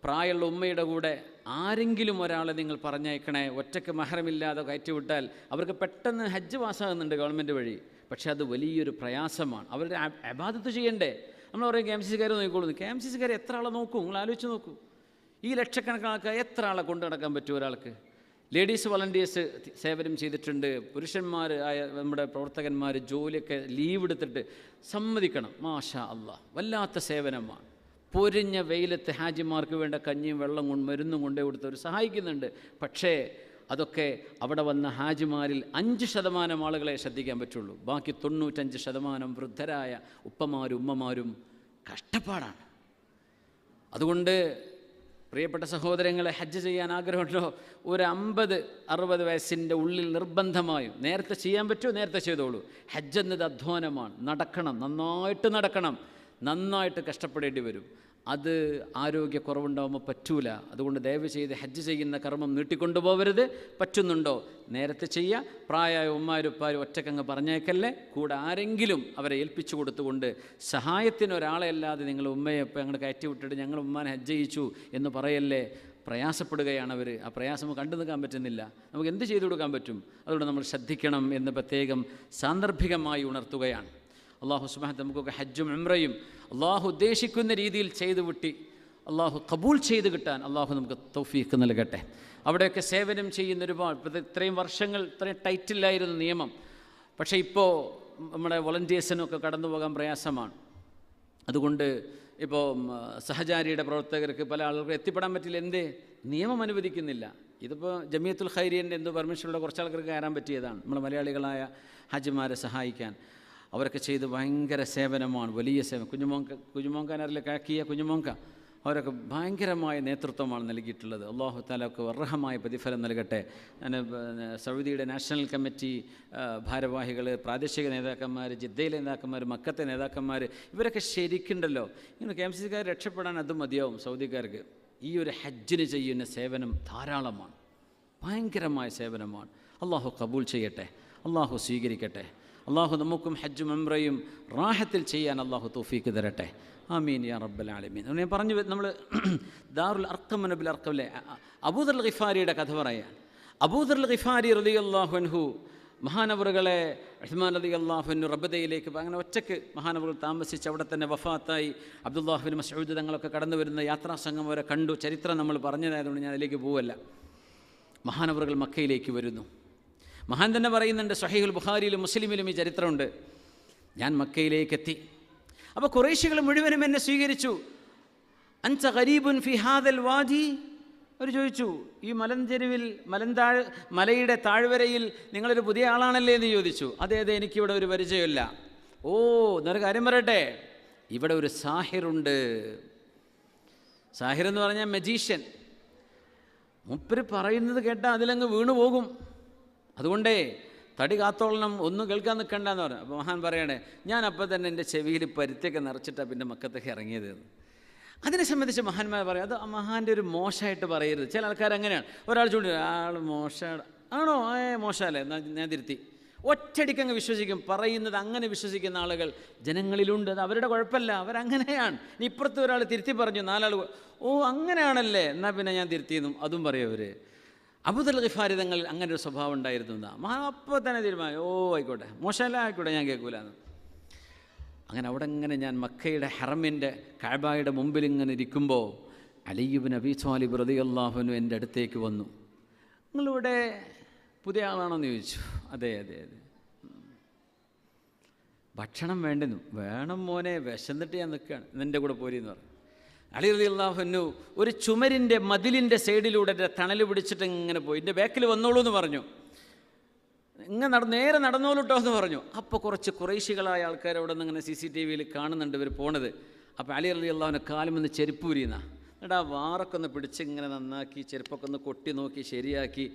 പ്രായമുള്ള ഉമ്മയുടെ കൂടെ ആരെങ്കിലും ഒരാളെ നിങ്ങൾ പറഞ്ഞയക്കണേ. ഒറ്റയ്ക്ക് മഹ്റമില്ലാതെ കയറ്റിവിട്ടാൽ അവർക്ക് പെട്ടെന്ന് ഹജ്ജ് പാസ്സാകുന്നുണ്ട് ഗവൺമെൻറ് വഴി. പക്ഷേ അത് വലിയൊരു പ്രയാസമാണ്. അവരുടെ ഇബാദത്ത് ചെയ്യണ്ടേ? നമ്മൾ പറയും KMCCക്കാർ നോക്കിക്കൊള്ളുന്നു. KMCCക്കാർ എത്ര ആളെ നോക്കും? നിങ്ങൾ ആലോചിച്ച് നോക്കൂ. ഈ ലക്ഷക്കണക്കിന് ആൾക്കാർ എത്ര ആളെ കൊണ്ടു നടക്കാൻ പറ്റും ഒരാൾക്ക്? ലേഡീസ് വളണ്ടിയേഴ്സ് സേവനം ചെയ്തിട്ടുണ്ട്. പുരുഷന്മാർ ആയ നമ്മുടെ പ്രവർത്തകന്മാർ ജോലിയൊക്കെ ലീവ് എടുത്തിട്ട് സമ്മതിക്കണം. മാഷാ അല്ലാഹ്, വല്ലാത്ത സേവനമാണ്. പൊരിഞ്ഞ വെയിലത്ത് ഹാജിമാർക്ക് വേണ്ട കഞ്ഞിയും വെള്ളം കൊണ്ട് മരുന്നും കൊണ്ടേ കൊടുത്തവർ സഹായിക്കുന്നുണ്ട്. പക്ഷേ അതൊക്കെ അവിടെ വന്ന ഹാജിമാരിൽ 5% ആളുകളെ ശ്രദ്ധിക്കാൻ പറ്റുള്ളൂ. ബാക്കി 95% വൃദ്ധരായ ഉപ്പമാരും ഉമ്മമാരും കഷ്ടപ്പാടാണ്. അതുകൊണ്ട് പ്രിയപ്പെട്ട സഹോദരങ്ങളെ, ഹജ്ജ് ചെയ്യാൻ ആഗ്രഹമുണ്ടോ? ഒരു 50-60 വയസ്സിൻ്റെ ഉള്ളിൽ നിർബന്ധമായും, നേരത്തെ ചെയ്യാൻ പറ്റുമോ നേരത്തെ ചെയ്തോളൂ. ഹജ്ജ് എന്നത് അധ്വാനമാണ്. നടക്കണം, നന്നായിട്ട് നടക്കണം, നന്നായിട്ട് കഷ്ടപ്പെടേണ്ടി വരും. അത് ആരോഗ്യക്കുറവുണ്ടാകുമ്പോൾ പറ്റൂല. അതുകൊണ്ട് ദയവ് ചെയ്ത് ഹജ്ജ് ചെയ്യുന്ന കർമ്മം നീട്ടിക്കൊണ്ടുപോകരുത്. പറ്റുന്നുണ്ടോ നേരത്തെ ചെയ്യുക. പ്രായമായ ഉമ്മാരുപ്പാരും ഒറ്റക്കങ്ങ് പറഞ്ഞേക്കല്ലേ. കൂടെ ആരെങ്കിലും അവരെ ഏൽപ്പിച്ചു കൊടുത്തുകൊണ്ട് സഹായത്തിന് ഒരാളെ അല്ലാതെ നിങ്ങൾ ഉമ്മയെ ഇപ്പം ഞങ്ങൾ കയറ്റി വിട്ടിട്ട് ഞങ്ങൾ ഉമ്മാനെ ഹജ്ജ് ചെയ്യിച്ചു എന്ന് പറയല്ലേ. പ്രയാസപ്പെടുകയാണ് അവർ. ആ പ്രയാസം കണ്ടു നിൽക്കാൻ പറ്റുന്നില്ല. നമുക്ക് എന്ത് ചെയ്തു കൊടുക്കാൻ പറ്റും? അതുകൊണ്ട് നമ്മൾ ശ്രദ്ധിക്കണം എന്ന് പ്രത്യേകം സാന്ദർഭികമായി ഉണർത്തുകയാണ്. അള്ളാഹു സുബ്ഹാനഹു നമുക്കൊക്കെ ഹജ്ജും ഉംറയും അള്ളാഹു ഉദ്ദേശിക്കുന്ന രീതിയിൽ ചെയ്തു വിട്ടി അള്ളാഹു കബൂൽ ചെയ്ത് കിട്ടാൻ അള്ളാഹു നമുക്ക് തൗഫീഖ് നൽകട്ടെ. അവിടെയൊക്കെ സേവനം ചെയ്യുന്ന ഒരുപാട്, ഇത്രയും വർഷങ്ങൾ ഇത്രയും ടൈറ്റിലായിരുന്നു നിയമം. പക്ഷേ ഇപ്പോൾ നമ്മുടെ വോളണ്ടിയേഴ്സിനൊക്കെ കടന്നു പോകാൻ പ്രയാസമാണ്. അതുകൊണ്ട് ഇപ്പോൾ സഹചാരിയുടെ പ്രവർത്തകർക്ക് പല ആളുകൾക്ക് എത്തിപ്പെടാൻ പറ്റില്ല. എന്തേ? നിയമം അനുവദിക്കുന്നില്ല. ഇതിപ്പോൾ ജമിയത്തുൽ ഖൈരിയൻ്റെ എന്തോ പെർമിഷനുള്ള കുറച്ച് ആൾക്കാർക്ക് കയറാൻ പറ്റിയതാണ്. നമ്മൾ മലയാളികളായ ഹാജിമാരെ സഹായിക്കാൻ. അവരൊക്കെ ചെയ്ത് ഭയങ്കര സേവനമാണ്, വലിയ സേവനം. കുഞ്ഞുമോങ്കാനറിലെ കാക്കിയ കുഞ്ഞുമോങ്ക, അവരൊക്കെ ഭയങ്കരമായ നേതൃത്വമാണ് നൽകിയിട്ടുള്ളത്. അള്ളാഹു തആലക്ക് അർഹമായ പ്രതിഫലം നൽകട്ടെ. സൗദിയുടെ നാഷണൽ കമ്മിറ്റി ഭാരവാഹികൾ, പ്രാദേശിക നേതാക്കന്മാർ, ജിദ്ദയിലെ നേതാക്കന്മാർ, മക്കത്തെ നേതാക്കന്മാർ, ഇവരൊക്കെ ശരിക്കുണ്ടല്ലോ. ഇങ്ങനെ KMCCക്കാർ രക്ഷപ്പെടാൻ അത് മതിയാവും. സൗദിക്കാർക്ക് ഈ ഒരു ഹജ്ജിന് ചെയ്യുന്ന സേവനം ധാരാളമാണ്, ഭയങ്കരമായ സേവനമാണ്. അള്ളാഹു കബൂൽ ചെയ്യട്ടെ, അള്ളാഹു സ്വീകരിക്കട്ടെ. അള്ളാഹു നമുക്കും ഹജ്ജും ഉംറയും റാഹത്തിൽ ചെയ്യാൻ അള്ളാഹു തൗഫീക്ക് തരട്ടെ. ആമീൻ യാ റബ്ബൽ ആലമീൻ. ഞാൻ പറഞ്ഞു, നമ്മൾ ദാറുൽ അർഖം ബിൽ അർഖമിലെ അബൂദർ ഗിഫാരിയുടെ കഥ പറയാൻ. അബൂദർ ഗിഫാരി റളിയല്ലാഹു അൻഹു മഹാനവറുകളെ ഉസ്മാൻ റളിയല്ലാഹു അൻഹു റബദയിലേക്ക് അങ്ങനെ ഒറ്റയ്ക്ക് മഹാനവറുകൾ താമസിച്ച് അവിടെ തന്നെ വഫാത്തായി. അബ്ദുല്ലാഹ് ബിൻ മസ്ഊദ് തങ്ങളൊക്കെ കടന്നു വരുന്ന യാത്രാ സംഘം വരെ കണ്ടു. ചരിത്രം നമ്മൾ പറഞ്ഞതായതുകൊണ്ട് ഞാൻ അതിലേക്ക് പോവല്ല. മഹാനവറുകൾ മക്കയിലേക്ക് വരുന്നു. മഹാൻ തന്നെ പറയുന്നുണ്ട്, സ്വഹീഹുൽ ബുഖാരിയിലും മുസ്ലിമിലും ഈ ചരിത്രമുണ്ട്. ഞാൻ മക്കയിലേക്ക് എത്തി. അപ്പോൾ ഖുറൈശികൾ മുഴുവനും എന്നെ സ്വീകരിച്ചു. അൻത ഗരീബുൻ ഫി ഹാദൽ വാദി. അവർ ചോദിച്ചു, ഈ മലഞ്ചെരുവിൽ മലയുടെ താഴ്വരയിൽ നിങ്ങളൊരു പുതിയ ആളാണല്ലേ എന്ന് ചോദിച്ചു. അതെ, എനിക്കിവിടെ ഒരു പരിചയമില്ല. ഓ, എന്നൊരു കാര്യം പറയട്ടെ, ഇവിടെ ഒരു സാഹിറുണ്ട്. സാഹിർ എന്ന് പറഞ്ഞാൽ മജീഷ്യൻ. മൂപ്പര് പറയുന്നത് കേട്ടാൽ അതിലങ്ങ് വീണു പോകും. അതുകൊണ്ടേ തടി കാത്തോളണം, ഒന്നും കേൾക്കാൻ നിൽക്കണ്ടെന്ന് പറഞ്ഞു. അപ്പോൾ മഹാൻ പറയണേ, ഞാൻ അപ്പം തന്നെ എൻ്റെ ചെവിയിൽ പരുത്തിയൊക്കെ നിറച്ചിട്ടാണ് പിന്നെ മക്കത്തേക്ക് ഇറങ്ങിയത്. അതിനെ സംബന്ധിച്ച് മഹാന്മാർ പറയും, അത് മഹാൻ്റെ ഒരു മോശമായിട്ട് പറയരുത്. ചില ആൾക്കാർ അങ്ങനെയാണ്. ഒരാൾ ചൂണ്ടി, ആൾ മോശമാണ്, ആണോ? മോശമല്ലേ, എന്നാൽ ഞാൻ തിരുത്തി. ഒറ്റയടിക്കങ്ങ് വിശ്വസിക്കും. പറയുന്നത് അങ്ങനെ വിശ്വസിക്കുന്ന ആളുകൾ ജനങ്ങളിലുണ്ട്. അത് അവരുടെ കുഴപ്പമില്ല, അവരങ്ങനെയാണ്. ഇനി ഇപ്പുറത്ത് ഒരാൾ തിരുത്തി പറഞ്ഞു, 4 ആൾ, ഓ അങ്ങനെയാണല്ലേ, എന്നാൽ പിന്നെ ഞാൻ തിരുത്തിയെന്നും അതും പറയും അവർ. അബൂദർ ഗിഫാരി തങ്ങളിൽ അങ്ങനെ ഒരു സ്വഭാവം ഉണ്ടായിരുന്നു. മഹാൻ അപ്പോൾ തന്നെ തീരുമാനം, ഓ ആയിക്കോട്ടെ, മോശമല്ല, ആയിക്കോട്ടെ, ഞാൻ കേൾക്കൂലെന്ന്. അങ്ങനെ അവിടെ ഇങ്ങനെ ഞാൻ മക്കയുടെ ഹറമിൻ്റെ കഅബയുടെ മുമ്പിൽ ഇങ്ങനെ ഇരിക്കുമ്പോൾ അലി ഇബ്നു അബീ ത്വാലിബ് റളിയല്ലാഹു അൻഹു എൻ്റെ അടുത്തേക്ക് വന്നു. നിങ്ങളിവിടെ പുതിയ ആളാണോയെന്ന് ചോദിച്ചു. അതെ അതെ അതെ. ഭക്ഷണം വേണ്ടെന്നു. വേണം മോനെ, വിശന്നിട്ട് ഞാൻ നിൽക്കുകയാണ്, നിൻ്റെ കൂടെ പോരെന്ന് പറഞ്ഞു. അലി റളിയല്ലാഹു അൻഹു ഒരു ചുമരിൻ്റെ മതിലിൻ്റെ സൈഡിലൂടെ തണൽ പിടിച്ചിട്ട് ഇങ്ങനെ പോയി. എൻ്റെ ബാക്കിൽ വന്നോളൂ എന്ന് പറഞ്ഞു. ഇങ്ങനെ നേരെ നടന്നോളൂ കേട്ടോ എന്ന് പറഞ്ഞു. അപ്പോൾ കുറച്ച് കുറേശികളായ ആൾക്കാർ അവിടെ നിന്ന് ഇങ്ങനെ CCTV-യിൽ കാണുന്നുണ്ട് ഇവർ പോണത്. അപ്പോൾ അലി റളിയല്ലാഹു അൻഹു കാലുമെന്ന് ചെരുപ്പ് ഉരിയുന്ന, എന്നിട്ട് ആ വാറൊക്കെ ഒന്ന് പിടിച്ച് ഇങ്ങനെ നന്നാക്കി ചെരുപ്പൊക്കെ ഒന്ന് കൊട്ടി നോക്കി ശരിയാക്കി.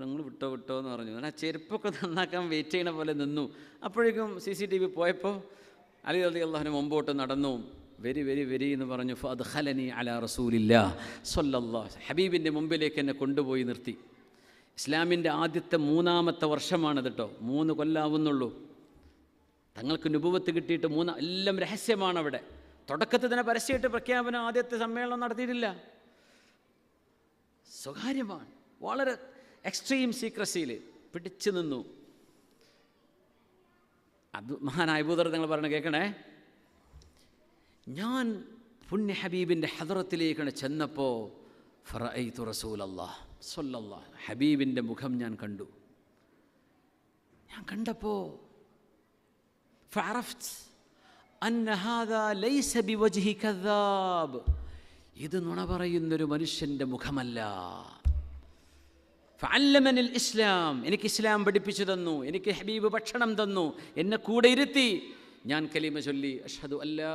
നിങ്ങൾ വിട്ടോ വിട്ടോ എന്ന് പറഞ്ഞു. ആ ചെരുപ്പൊക്കെ നന്നാക്കാൻ വെയിറ്റ് ചെയ്യണ പോലെ നിന്നു. അപ്പോഴേക്കും CCTV പോയപ്പോൾ അലി റളിയല്ലാഹു അൻഹു മുമ്പോട്ട് നടന്നു. വെരി വെരി വെരി എന്ന് പറഞ്ഞു. ഫഅദ്ഖലനി അലാ റസൂലില്ലാ സ്വല്ലല്ലാഹു, ഹബീബിൻ്റെ മുമ്പിലേക്ക് എന്നെ കൊണ്ടുപോയി നിർത്തി. ഇസ്ലാമിൻ്റെ ആദ്യത്തെ 3-ാമത്തെ വർഷമാണത് കേട്ടോ. 3 കൊല്ലാവുന്നുള്ളൂ. തങ്ങൾക്ക് നുബുവത്ത് കിട്ടിയിട്ട് 3, എല്ലാം രഹസ്യമാണ് അവിടെ. തുടക്കത്തിൽ തന്നെ പരസ്യമായിട്ട് പ്രഖ്യാപനം ആദ്യത്തെ സമ്മേളനം നടത്തിയിട്ടില്ല. സ്വകാര്യമാണ്, വളരെ എക്സ്ട്രീം സീക്രസിയിൽ പിടിച്ചു നിന്നു. അത് മഹാനായ അബൂദർ നിങ്ങൾ പറഞ്ഞ കേൾക്കണേ. ഞാൻ പുണ്യ ഹബീബിൻ്റെ ഹദറത്തിലേക്കാണ് ചെന്നപ്പോൾ ഫറഅയ്തു റസൂലല്ലാഹ് സ്വല്ലല്ലാഹു, ഹബീബിൻ്റെ മുഖം ഞാൻ കണ്ടു. ഞാൻ കണ്ടപ്പോൾ ഫഅറഫ്ത് അന്ന ഹാദാ ലൈസ ബിവജ്ഹി കദ്ദാബ്, ഇത് നുണ പറയുന്നൊരു മനുഷ്യൻ്റെ മുഖമല്ല. ഫഅല്ലമനിൽ ഇസ്ലാം, എനിക്ക് ഇസ്ലാം പഠിപ്പിച്ചു തന്നു, എനിക്ക് ഹബീബ് ഭക്ഷണം തന്നു, എന്നെ കൂടെ ഇരുത്തി. ഞാൻ കലിമ ചൊല്ലി അഷ്ഹദു അല്ലാ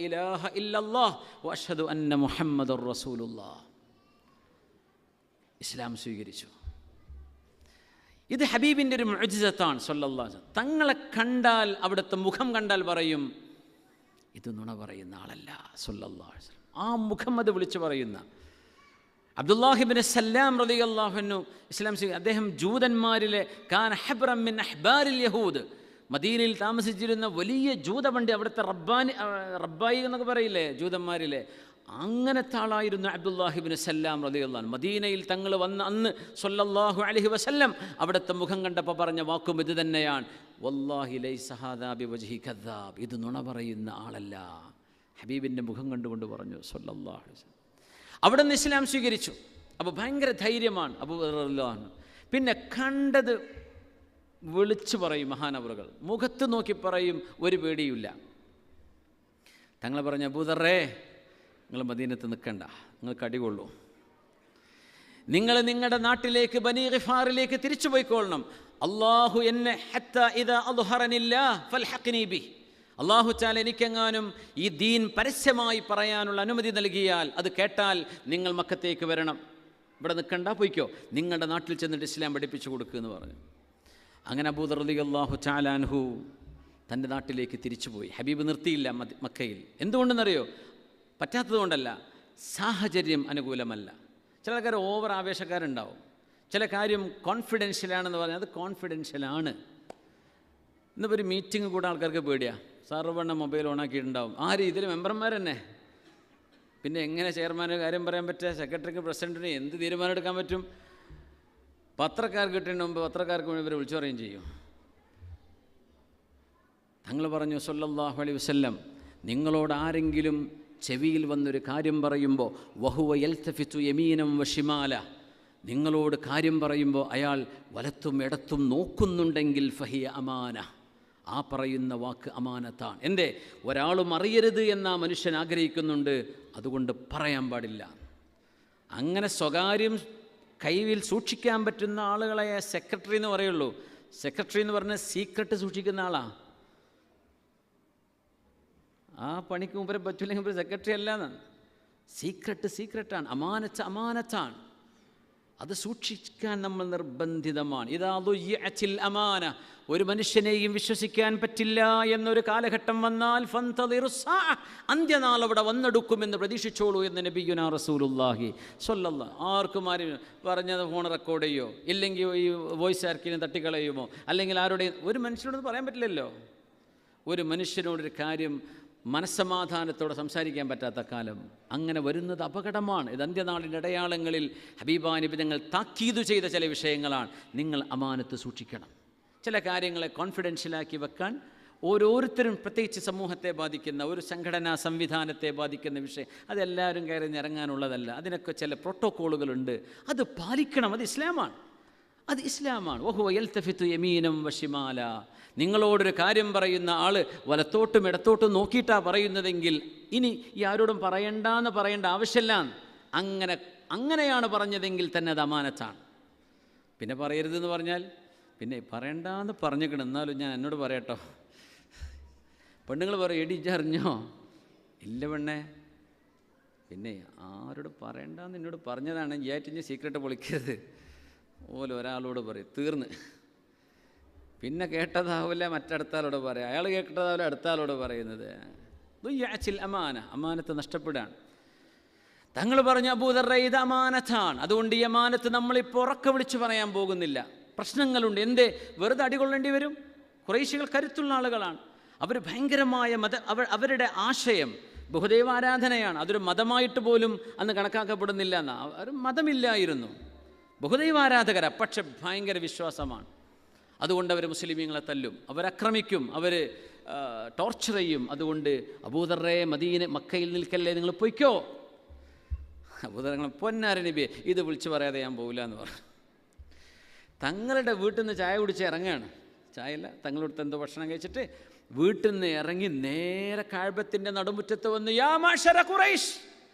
ഇലാഹ ഇല്ലല്ലാഹ് വ അഷ്ഹദു അന്ന മുഹമ്മദുർ റസൂലുള്ളാഹ്. ഇസ്ലാം സ്വീകരിച്ചു. ഇത് ഹബീബിൻ്റെ ഒരു മുഅ്ജിസത്താണ് സ്വല്ലല്ലാഹു അലൈഹി വസല്ലം. തങ്ങളെ കണ്ടാൽ, അവിടുത്തെ മുഖം കണ്ടാൽ പറയും ഇത് നുണ പറയുന്ന ആളല്ല സ്വല്ലല്ലാഹു അലൈഹി വസല്ലം. ആ മുഖം അത് വിളിച്ചു പറയുന്ന അബ്ദുല്ലാഹിബ്നു സല്ലാം റളിയല്ലാഹു അൻഹു ഇസ്ലാം സ്വീകരിച്ചു. അദ്ദേഹം ജൂതന്മാരിലെ കാന ഹബ്റൻ മിൻ അഹ്ബാരിൽ യഹൂദ്, മദീനയിൽ താമസിച്ചിരുന്ന വലിയ ജൂതപണ്ഡി, അവിടുത്തെ റബ്ബായി എന്നൊക്കെ പറയില്ലേ ജൂതന്മാരിലെ, അങ്ങനത്തെ ആളായിരുന്നു അബ്ദുല്ലാഹിബ്നു സല്ലാം റളിയല്ലാഹു അൻഹു. മദീനയിൽ തങ്ങൾ വന്ന അന്ന് സ്വല്ലല്ലാഹു അലൈഹി വസല്ലം അവിടുത്തെ മുഖം കണ്ടപ്പോൾ പറഞ്ഞ വാക്കും ഇത് തന്നെയാണ്, വല്ലാഹി ലൈസ ഹാദാ ബിവജ്ഹി കദ്ദാബ്, ഇത് നുണ പറയുന്ന ആളല്ല. ഹബീബിൻ്റെ മുഖം കണ്ടുകൊണ്ട് പറഞ്ഞു സ്വല്ലല്ലാഹു അലൈഹി വസല്ലം. അവിടെ നിന്ന് ഇസ്ലാം സ്വീകരിച്ചു. അപ്പോൾ ഭയങ്കര ധൈര്യമാണ് അബൂബക്കർ റളിയല്ലാഹു അൻഹു. പിന്നെ കണ്ടത് വിളിച്ചു പറയും മഹാനവറുകൾ, മുഖത്ത് നോക്കി പറയും, ഒരു പേടിയുമില്ല. തങ്ങൾ പറഞ്ഞു അബൂദറേ, നിങ്ങൾ മദീനത്ത് നിൽക്കണ്ട, നിങ്ങൾക്ക് അടികൊള്ളൂ, നിങ്ങൾ നിങ്ങളുടെ നാട്ടിലേക്ക് ബനീ ഗിഫാറിലേക്ക് തിരിച്ചു പോയിക്കൊള്ളണം. അല്ലാഹു എന്നെ ഹത്താ ഇദാ അദ്ഹറനില്ലാഹ് ഫൽഹഖ്നി ബി, അല്ലാഹു തആല എനിക്കെങ്ങാനും ഈ ദീൻ പരസ്യമായി പറയാനുള്ള അനുമതി നൽകിയാൽ, അത് കേട്ടാൽ നിങ്ങൾ മക്കത്തേക്ക് വരണം, ഇവിടെ നിൽക്കണ്ട, പോയിക്കോ, നിങ്ങളുടെ നാട്ടിൽ ചെന്നിട്ട് ഇസ്ലാം പഠിപ്പിച്ചു കൊടുക്കുക എന്ന് പറഞ്ഞു. അങ്ങനെ അബൂദർ റളിയല്ലാഹു തആല അൻഹു തൻ്റെ നാട്ടിലേക്ക് തിരിച്ചുപോയി. ഹബീബ് നിർത്തിയില്ല മക്കയിൽ. എന്തുകൊണ്ടെന്നറിയോ? പറ്റാത്തത് കൊണ്ടല്ല, സാഹചര്യം അനുകൂലമല്ല. ചില ആൾക്കാർ ഓവർ ആവേശക്കാരുണ്ടാവും. ചില കാര്യം കോൺഫിഡൻഷ്യലാണെന്ന് പറഞ്ഞാൽ അത് കോൺഫിഡൻഷ്യലാണ്. ഇന്നിപ്പോൾ ഒരു മീറ്റിംഗ് കൂടെ ആൾക്കാർക്ക് പേടിയാണ്. സർവ്വണ്ണം മൊബൈൽ ഓണാക്കിയിട്ടുണ്ടാവും. ആ രീതിയിൽ മെമ്പർമാർ തന്നെ. പിന്നെ എങ്ങനെ ചെയർമാന് കാര്യം പറയാൻ പറ്റുക? സെക്രട്ടറിക്ക് പ്രസിഡൻറ്റിന് എന്ത് തീരുമാനം എടുക്കാൻ പറ്റും? പത്രക്കാർക്ക് കിട്ടുന്നതിന് മുമ്പ് പത്രക്കാർക്ക് മുഴുവൻ ഇവർ വിളിച്ചു പറയുകയും ചെയ്യും. തങ്ങൾ പറഞ്ഞു സ്വല്ലല്ലാഹു അലൈഹി വസല്ലം, നിങ്ങളോട് ആരെങ്കിലും ചെവിയിൽ വന്നൊരു കാര്യം പറയുമ്പോൾ വഹുവ യൽതഫിതു യമീനം വഷിമാല, നിങ്ങളോട് കാര്യം പറയുമ്പോൾ അയാൾ വലത്തും ഇടത്തും നോക്കുന്നുണ്ടെങ്കിൽ ഫഹിയ അമാന, ആ പറയുന്ന വാക്ക് അമാനത്താണ്. എന്തേ? ഒരാളും അറിയരുത് എന്ന് ആ മനുഷ്യൻ ആഗ്രഹിക്കുന്നുണ്ട്, അതുകൊണ്ട് പറയാൻ പാടില്ല. അങ്ങനെ സ്വകാര്യം കൈവിൽ സൂക്ഷിക്കാൻ പറ്റുന്ന ആളുകളെ സെക്രട്ടറി എന്ന് പറയുള്ളൂ. സെക്രട്ടറി എന്ന് പറഞ്ഞാൽ സീക്രട്ട് സൂക്ഷിക്കുന്ന ആളാണ്. ആ പണിക്ക് മുമ്പ് പറ്റില്ലെങ്കിൽ ഒരു സെക്രട്ടറി അല്ലാന്ന്. സീക്രട്ടാണ്, അമാനത്താണ്. അത് സൂക്ഷിക്കാൻ നമ്മൾ നിർബന്ധിതമാണ്. ഇദാ ദുയ്യിഅത്തിൽ അമാന, ഒരു മനുഷ്യനെയും വിശ്വസിക്കാൻ പറ്റില്ല എന്നൊരു കാലഘട്ടം വന്നാൽ ഫന്തളിറുസ്സാഅ, അന്ത്യനാൾ അവിടെ വന്നെടുക്കുമെന്ന് പ്രതീക്ഷിച്ചോളൂ എന്ന് നബിയുനാ റസൂലുള്ളാഹി സ്വല്ലല്ലാഹു. ആർക്കും ആരും പറഞ്ഞത് ഫോൺ റെക്കോർഡ് ചെയ്യോ, ഇല്ലെങ്കിൽ ഈ വോയിസ് ആർക്കെങ്കിലും തട്ടിക്കളയുമോ, അല്ലെങ്കിൽ ആരുടെയും ഒരു മനുഷ്യനോട് പറയാൻ പറ്റില്ലല്ലോ. ഒരു മനുഷ്യനോടൊരു കാര്യം മനസ്സമാധാനത്തോടെ സംസാരിക്കാൻ പറ്റാത്ത കാലം അങ്ങനെ വരുന്നത് അപകടമാണ്. ഇത് അന്ത്യനാളിൻ്റെ അടയാളങ്ങളിൽ ഹബീബാ നബി തങ്ങൾ താക്കീത് ചെയ്ത ചില വിഷയങ്ങളാണ്. നിങ്ങൾ അമാനത്ത് സൂക്ഷിക്കണം. ചില കാര്യങ്ങളെ കോൺഫിഡൻഷ്യലാക്കി വെക്കാൻ ഓരോരുത്തരും പ്രത്യേകിച്ച് സമൂഹത്തെ ബാധിക്കുന്ന ഒരു സംഘടനാ സംവിധാനത്തെ ബാധിക്കുന്ന വിഷയം അതെല്ലാവരും കയറി ഇറങ്ങാനുള്ളതല്ല. അതിനൊക്കെ ചില പ്രോട്ടോക്കോളുകളുണ്ട്, അത് പാലിക്കണം. അത് ഇസ്ലാമാണ്, അത് ഇസ്ലാമാണ്. വഹുവ യൽതഫിതു യമീനം വശിമാല. നിങ്ങളോടൊരു കാര്യം പറയുന്ന ആൾ വലത്തോട്ടും ഇടത്തോട്ടും നോക്കിയിട്ടാണ് പറയുന്നതെങ്കിൽ ഇനി ഈ ആരോടും പറയേണ്ട ആവശ്യമില്ല. അങ്ങനെയാണ് പറഞ്ഞതെങ്കിൽ തന്നെ അത് അമാനത്താണ്. പിന്നെ പറയരുതെന്ന് പറഞ്ഞാൽ പിന്നെ പറയണ്ടെന്ന് പറഞ്ഞേക്കണം. എന്നാലും ഞാൻ എന്നോട് പറയട്ടോ. പെണ്ണുങ്ങൾ പറയും, എടിച്ചറിഞ്ഞോ? ഇല്ല പെണ്ണേ, പിന്നെ ആരോട് പറയണ്ടെന്ന് എന്നോട് പറഞ്ഞതാണ്, ഏറ്റിഞ്ഞ് സീക്രട്ട് പൊളിക്കരുത് ഓലെ ഒരാളോട് പറയും, തീർന്ന്. പിന്നെ കേട്ടതാവില്ല മറ്റടുത്താളോട് പറയാം, അയാൾ കേട്ടതാവില്ല അടുത്താളോട് പറയുന്നത്. അമാനത്ത് നഷ്ടപ്പെടുകയാണ്. തങ്ങൾ പറഞ്ഞ അബൂദർറ ഇത് അമാനത്താണ്. അതുകൊണ്ട് ഈ അമാനത്ത് നമ്മളിപ്പോൾ ഉറക്കെ വിളിച്ച് പറയാൻ പോകുന്നില്ല. പ്രശ്നങ്ങളുണ്ട്. എന്തേ? വെറുതെ അടികൊള്ളേണ്ടി വരും. ഖുറൈശികൾ കരുത്തുള്ള ആളുകളാണ്. അവർ ഭയങ്കരമായ അവരുടെ ആശയം ബഹുദൈവാരാധനയാണ്. അതൊരു മതമായിട്ട് പോലും അന്ന് കണക്കാക്കപ്പെടുന്നില്ല എന്നാ. ഒരു മതമില്ലായിരുന്നു, ബഹുദൈവാരാധകര, പക്ഷെ ഭയങ്കര വിശ്വാസമാണ്. അതുകൊണ്ട് അവർ മുസ്ലിമീങ്ങളെ തല്ലും, അവരക്രമിക്കും, അവർ ടോർച്ചർ ചെയ്യും. അതുകൊണ്ട് അബൂദർറെ മക്കയിൽ നിൽക്കല്ലേ, നിങ്ങൾ പൊയ്ക്കോ. അബൂദർ പൊന്നാര നബിയെ ഇത് വിളിച്ച് പറയാതെ ഞാൻ പോകില്ല എന്ന് പറഞ്ഞു. തങ്ങളുടെ വീട്ടിൽ നിന്ന് ചായ കുടിച്ച് ഇറങ്ങുകയാണ്. ചായയല്ല, തങ്ങളടുത്ത് എന്തോ ഭക്ഷണം കഴിച്ചിട്ട് വീട്ടിൽ നിന്ന് ഇറങ്ങി നേരെ കഅബത്തിന്റെ നടുമുറ്റത്ത് വന്ന്, യാ മാശറ ഖുറൈശ്,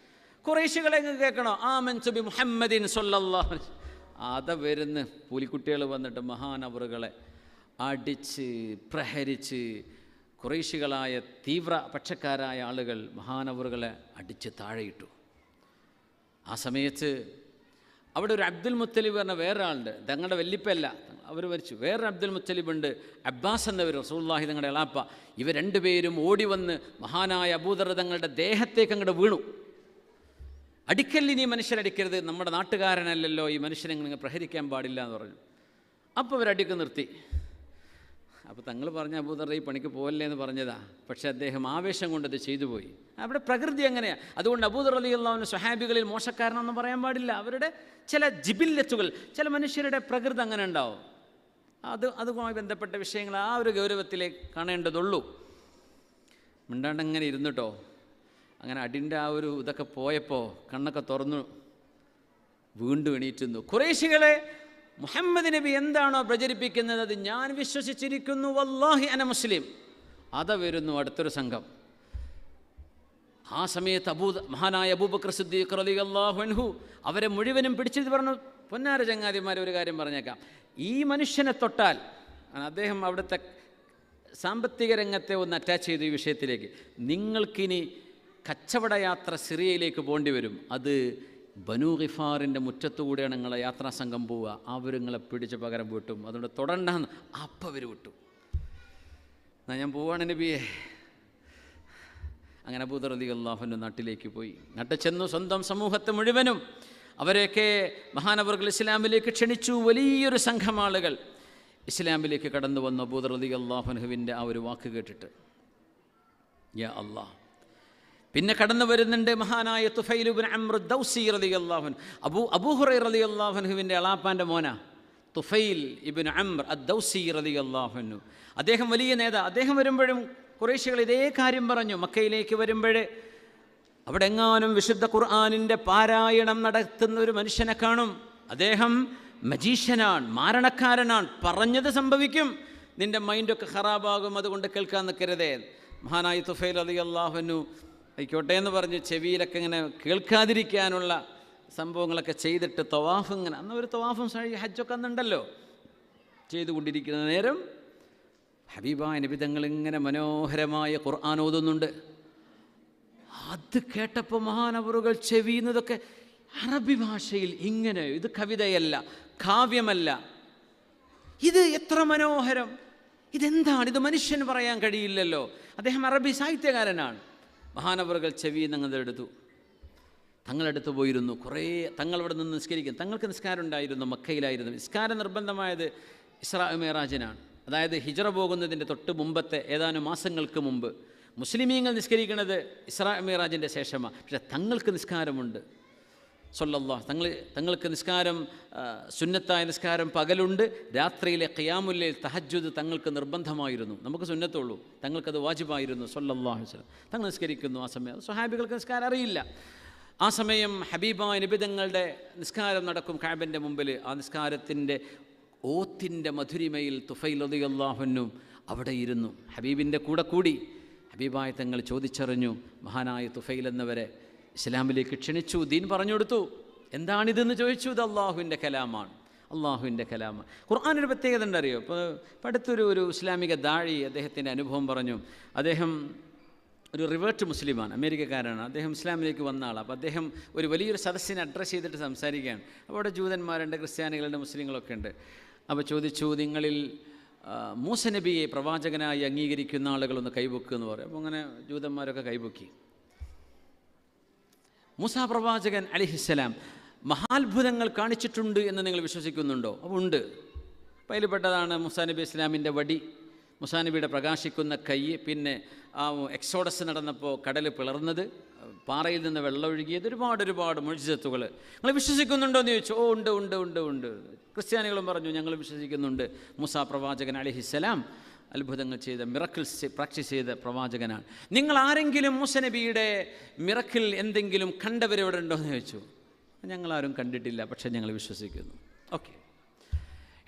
ഖുറൈശികളെ കേൾക്കണോ, ആമൻതു ബി മുഹമ്മദിൻ സ്വല്ലല്ലാഹു അലൈഹി. അത വരുന്ന് പുലിക്കുട്ടികൾ വന്നിട്ട് മഹാനവറുകളെ അടിച്ച് പ്രഹരിച്ച്, ഖുറൈശികളായ തീവ്ര പക്ഷക്കാരായ ആളുകൾ മഹാനവറുകളെ അടിച്ച് താഴെയിട്ടു. ആ സമയത്ത് അവിടെ ഒരു അബ്ദുൽ മുത്തലിബ് പറഞ്ഞ വേറൊരാളുണ്ട്. തങ്ങളുടെ വല്ലിപ്പല്ല, അവർ മരിച്ചു. വേറൊരു അബ്ദുൽ മുത്തലിബ് ഉണ്ട്, അബ്ബാസ് എന്നവർ, റസൂലുള്ളാഹി തങ്ങളുടെ എളാപ്പ. ഇവർ രണ്ടുപേരും ഓടി വന്ന് മഹാനായ അബൂദർ തങ്ങളുടെ ദേഹത്തേക്ക് അങ്ങോട്ട് വീണു. അടിക്കല്ലിനി മനുഷ്യരടിക്കരുത്, നമ്മുടെ നാട്ടുകാരനല്ലല്ലോ, ഈ മനുഷ്യനെ നിങ്ങൾ പ്രഹരിക്കാൻ പാടില്ല എന്ന് പറഞ്ഞു. അപ്പോൾ അവരടിക്ക് നിർത്തി. അപ്പോൾ തങ്ങൾ പറഞ്ഞ അബൂദർ ഈ പണിക്ക് പോകല്ലേ എന്ന് പറഞ്ഞതാ. പക്ഷേ അദ്ദേഹം ആവേശം കൊണ്ടത് ചെയ്തു പോയി. അവിടെ പ്രകൃതി അങ്ങനെയാണ്. അതുകൊണ്ട് അബൂദർ റളിയല്ലാഹു അൻഹു സ്വഹാബികളിൽ മോശക്കാരനൊന്നും പറയാൻ പാടില്ല. അവരുടെ ചില ജിബില്ലത്തുകൾ, ചില മനുഷ്യരുടെ പ്രകൃതി അങ്ങനെ ഉണ്ടാവും. അതുമായി ബന്ധപ്പെട്ട വിഷയങ്ങൾ ആ ഒരു ഗൗരവത്തിലേക്ക് കാണേണ്ടതുള്ളൂ. മിണ്ടാണ്ടങ്ങനെ ഇരുന്നിട്ടോ. അങ്ങനെ അടിൻ്റെ ആ ഒരു ഇതൊക്കെ പോയപ്പോൾ കണ്ണൊക്കെ തുറന്നു വീണ്ടും എണീറ്റുന്നു. ഖുറൈശികളെ മുഹമ്മദ് നബി എന്താണോ പ്രചരിപ്പിക്കുന്നത് അത് ഞാൻ വിശ്വസിച്ചിരിക്കുന്നു, വല്ലാഹി അന മുസ്ലിം. അത വരുന്നു അടുത്തൊരു സംഘം. ആ സമയത്ത് മഹാനായ അബൂബക്കർ സിദ്ദീഖ് റളിയല്ലാഹു അൻഹു അവരെ മുഴുവനും പിടിച്ചിട്ട് പറഞ്ഞു, പൊന്നാര ചങ്ങാതിമാരെ ഒരു കാര്യം പറഞ്ഞേക്കാം, ഈ മനുഷ്യനെ തൊട്ടാൽ, അദ്ദേഹം അവിടുത്തെ സാമ്പത്തിക രംഗത്തെ ഒന്ന് അറ്റാച്ച് ചെയ്തു ഈ വിഷയത്തിലേക്ക്, നിങ്ങൾക്കിനി കച്ചവട യാത്ര സിറിയയിലേക്ക് പോകേണ്ടി വരും. അത് ബനൂ ഗിഫാറിൻ്റെ മുറ്റത്തുകൂടെയാണ് നിങ്ങളെ യാത്രാ സംഘം പോവുക. അവർ നിങ്ങളെ പിടിച്ച് പകരം വിട്ടും. അതുകൊണ്ട് തൊടണ്ടെന്ന് അപ്പം അവർ വിട്ടു. എന്നാൽ ഞാൻ പോവാണ് നബിയെ. അങ്ങനെ അബൂദർ റളിയല്ലാഹു അൻഹു നാട്ടിലേക്ക് പോയി. നാട്ടിൽ ചെന്നു സ്വന്തം സമൂഹത്തെ മുഴുവനും അവരെയൊക്കെ മഹാനവറുകൾ ഇസ്ലാമിലേക്ക് ക്ഷണിച്ചു. വലിയൊരു സംഘം ആളുകൾ ഇസ്ലാമിലേക്ക് കടന്നു വന്നു അബൂദർ റളിയല്ലാഹു അൻഹുവിൻ്റെ ആ ഒരു വാക്ക് കേട്ടിട്ട്. യാ അല്ലാഹ്. പിന്നെ കടന്നു വരുന്നുണ്ട് മഹാനായ തുഫൈൽ ഇബ്നു അംർ ദൗസി റളിയല്ലാഹു അൻഹു. അബൂ ഹുറൈറ റളിയല്ലാഹു അൻഹുവിൻ്റെ എളാപ്പാൻ്റെ മോനാ തുഫൈൽ ഇബ്നു അംർ ദൗസി റളിയല്ലാഹു അൻഹു. അദ്ദേഹം വലിയ നേതാ. അദ്ദേഹം വരുമ്പോഴും ഖുറൈശികൾ ഇതേ കാര്യം പറഞ്ഞു. മക്കയിലേക്ക് വരുമ്പോഴേ അവിടെ എങ്ങാനും വിശുദ്ധ ഖുർആനിൻ്റെ പാരായണം നടത്തുന്ന ഒരു മനുഷ്യനെ കാണും. അദ്ദേഹം മജീഷ്യനാണ്, മാരണക്കാരനാണ്, പറഞ്ഞത് സംഭവിക്കും, നിൻ്റെ മൈൻഡൊക്കെ ഖറാബാകും, അതുകൊണ്ട് കേൾക്കാൻ നിൽക്കരുതേ. മഹാനായ തുഫൈൽ റളിയല്ലാഹു അൻഹു ആയിക്കോട്ടെ എന്ന് പറഞ്ഞ് ചെവിയിലൊക്കെ ഇങ്ങനെ കേൾക്കാതിരിക്കാനുള്ള സംഭവങ്ങളൊക്കെ ചെയ്തിട്ട് തവാഫ് ഇങ്ങനെ, അന്ന് ഒരു തവാഫും ഹജ്ജൊക്കെ അന്നുണ്ടല്ലോ, ചെയ്തുകൊണ്ടിരിക്കുന്ന നേരം ഹബീബായ നബി തങ്ങൾ ഇങ്ങനെ മനോഹരമായ ഖുർആൻ ഓതുന്നുണ്ട്. അത് കേട്ടപ്പോൾ മഹാനവറുകൾ ചെവിയുന്നതൊക്കെ അറബി ഭാഷയിൽ ഇങ്ങനെ, ഇത് കവിതയല്ല, കാവ്യമല്ല, ഇത് എത്ര മനോഹരം, ഇതെന്താണ്, ഇത് മനുഷ്യന് പറയാൻ കഴിയില്ലല്ലോ. അദ്ദേഹം അറബി സാഹിത്യകാരനാണ്. മഹാനവറുകൾ ചെവി ഞങ്ങളെടുത്തു, തങ്ങളെടുത്ത് പോയിരുന്നു. കുറേ തങ്ങളവിടെ നിന്ന് നിസ്കരിക്കും. തങ്ങൾക്ക് നിസ്കാരം ഉണ്ടായിരുന്നു, മക്കയിലായിരുന്നു. നിസ്കാരം നിർബന്ധമായത് ഇസ്രാ മിഅ്റാജിനാണ്. അതായത് ഹിജ്റ പോകുന്നതിൻ്റെ തൊട്ട് മുമ്പത്തെ ഏതാനും മാസങ്ങൾക്ക് മുമ്പ്. മുസ്ലിമീങ്ങൾ നിസ്കരിക്കുന്നത് ഇസ്രാ മിഅ്റാജിൻ്റെ ശേഷമാണ്. പക്ഷേ തങ്ങൾക്ക് നിസ്കാരമുണ്ട്. സല്ലല്ലാഹു തങ്ങൾക്ക് നിസ്കാരം, സുന്നത്തായ നിസ്കാരം പകലുണ്ട്, രാത്രിയിലെ ഖിയാമുൽ ലൈൽ തഹജ്ജുദ് തങ്ങൾക്ക് നിർബന്ധമായിരുന്നു. നമുക്ക് സുന്നത്തുള്ളൂ, തങ്ങൾക്കത് വാജിബായിരുന്നു. സല്ലല്ലാഹു അലൈഹി വസല്ലം തങ്ങൾ നിസ്കരിക്കുന്നു. ആ സമയം സ്വഹാബികൾക്ക് നിസ്കാരം അറിയില്ല. ആ സമയം ഹബീബായ നബി തങ്ങളുടെ നിസ്കാരം നടക്കും കഅബൻ്റെ മുമ്പിൽ. ആ നിസ്കാരത്തിൻ്റെ ഓത്തിൻ്റെ മധുരിമയിൽ തുഫൈൽ റളിയല്ലാഹു അൻഹു അവിടെ ഇരുന്നു, ഹബീബിൻ്റെ കൂടെ കൂടി. ഹബീബായ തങ്ങൾ ചോദിച്ചറിഞ്ഞു, മഹാനായ തുഫൈൽ എന്നവരെ ഇസ്ലാമിലേക്ക് ക്ഷണിച്ചു, ദീൻ പറഞ്ഞു കൊടുത്തു. എന്താണിതെന്ന് ചോദിച്ചു. ഇത് അള്ളാഹുവിൻ്റെ കലാമാണ്, അള്ളാഹുവിൻ്റെ കലാമാണ്. ഖുർആനൊരു പ്രത്യേകത ഉണ്ടറിയോ? ഇപ്പോൾ അടുത്തൊരു ഇസ്ലാമിക ദാഴി അദ്ദേഹത്തിൻ്റെ അനുഭവം പറഞ്ഞു. അദ്ദേഹം ഒരു റിവേർട്ട് മുസ്ലിമാണ്, അമേരിക്കക്കാരാണ്. അദ്ദേഹം ഇസ്ലാമിലേക്ക് വന്ന ആളാണ്. അപ്പോൾ അദ്ദേഹം ഒരു വലിയൊരു സദസ്സിനെ അഡ്രസ്സ് ചെയ്തിട്ട് സംസാരിക്കുകയാണ്. അപ്പോൾ അവിടെ ജൂതന്മാരുണ്ട്, ക്രിസ്ത്യാനികളുണ്ട്, മുസ്ലിങ്ങളൊക്കെ ഉണ്ട്. അപ്പോൾ ചോദിച്ചു, നിങ്ങളിൽ മൂസ നബിയെ പ്രവാചകനായി അംഗീകരിക്കുന്ന ആളുകളൊന്ന് കൈവെക്കുക എന്ന് പറയും. അപ്പോൾ അങ്ങനെ ജൂതന്മാരൊക്കെ കൈവെക്കി. മൂസാ പ്രവാചകൻ അലൈഹിസ്സലാം മഹാത്ഭുതങ്ങൾ കാണിച്ചിട്ടുണ്ട് എന്ന് നിങ്ങൾ വിശ്വസിക്കുന്നുണ്ടോ? അപ്പോൾ ഉണ്ട്. അപ്പോൾ അതിൽപ്പെട്ടതാണ് മൂസാ നബി ഇസ്ലാമിൻ്റെ വടി, മൂസാ നബിയുടെ പ്രകാശിക്കുന്ന കൈ, പിന്നെ ആ എക്സോഡസ് നടന്നപ്പോൾ കടൽ പിളർന്നത്, പാറയിൽ നിന്ന് വെള്ളം ഒഴുകിയത്, ഒരുപാട് മുഅ്ജിസത്തുകൾ നിങ്ങൾ വിശ്വസിക്കുന്നുണ്ടോ എന്ന് ചോദിച്ചു. ഓ ഉണ്ട് ഉണ്ട് ഉണ്ട് ഉണ്ട്. ക്രിസ്ത്യാനികളും പറഞ്ഞു, ഞങ്ങൾ വിശ്വസിക്കുന്നുണ്ട്. മൂസാ പ്രവാചകൻ അലൈഹിസ്സലാം അത്ഭുതങ്ങൾ ചെയ്ത, മിറക്കിൾസ് പ്രാക്ടീസ് ചെയ്ത പ്രവാചകനാണ്. നിങ്ങൾ ആരെങ്കിലും മൂസ നബിയുടെ മിറക്കിൾ എന്തെങ്കിലും കണ്ടവരെവിടെ ഉണ്ടോ എന്ന് ചോദിച്ചു. ഞങ്ങളാരും കണ്ടിട്ടില്ല, പക്ഷേ ഞങ്ങൾ വിശ്വസിക്കുന്നു. ഓക്കെ.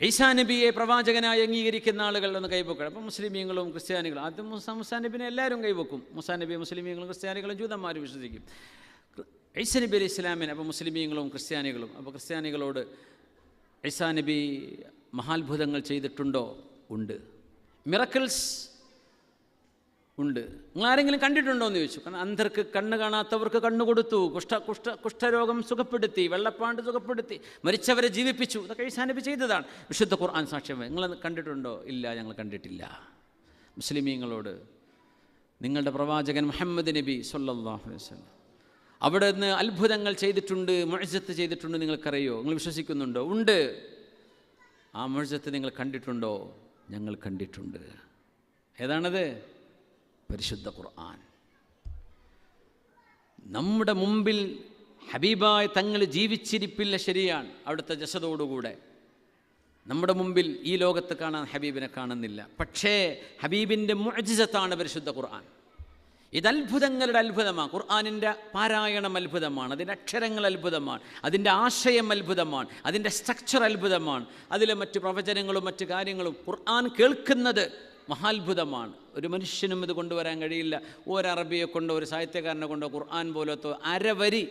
ഈസാ നബിയെ പ്രവാചകനായി അംഗീകരിക്കുന്ന ആളുകൾ ഒന്ന് കൈവെക്കണം. അപ്പോൾ മുസ്ലിമീങ്ങളും ക്രിസ്ത്യാനികളും ആദ്യം മൂസാ നബിനെ എല്ലാവരും കൈവെക്കും. മൂസാ നബിയെ മുസ്ലിമീങ്ങളും ക്രിസ്ത്യാനികളും ജൂതന്മാരും വിശ്വസിക്കും. ഈസാ നബി അലൈഹി ഇസ്ലാമിനെ അപ്പോൾ മുസ്ലിമീങ്ങളും ക്രിസ്ത്യാനികളും. അപ്പോൾ ക്രിസ്ത്യാനികളോട് ഈസാ നബി മഹാത്ഭുതങ്ങൾ ചെയ്തിട്ടുണ്ടോ? ഉണ്ട്. മിറക്കിൾസ് ഉണ്ട്. നിങ്ങളാരെങ്കിലും കണ്ടിട്ടുണ്ടോ എന്ന് ചോദിച്ചു. കാരണം അന്ധർക്ക് കണ്ണ് കാണാത്തവർക്ക് കണ്ണ് കൊടുത്തു, കുഷ്ഠരോഗം സുഖപ്പെടുത്തി, വെള്ളപ്പാണ്ട് സുഖപ്പെടുത്തി, മരിച്ചവരെ ജീവിപ്പിച്ചു. ഇതൊക്കെ ഈസാ നബി ചെയ്തതാണ്. വിശുദ്ധ ഖുർആൻ സാക്ഷ്യം. നിങ്ങൾ കണ്ടിട്ടുണ്ടോ? ഇല്ല, ഞങ്ങൾ കണ്ടിട്ടില്ല. മുസ്ലിമീങ്ങളോട് നിങ്ങളുടെ പ്രവാചകൻ മുഹമ്മദ് നബി സ്വല്ലല്ലാഹു അലൈഹി വസല്ലം അവിടെ നിന്ന് അത്ഭുതങ്ങൾ ചെയ്തിട്ടുണ്ട്, മുഅ്ജിസത്ത് ചെയ്തിട്ടുണ്ട്, നിങ്ങൾക്കറിയോ? നിങ്ങൾ വിശ്വസിക്കുന്നുണ്ടോ? ഉണ്ട്. ആ മുഅ്ജിസത്ത് നിങ്ങൾ കണ്ടിട്ടുണ്ടോ? ഞങ്ങൾ കണ്ടിട്ടുണ്ട്. ഏതാണത്? പരിശുദ്ധ ഖുർആൻ. നമ്മുടെ മുമ്പിൽ ഹബീബായ തങ്ങൾ ജീവിച്ചിരിപ്പില്ല, ശരിയാണ്, അവിടുത്തെ ജസദോടുകൂടെ. നമ്മുടെ മുമ്പിൽ ഈ ലോകത്ത് കാണാൻ ഹബീബിനെ കാണുന്നില്ല. പക്ഷേ ഹബീബിൻ്റെ മുഅ്ജിസത്താണ് പരിശുദ്ധ ഖുർആൻ. ഇത് അത്ഭുതങ്ങളുടെ അത്ഭുതമാണ്. ഖുർആനിൻ്റെ പാരായണം അത്ഭുതമാണ്, അതിൻ്റെ അക്ഷരങ്ങൾ അത്ഭുതമാണ്, അതിൻ്റെ ആശയം അത്ഭുതമാണ്, അതിൻ്റെ സ്ട്രക്ചർ അത്ഭുതമാണ്, അതിലെ മറ്റ് പ്രവചനങ്ങളും മറ്റു കാര്യങ്ങളും ഖുർആൻ കേൾക്കുന്നത് മഹാത്ഭുതമാണ്. ഒരു മനുഷ്യനും ഇത് കൊണ്ടുവരാൻ കഴിയില്ല. ഒരറബിയെ കൊണ്ടോ ഒരു സാഹിത്യകാരനെ കൊണ്ടോ ഖുർആൻ പോലത്തെ അരവരി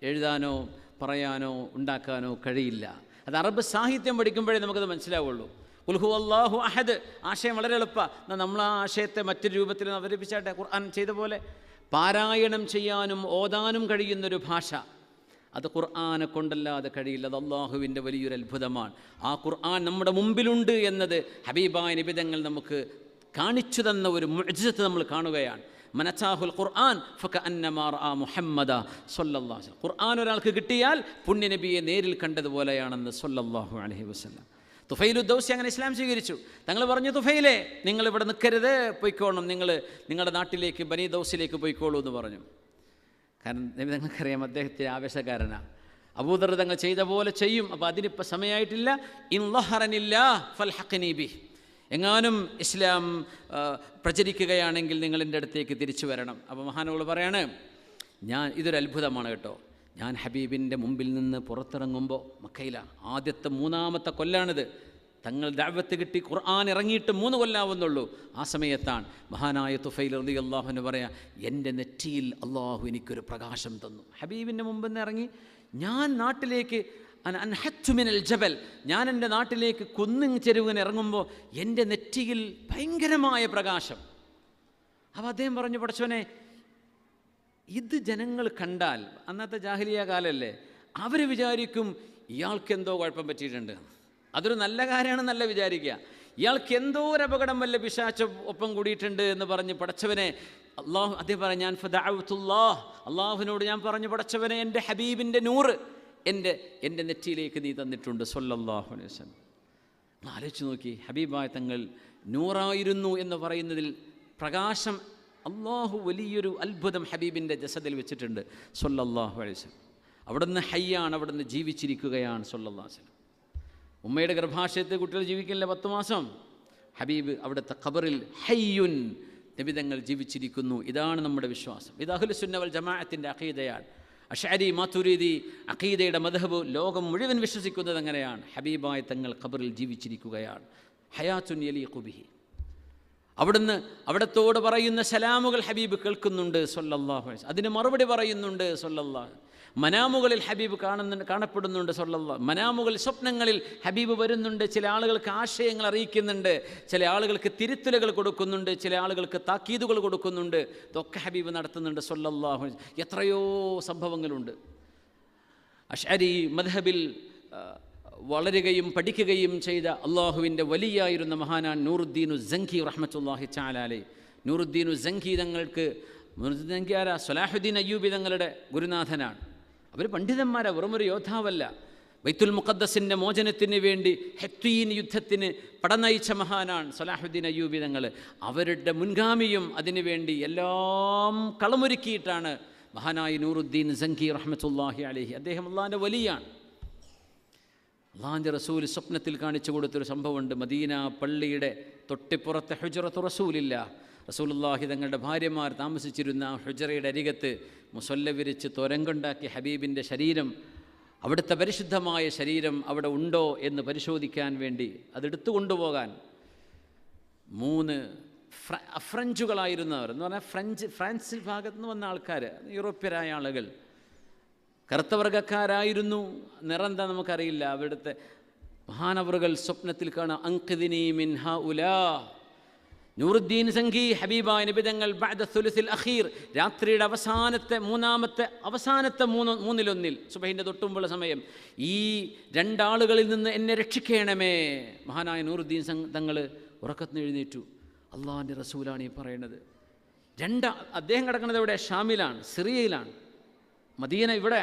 എഴുതാനോ പറയാനോ ഉണ്ടാക്കാനോ കഴിയില്ല. അത് അറബ് സാഹിത്യം പഠിക്കുമ്പോഴേ നമുക്കത് മനസ്സിലാവുള്ളൂ. ഖുൽ ഹുവല്ലാഹു അഹദ് ആശയം വളരെ എളുപ്പമാണ്. നമ്മൾ ആ ആശയത്തെ മറ്റൊരു രൂപത്തിൽ അവതരിപ്പിച്ചാട്ടെ. ഖുർആൻ ചെയ്ത പോലെ പാരായണം ചെയ്യാനും ഓതാനും കഴിയുന്നൊരു ഭാഷ, അത് ഖുർആനെ കൊണ്ടല്ലാതെ കഴിയില്ല. അത് അള്ളാഹുവിൻ്റെ വലിയൊരു അത്ഭുതമാണ്. ആ ഖുർആൻ നമ്മുടെ മുമ്പിലുണ്ട് എന്നത് ഹബീബായ നബി തങ്ങൾ നമുക്ക് കാണിച്ചു തന്ന ഒരു മുഅ്ജിസത്ത് നമ്മൾ കാണുകയാണ്. മനച്ചാഹുൽ ഖുർആൻ ഫകഅന്നമാ റഅ മുഹമ്മദ സ്വല്ലല്ലാഹു അലൈഹി വസല്ലം. ഖുർആൻ ഒരാൾക്ക് കിട്ടിയാൽ പുണ്യനബിയെ നേരിൽ കണ്ടതുപോലെയാണെന്ന് സ്വല്ലല്ലാഹു അലൈഹി വസല്ലം. തുഫൈലു ദൗസി അങ്ങനെ ഇസ്ലാം സ്വീകരിച്ചു. തങ്ങൾ പറഞ്ഞു, തുഫൈലെ നിങ്ങൾ ഇവിടെ നിൽക്കരുത്, പോയിക്കോണം, നിങ്ങളുടെ നാട്ടിലേക്ക് ബനി ദൗസിലേക്ക് പോയിക്കോളൂ എന്ന് പറഞ്ഞു. കാരണം നബി തങ്ങൾക്കറിയാം അദ്ദേഹത്തെ ആവേശക്കാരനാണ്. അബൂദർ തങ്ങൾ ചെയ്ത പോലെ ചെയ്യും. അപ്പോൾ അതിനിപ്പോൾ സമയമായിട്ടില്ല. ഇൻ ലഹറനില്ലാഹ് ഫൽഹഖ്നി ബിഹി, എങ്ങാനും ഇസ്ലാം പ്രചരിക്കുകയാണെങ്കിൽ നിങ്ങൾ എൻ്റെ അടുത്തേക്ക് തിരിച്ചു വരണം. അപ്പോൾ മഹാനവൾ പറയാണ്, ഇതൊരു അത്ഭുതമാണ് കേട്ടോ. ഞാൻ ഹബീബിൻ്റെ മുമ്പിൽ നിന്ന് പുറത്തിറങ്ങുമ്പോൾ, മക്കയിലാണ്, ആദ്യത്തെ 3-ാമത്തെ കൊല്ലാണിത്. തങ്ങൾ ദഅവത്ത് കിട്ടി ഖുർആൻ ഇറങ്ങിയിട്ട് 3 കൊല്ലാവുന്നുള്ളൂ. ആ സമയത്താണ് മഹാനായ തുഫൈൽ റളിയല്ലാഹു അൻഹു പറയാ, എൻ്റെ നെറ്റിയിൽ അള്ളാഹു എനിക്കൊരു പ്രകാശം തന്നു. ഹബീബിൻ്റെ മുമ്പിൽ നിന്ന് ഇറങ്ങി ഞാൻ നാട്ടിലേക്ക് അൻഹത്തു മിനൽ ജബൽ, ഞാൻ എൻ്റെ നാട്ടിലേക്ക് കുന്നിൻ ചെരുവിന് ഇറങ്ങുമ്പോൾ എൻ്റെ നെറ്റിയിൽ ഭയങ്കരമായ പ്രകാശം. അപ്പോൾ അദ്ദേഹം പറഞ്ഞു, പടച്ചോനെ, ഇത് ജനങ്ങൾ കണ്ടാൽ, അന്നത്തെ ജാഹിലിയ കാലല്ലേ, അവർ വിചാരിക്കും ഇയാൾക്ക് എന്തോ കുഴപ്പം പറ്റിയിട്ടുണ്ട്. അതൊരു നല്ല കാര്യമാണെന്നല്ല വിചാരിക്കുക. ഇയാൾക്ക് എന്തോ ഒരു അപകടം വല്ല പിശാച് ഒപ്പം കൂടിയിട്ടുണ്ട് എന്ന് പറഞ്ഞ് പടച്ചവനെ അദ്ദേഹം പറഞ്ഞു, ഞാൻ ഫദഅഉതുല്ലാഹ്, അള്ളാഹുവിനോട് ഞാൻ പറഞ്ഞു, പടച്ചവനെ, എൻ്റെ ഹബീബിൻ്റെ നൂറ് എൻ്റെ നെറ്റിയിലേക്ക് നീ തന്നിട്ടുണ്ട് സ്വല്ലല്ലാഹു അലൈഹി വസല്ലം. ആലോചിച്ച് നോക്കി, ഹബീബായ തങ്ങൾ നൂറായിരുന്നു എന്ന് പറയുന്നതിൽ പ്രകാശം അള്ളാഹു വലിയൊരു അത്ഭുതം ഹബീബിൻ്റെ ജസദിൽ വെച്ചിട്ടുണ്ട് സ്വല്ലല്ലാഹു അലൈഹി വസല്ലം. അവിടുന്ന് ഹയ്യാണ്, അവിടുന്ന് ജീവിച്ചിരിക്കുകയാണ് സല്ലല്ലാഹു അലൈഹി വസല്ലം. ഉമ്മയുടെ ഗർഭാശയത്തിൽ കുട്ടികൾ ജീവിക്കില്ല 10 മാസം. ഹബീബ് അവിടുത്തെ ഖബറിൽ ഹയ്യുൻ, നബിതങ്ങൾ ജീവിച്ചിരിക്കുന്നു. ഇതാണ് നമ്മുടെ വിശ്വാസം. ഇത് അഹ്ലുസുന്ന വൽ ജമാഅത്തിൻ്റെ അഖീദയാണ്. അശ്അരി മാതുരീദി അഖീദയുടെ മദ്ഹബ് ലോകം മുഴുവൻ വിശ്വസിക്കുന്നത് അങ്ങനെയാണ്. ഹബീബായ തങ്ങൾ ഖബറിൽ ജീവിച്ചിരിക്കുകയാണ്. ഹയാത്തുൻ യലീഖു ബിഹി. അവിടുന്ന് അവിടത്തോട് പറയുന്ന സലാമുകൾ ഹബീബ് കേൾക്കുന്നുണ്ട് സല്ലല്ലാഹു അലൈഹി വസല്ലം. അതിന് മറുപടി പറയുന്നുണ്ട് സല്ലല്ലാഹു. മനാമുകളിൽ ഹബീബ് കാണപ്പെടുന്നുണ്ട് സല്ലല്ലാഹു. മനാമുകളിൽ, സ്വപ്നങ്ങളിൽ ഹബീബ് വരുന്നുണ്ട്. ചില ആളുകൾക്ക് ആശയങ്ങൾ അറിയിക്കുന്നുണ്ട്, ചില ആളുകൾക്ക് തിരുത്തലുകൾ കൊടുക്കുന്നുണ്ട്, ചില ആളുകൾക്ക് താക്കീതുകൾ കൊടുക്കുന്നുണ്ട്. ഇതൊക്കെ ഹബീബ് നടത്തുന്നുണ്ട് സല്ലല്ലാഹു അലൈഹി വസല്ലം. എത്രയോ സംഭവങ്ങളുണ്ട്. അശ്അരി മദ്ഹബിൽ വളരുകയും പഠിക്കുകയും ചെയ്ത അള്ളാഹുവിൻ്റെ വലിയായിരുന്ന മഹാനാൻ നൂറുദ്ദീനു സങ്കി റഹ്മത്തുള്ളാഹി തആല അലൈഹി. നൂറുദ്ദീനു സങ്കി തങ്ങൾക്ക്, നൂറുദ്ദീൻ ആരാ? സ്വലാഹുദ്ദീൻ അയ്യൂബി തങ്ങളുടെ ഗുരുനാഥനാണ്. അവർ പണ്ഡിതന്മാരാണ്, വെറുമൊരു യോദ്ധാവല്ല. ബൈത്തുൽ മുഖദ്ദസിൻ്റെ മോചനത്തിന് വേണ്ടി ഹെത്വീൻ യുദ്ധത്തിന് പടനയിച്ച മഹാനാണ് സ്വലാഹുദ്ദീൻ അയ്യൂബി തങ്ങൾ. അവരുടെ മുൻഗാമിയും അതിനുവേണ്ടി എല്ലാം കളമൊരുക്കിയിട്ടാണ് മഹാനായ നൂറുദ്ദീൻ സങ്കി റഹ്മത്തുള്ളാഹി അലൈഹി. അദ്ദേഹം അള്ളാഹിൻ്റെ വലിയാണ്. അള്ളാഹിൻ്റെ റസൂൽ സ്വപ്നത്തിൽ കാണിച്ചു കൊടുത്തൊരു സംഭവമുണ്ട്. മദീന പള്ളിയുടെ തൊട്ടിപ്പുറത്തെ ഹുജറത്തു റസൂലില്ല, റസൂലുള്ളാഹി തങ്ങളുടെ ഭാര്യമാർ താമസിച്ചിരുന്ന ആ ഹുജറയുടെ അരികത്ത് മുസല്ല വിരിച്ച് തോരങ്കുണ്ടാക്കി ഹബീബിൻ്റെ ശരീരം, അവിടുത്തെ പരിശുദ്ധമായ ശരീരം അവിടെ ഉണ്ടോ എന്ന് പരിശോധിക്കാൻ വേണ്ടി, അതെടുത്തു കൊണ്ടുപോകാൻ 3 ഫ്രഞ്ചുകളായിരുന്നവർ എന്ന് പറഞ്ഞാൽ ഫ്രാൻസിൽ ഭാഗത്ത് നിന്ന് വന്ന ആൾക്കാർ, യൂറോപ്യരായ ആളുകൾ, കറുത്ത വർഗ്ഗക്കാരായിരുന്നു. നിറം എന്താ നമുക്കറിയില്ല. അവിടുത്തെ മഹാനവറുകൾ സ്വപ്നത്തിൽ കാണാം, അൻഖിദ്നി മിൻ ഹൗലാ. നൂറുദ്ദീൻ സങ്കി ഹബീബായ നബി തങ്ങൾ ബഅദ സുലുസിൽ അഖീർ, രാത്രിയുടെ അവസാനത്തെ മൂന്നിലൊന്നിൽ, സുബഹിൻ്റെ തൊട്ടുമുമ്പുള്ള സമയം, ഈ 2 ആളുകളിൽ നിന്ന് എന്നെ രക്ഷിക്കണമേ. മഹാനായ നൂറുദ്ദീൻ തങ്ങൾ ഉറക്കത്തിന് എഴുന്നേറ്റു. അള്ളാഹിൻ്റെ റസൂലാണ് ഈ പറയുന്നത്. അദ്ദേഹം കിടക്കുന്നത് ഇവിടെ ഷാമിലാണ്, സിറിയയിലാണ്. മദീന ഇവിടെ.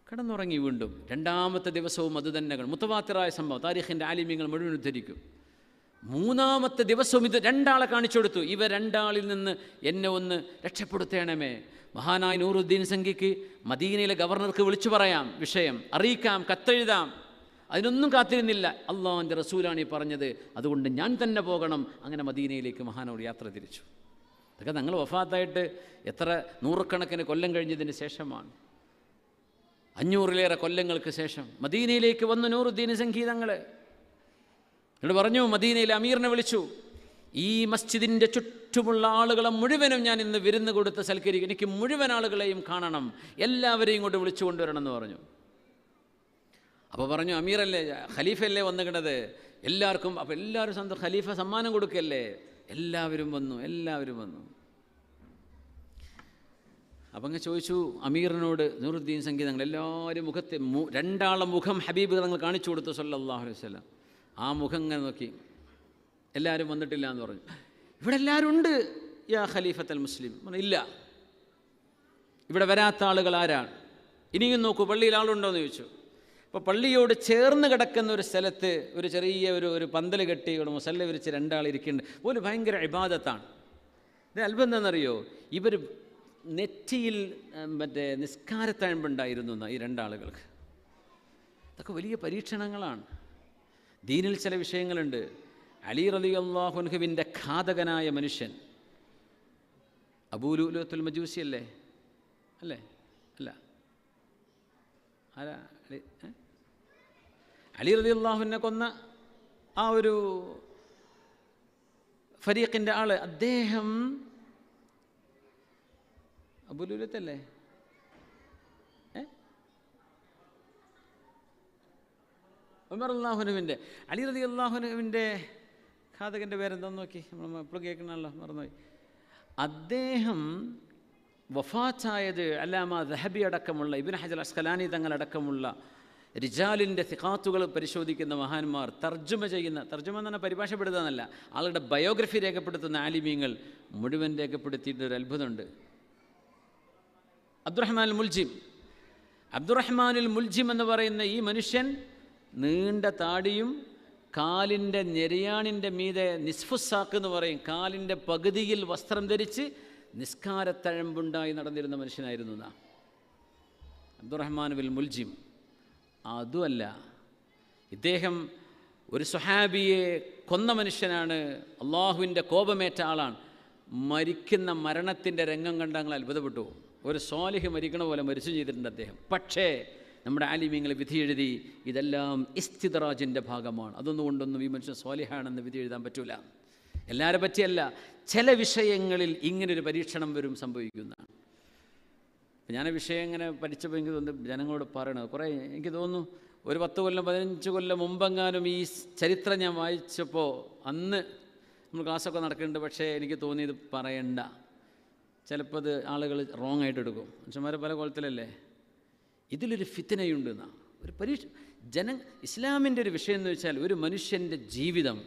കിടന്നുറങ്ങി. വീണ്ടും 2ാമത്തെ ദിവസവും അത് തന്നെ. മുത്തവാത്തിറായ സംഭവം, താരീഖിൻ്റെ ആലിമ്യങ്ങൾ മുഴുവൻ ഉദ്ധരിക്കും. 3ാമത്തെ ദിവസവും ഇത് 2 ആളെ കാണിച്ചു കൊടുത്തു. ഇവ 2 ആളിൽ നിന്ന് എന്നെ ഒന്ന് രക്ഷപ്പെടുത്തണമേ. മഹാനായ നൂറുദ്ദീൻ സങ്കിക്ക് മദീനയിലെ ഗവർണർക്ക് വിളിച്ചു പറയാം, വിഷയം അറിയിക്കാം, കത്തെഴുതാം. അതിനൊന്നും കാത്തിരുന്നില്ല. അള്ളാഹുവിൻ്റെ റസൂലാണ് ഈ പറഞ്ഞത്, അതുകൊണ്ട് ഞാൻ തന്നെ പോകണം. അങ്ങനെ മദീനയിലേക്ക് മഹാനോട് യാത്ര തിരിച്ചു. അതൊക്കെ ഞങ്ങൾ വഫാത്തായിട്ട് എത്ര നൂറുകണക്കിന് കൊല്ലം കഴിഞ്ഞതിന് ശേഷമാണ്. 500-ലേറെ കൊല്ലങ്ങൾക്ക് ശേഷം മദീനയിലേക്ക് വന്നു നൂറുദ്ദീൻ സങ്കി തങ്ങൾ. എന്നോട് പറഞ്ഞു, മദീനയിലെ അമീറിനെ വിളിച്ചു, ഈ മസ്ജിദിൻ്റെ ചുറ്റുമുള്ള ആളുകളെ മുഴുവനും ഞാൻ ഇന്ന് വിരുന്ന് കൊടുത്ത് സൽക്കരിക്കും, എനിക്ക് മുഴുവൻ ആളുകളെയും കാണണം, എല്ലാവരെയും കൊണ്ട് വിളിച്ചു കൊണ്ടുവരണം എന്ന് പറഞ്ഞു. അപ്പോൾ പറഞ്ഞു, അമീറല്ലേ, ഖലീഫയല്ലേ വന്നിക്കണത്, എല്ലാവർക്കും. അപ്പോൾ എല്ലാവരും ഖലീഫ സമ്മാനം കൊടുക്കല്ലേ. എല്ലാവരും വന്നു. അപ്പം അങ്ങ് ചോദിച്ചു അമീറിനോട്, നൂറുദ്ദീൻ സങ്കി തങ്ങൾ എല്ലാവരും മുഖത്തെ 2 ആളെ മുഖം ഹബീബ് തങ്ങൾ കാണിച്ചു കൊടുത്തു സല്ലല്ലാഹു അലൈഹി വസല്ലം. ആ മുഖം ഇങ്ങനെ നോക്കി, എല്ലാവരും വന്നിട്ടില്ല എന്ന് പറഞ്ഞു. ഇവിടെ എല്ലാവരും ഉണ്ട് യാ ഖലീഫത്തൽ മുസ്ലിം. ഇല്ല, ഇവിടെ വരാത്ത ആളുകൾ ആരാണ്? ഇനിയും നോക്കൂ, പള്ളിയിൽ ആളുണ്ടോ എന്ന് ചോദിച്ചു. അപ്പോൾ പള്ളിയോട് ചേർന്ന് കിടക്കുന്ന ഒരു സ്ഥലത്ത് ഒരു ചെറിയ ഒരു പന്തൽ കെട്ടി ഇവിടെ മുസല്ല വിരിച്ച് 2 ആൾ ഇരിക്കുന്നുണ്ട്. ഒരു ഭയങ്കര ഇബാദത്താണ്. ഇത് അത്ഭുതം എന്താണെന്നറിയോ? ഇവർ നെറ്റിയിൽ മറ്റേ നിസ്കാരത്തഴമ്പുണ്ടായിരുന്നു എന്നാണ് ഈ 2 ആളുകൾക്ക്. ഇതൊക്കെ വലിയ പരീക്ഷണങ്ങളാണ്. ദീനിൽ ചില വിഷയങ്ങളുണ്ട്. അലി റളിയല്ലാഹു അൻഹുവിൻ്റെ ഘാതകനായ മനുഷ്യൻ അബൂ ലുഅ്ലുഅത്തുൽ മജൂസി അല്ലേ? അല്ല, ആരാ? അലി റളിയല്ലാഹുവിനെ കൊന്ന ആ ഒരു ഫരീഖിൻ്റെ ആള്, അദ്ദേഹം അബൂ ലുഅ്ലുഅത്തല്ലേ? ഉമർ അള്ളാഹുനുവിൻ്റെ, അലി റളിയല്ലാഹുവിൻ്റെ ഘാതകൻ്റെ പേരെന്താന്ന് നോക്കി, നമ്മൾ എപ്പോഴും കേൾക്കണമല്ലോ, മറന്നുപോയി. അദ്ദേഹം വഫാത്തായത് അല്ലാമ ദഹബി അടക്കമുള്ള, ഇബ്നു ഹജർ അസ്ഖലാനി തങ്ങളടക്കമുള്ള റിജാലിൻ്റെ സിഖാത്തുകൾ പരിശോധിക്കുന്ന മഹാന്മാർ, തർജ്ജമ എന്ന് പറഞ്ഞാൽ പരിഭാഷപ്പെടുത്തുന്നതല്ല, ആളുടെ ബയോഗ്രഫി രേഖപ്പെടുത്തുന്ന ആലിമീങ്ങൾ മുഴുവൻ രേഖപ്പെടുത്തിയിട്ടൊരു അത്ഭുതമുണ്ട്. അബ്ദുറഹ്മാനുൽ മുൽജിം എന്ന് പറയുന്ന ഈ മനുഷ്യൻ നീണ്ട താടിയും കാലിൻ്റെ ഞെരിയാണിൻ്റെ മീതെ നിസ്ഫുസാക്ക് എന്ന് പറയും, കാലിൻ്റെ പകുതിയിൽ വസ്ത്രം ധരിച്ച് നിസ്കാരത്തഴമ്പുണ്ടായി നടന്നിരുന്ന മനുഷ്യനായിരുന്നു. Abdulrahman bin മുൽജിം. അതുമല്ല, ഇദ്ദേഹം ഒരു സ്വഹാബിയെ കൊന്ന മനുഷ്യനാണ്, അള്ളാഹുവിൻ്റെ കോപമേറ്റ ആളാണ്. മരിക്കുന്ന മരണത്തിൻ്റെ രംഗം കണ്ട് ഞങ്ങൾ അത്ഭുതപ്പെട്ടു. ഒരു സ്വാലിഹ് മരിക്കണ പോലെ മരിച്ചു ചെയ്തിട്ടുണ്ട് അദ്ദേഹം. പക്ഷേ നമ്മുടെ ആലിമീങ്ങൾ വിധി എഴുതി ഇതെല്ലാം ഇസ്തിദ്റാജിൻ്റെ ഭാഗമാണ്, അതൊന്നുകൊണ്ടൊന്നും ഈ മനുഷ്യൻ സ്വാലിഹാണെന്ന് വിധി എഴുതാൻ പറ്റൂല. എല്ലാവരെ പറ്റിയല്ല, ചില വിഷയങ്ങളിൽ ഇങ്ങനൊരു പരീക്ഷണം വരും, സംഭവിക്കുന്നതാണ്. ഞാൻ വിഷയം ഇങ്ങനെ പഠിച്ചപ്പോൾ എനിക്ക് തോന്നുന്നു ജനങ്ങളോട് പറയണത് കുറേ, എനിക്ക് തോന്നുന്നു ഒരു 10 കൊല്ലം 15 കൊല്ലം മുമ്പെങ്ങാനും ഈ ചരിത്രം ഞാൻ വായിച്ചപ്പോൾ അന്ന് നമ്മൾ ക്ലാസ്സൊക്കെ നടക്കുന്നുണ്ട്. പക്ഷേ എനിക്ക് തോന്നിയത് പറയണ്ട, ചിലപ്പോൾ അത് ആളുകൾ റോങ് ആയിട്ട് എടുക്കും. മനുഷ്യന്മാരെ പല കോലത്തിലല്ലേ. ഇതിലൊരു ഫിത്നയുണ്ട് എന്നാ ഒരു ഇസ്ലാമിൻ്റെ ഒരു വിഷയം എന്ന് വെച്ചാൽ, ഒരു മനുഷ്യൻ്റെ ജീവിതം,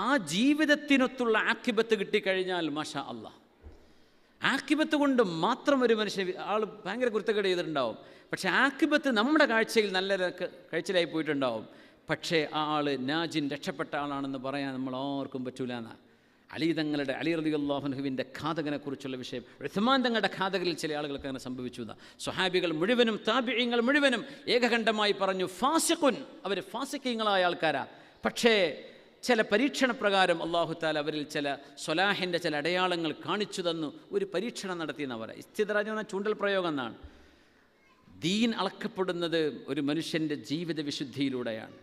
ആ ജീവിതത്തിനൊത്തുള്ള ആക്കിബത്ത് കിട്ടിക്കഴിഞ്ഞാൽ മാഷാ അല്ലാഹ്, ആക്കിബത്ത് കൊണ്ട് മാത്രം ഒരു മനുഷ്യൻ ആൾ ഭയങ്കര കുരുത്തക്കേട് ചെയ്തിട്ടുണ്ടാവും. പക്ഷേ ആക്കിബത്ത് നമ്മുടെ കാഴ്ചയിൽ നല്ല കാഴ്ചയിലായി പോയിട്ടുണ്ടാവും. പക്ഷേ ആ ആൾ നാജിൻ രക്ഷപ്പെട്ട ആളാണെന്ന് പറയാൻ നമ്മൾ ആർക്കും പറ്റൂല എന്നാണ്. അലി റളിയല്ലാഹു അൻഹുവിൻ്റെ ഘാതകനെക്കുറിച്ചുള്ള വിഷയം, ഉസ്മാൻ തങ്ങളുടെ ഘാതകരിൽ ചില ആളുകൾക്ക് അങ്ങനെ സംഭവിച്ചു എന്നാണ്. സ്വഹാബികൾ മുഴുവനും താബിഈങ്ങൾ മുഴുവനും ഏകകണ്ഠമായി പറഞ്ഞു, ഫാസിഖുൻ, അവർ ഫാസിഖീങ്ങളായ ആൾക്കാരാ. പക്ഷേ ചില പരീക്ഷണപ്രകാരം അല്ലാഹു തആല അവരിൽ ചില സ്വലാഹിൻ്റെ ചില അടയാളങ്ങൾ കാണിച്ചു തന്നു. ഒരു പരീക്ഷണം നടത്തിയെന്ന് പറയാം. ഇസ്തിദ്റാജ് എന്ന ചൂണ്ടൽ പ്രയോഗം എന്നാണ്. ദീൻ അളക്കപ്പെടുന്നത് ഒരു മനുഷ്യൻ്റെ ജീവിത വിശുദ്ധിയിലൂടെയാണ്.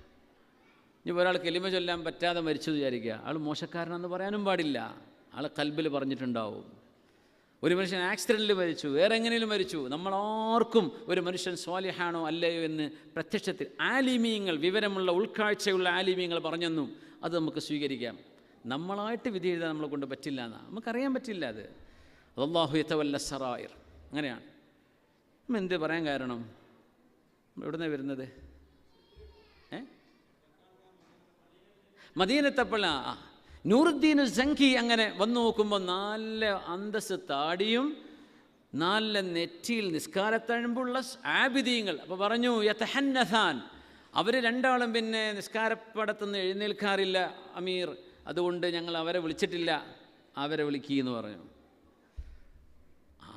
ഇനി ഒരാൾ കലിമ ചൊല്ലാൻ പറ്റാതെ മരിച്ചു വിചാരിക്കുക, ആൾ മോശക്കാരനെന്ന് പറയാനും പാടില്ല, ആൾ കൽബിൽ പറഞ്ഞിട്ടുണ്ടാവും. ഒരു മനുഷ്യൻ ആക്സിഡൻറ്റിൽ മരിച്ചു, വേറെ എങ്ങനെയും മരിച്ചു, നമ്മളാർക്കും ഒരു മനുഷ്യൻ സ്വാലിഹാണോ അല്ലയോ എന്ന് പ്രത്യക്ഷത്തിൽ ആലിമീങ്ങൾ, വിവരമുള്ള ഉൾക്കാഴ്ചയുള്ള ആലിമീങ്ങൾ പറഞ്ഞെന്നു അത് നമുക്ക് സ്വീകരിക്കാം. നമ്മളായിട്ട് വിധി എഴുതാൻ നമ്മളെ കൊണ്ട് പറ്റില്ല എന്നാണ്, നമുക്കറിയാൻ പറ്റില്ല. അത് അല്ലാഹു യതവല്ല സറായിർ, അങ്ങനെയാണ്. എന്ത് പറയാൻ കാരണം, എവിടുന്നാണ് വരുന്നത്? മദീനത്തപ്പോൾ നൂറുദ്ദീൻ സങ്കി അങ്ങനെ വന്നു നോക്കുമ്പോൾ നല്ല അന്തസ് താടിയും നല്ല നെറ്റിയിൽ നിസ്കാരത്തഴമ്പുള്ള ആബിദീങ്ങൾ. അപ്പോൾ പറഞ്ഞു യതഹന്നസാൻ, അവർ രണ്ടാളും പിന്നെ നിസ്കാരപ്പടത്തുനിന്ന് എഴുന്നേൽക്കാറില്ല അമീർ, അതുകൊണ്ട് ഞങ്ങൾ അവരെ വിളിച്ചിട്ടില്ല, അവരെ വിളിക്കുകയെന്ന് പറഞ്ഞു.